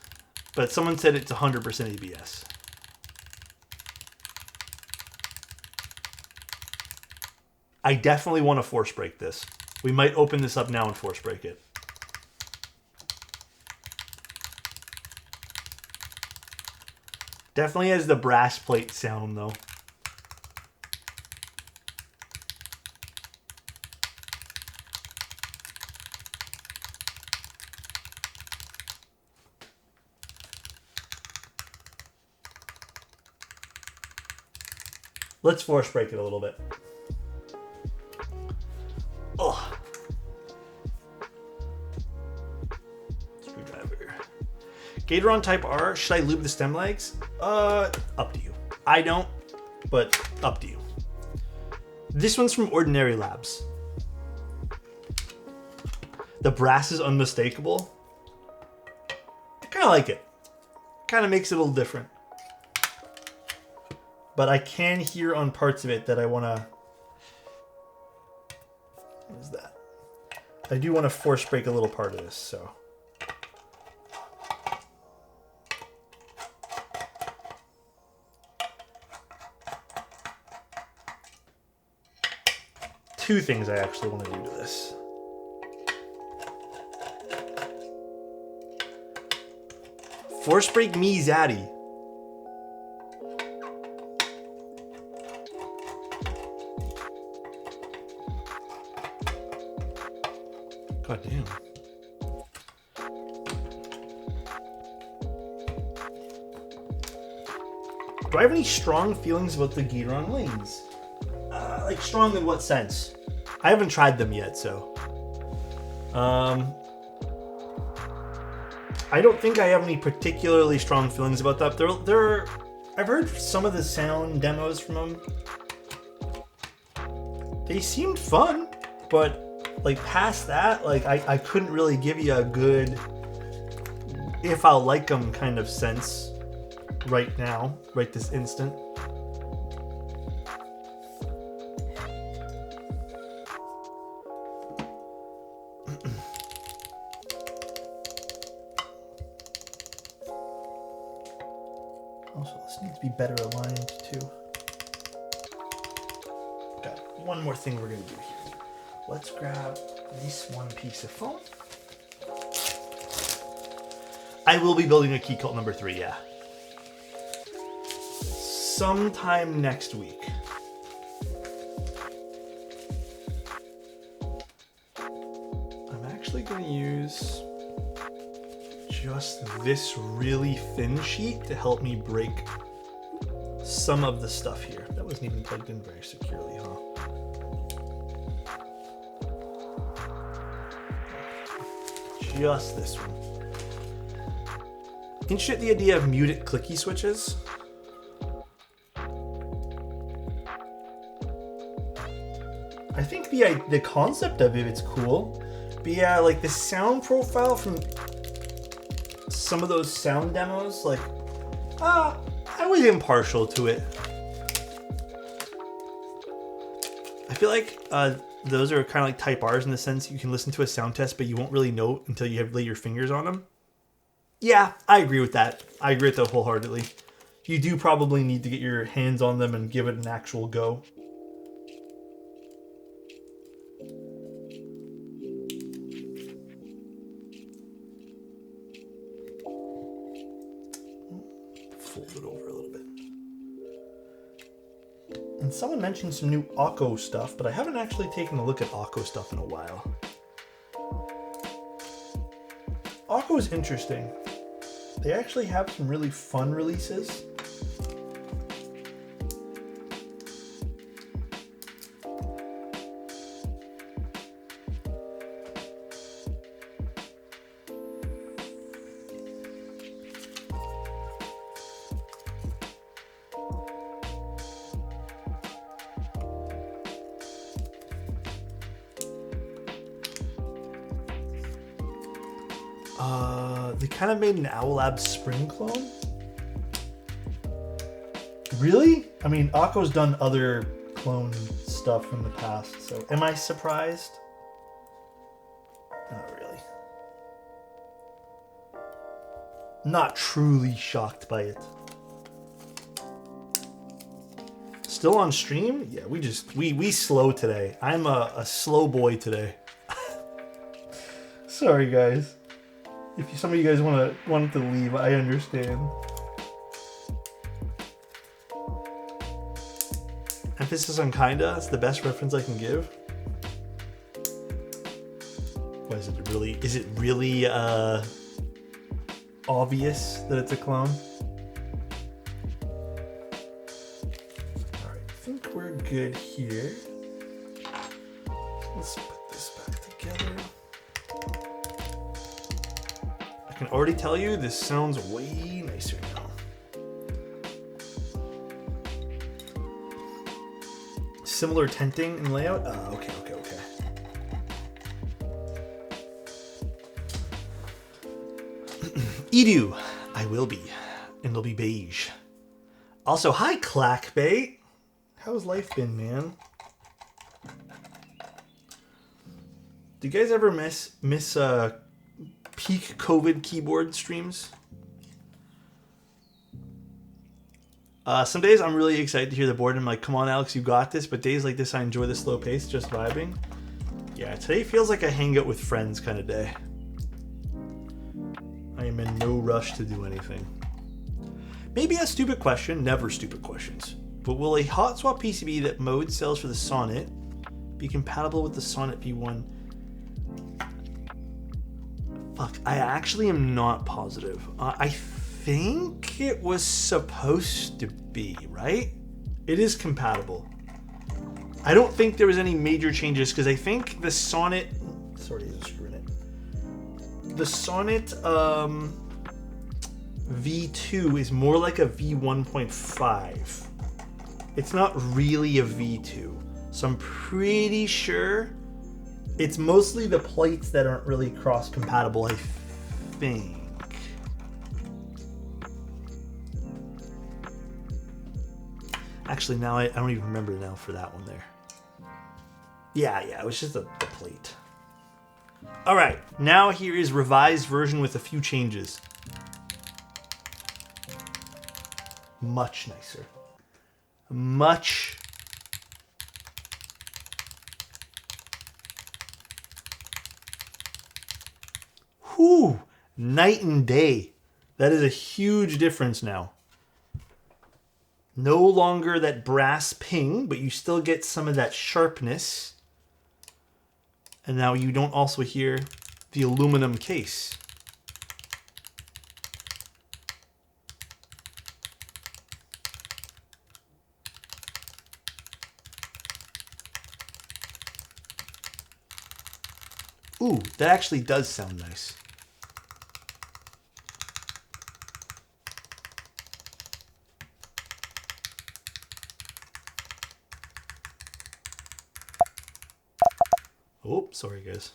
But someone said it's 100% ABS. I definitely want to force break this. We might open this up now and force break it. Definitely has the brass plate sound, though. Let's force break it a little bit. Oh. Screwdriver. Gatoron Type R. Should I lube the stem legs? Up to you. I don't, but up to you. This one's from Ordinary Labs. The brass is unmistakable. I kind of like it. Kind of makes it a little different. But I can hear on parts of it that I want to... What is that? I do want to force break a little part of this, so... Two things I actually want to do to this. Force break me Zaddy. God damn. Do I have any strong feelings about the Gateron lanes? Like strong in what sense? I haven't tried them yet, so. I don't think I have any particularly strong feelings about that. I've heard some of the sound demos from them. They seemed fun, but like past that, like I couldn't really give you a good if I'll like them kind of sense right now, right this instant. Also, this needs to be better aligned too. Got one more thing we're gonna do here. Let's grab this one piece of foam. I will be building a key cult number 3, yeah. Sometime next week. I'm actually going to use just this really thin sheet to help me break some of the stuff here. That wasn't even plugged in very securely, huh? Just this one. Interested in the idea of muted clicky switches? I think the concept of it's cool. But yeah, like the sound profile from some of those sound demos, like, I was impartial to it. I feel like those are kind of like type R's in the sense you can listen to a sound test, but you won't really know until you have lay your fingers on them. Yeah, I agree with that. I agree with that wholeheartedly. You do probably need to get your hands on them and give it an actual go. Fold it over a little bit. And someone mentioned some new Akko stuff, but I haven't actually taken a look at Akko stuff in a while. Akko is interesting. They actually have some really fun releases. They kind of made an Owl Lab Spring clone. Really? I mean, Akko's done other clone stuff in the past, so am I surprised? Not really. Not truly shocked by it. Still on stream? Yeah, we slow today. I'm a slow boy today. Sorry, guys. If some of you guys wanted to leave, I understand. Emphasis on kinda. That's the best reference I can give. What is it really? Is it really obvious that it's a clone? All right, I think we're good here. Let's put this back together. I can already tell you this sounds way nicer now. Similar tenting and layout? Okay. Edu, I will be. And it'll be beige. Also, hi Clackbait. How's life been, man? Do you guys ever miss peak COVID keyboard streams? Some days I'm really excited to hear the board and I'm like, come on Alex, you got this. But days like this, I enjoy the slow pace, just vibing. Yeah, today feels like a hangout with friends kind of day. I am in no rush to do anything. Maybe a stupid question, never stupid questions. But will a hot swap PCB that Mode sells for the Sonnet be compatible with the Sonnet V1? Fuck, I actually am not positive. I think it was supposed to be, right? It is compatible. I don't think there was any major changes because I think the Sonnet... Sorry, I'm screwing it. The Sonnet V2 is more like a V1.5. It's not really a V2. So I'm pretty sure it's mostly the plates that aren't really cross-compatible, I think. Actually, now I don't even remember now for that one there. Yeah, it was just the plate. All right, now here is revised version with a few changes. Much nicer. Much. Whew, night and day. That is a huge difference now. No longer that brass ping, but you still get some of that sharpness. And now you don't also hear the aluminum case. Ooh, that actually does sound nice. Oh, sorry guys.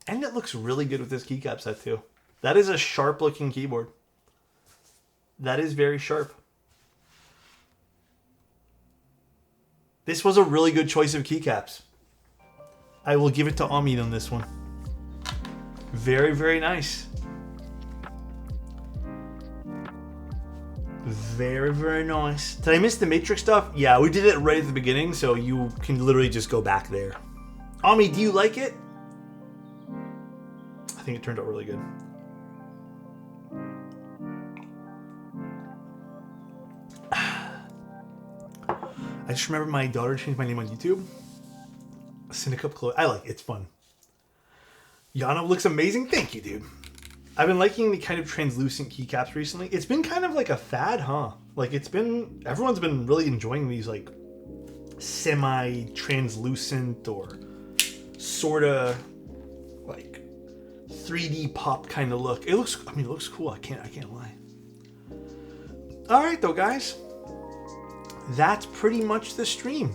And it looks really good with this keycap set too. That is a sharp looking keyboard. That is very sharp. This was a really good choice of keycaps. I will give it to Amit on this one. Very, very nice. Very, very nice. Did I miss the Matrix stuff? Yeah, we did it right at the beginning, so you can literally just go back there. Ami, do you like it? I think it turned out really good. I just remember my daughter changed my name on YouTube. Cinecup Chloe. I like it. It's fun. Yana looks amazing. Thank you, dude. I've been liking the kind of translucent keycaps recently. It's been kind of like a fad, huh? Like everyone's been really enjoying these like semi-translucent or sort of like 3D pop kind of look. It looks cool. I can't lie. All right though, guys. That's pretty much the stream.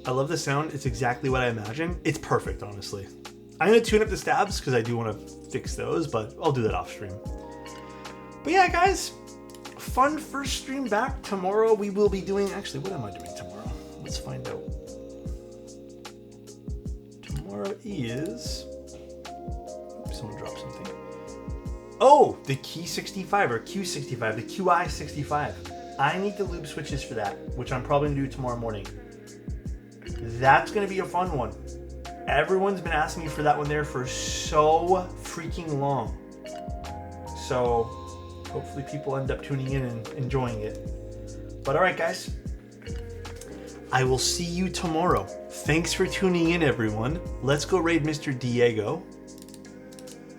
I love the sound. It's exactly what I imagined. It's perfect, honestly. I'm going to tune up the stabs because I do want to fix those, but I'll do that off stream. But yeah, guys, fun first stream back. Tomorrow we will be doing... Actually, what am I doing tomorrow? Let's find out. Tomorrow is... Oops, someone dropped something. Oh, the Key 65 or Q65, the QI 65. I need the lube switches for that, which I'm probably going to do tomorrow morning. That's going to be a fun one. Everyone's been asking me for that one there for so freaking long. So hopefully people end up tuning in and enjoying it. But all right, guys. I will see you tomorrow. Thanks for tuning in, everyone. Let's go raid Mr. Diego.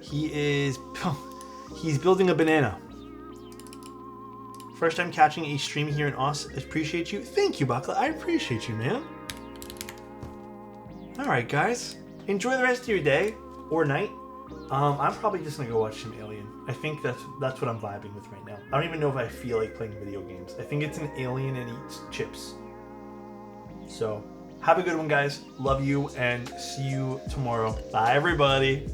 He's building a banana. First time catching a stream here in Austin. Appreciate you. Thank you, Bakla. I appreciate you, man. Alright guys, enjoy the rest of your day or night. I'm probably just gonna go watch some Alien. I think that's what I'm vibing with right now. I don't even know if I feel like playing video games. I think it's an alien and eats chips. So, have a good one guys. Love you and see you tomorrow. Bye everybody.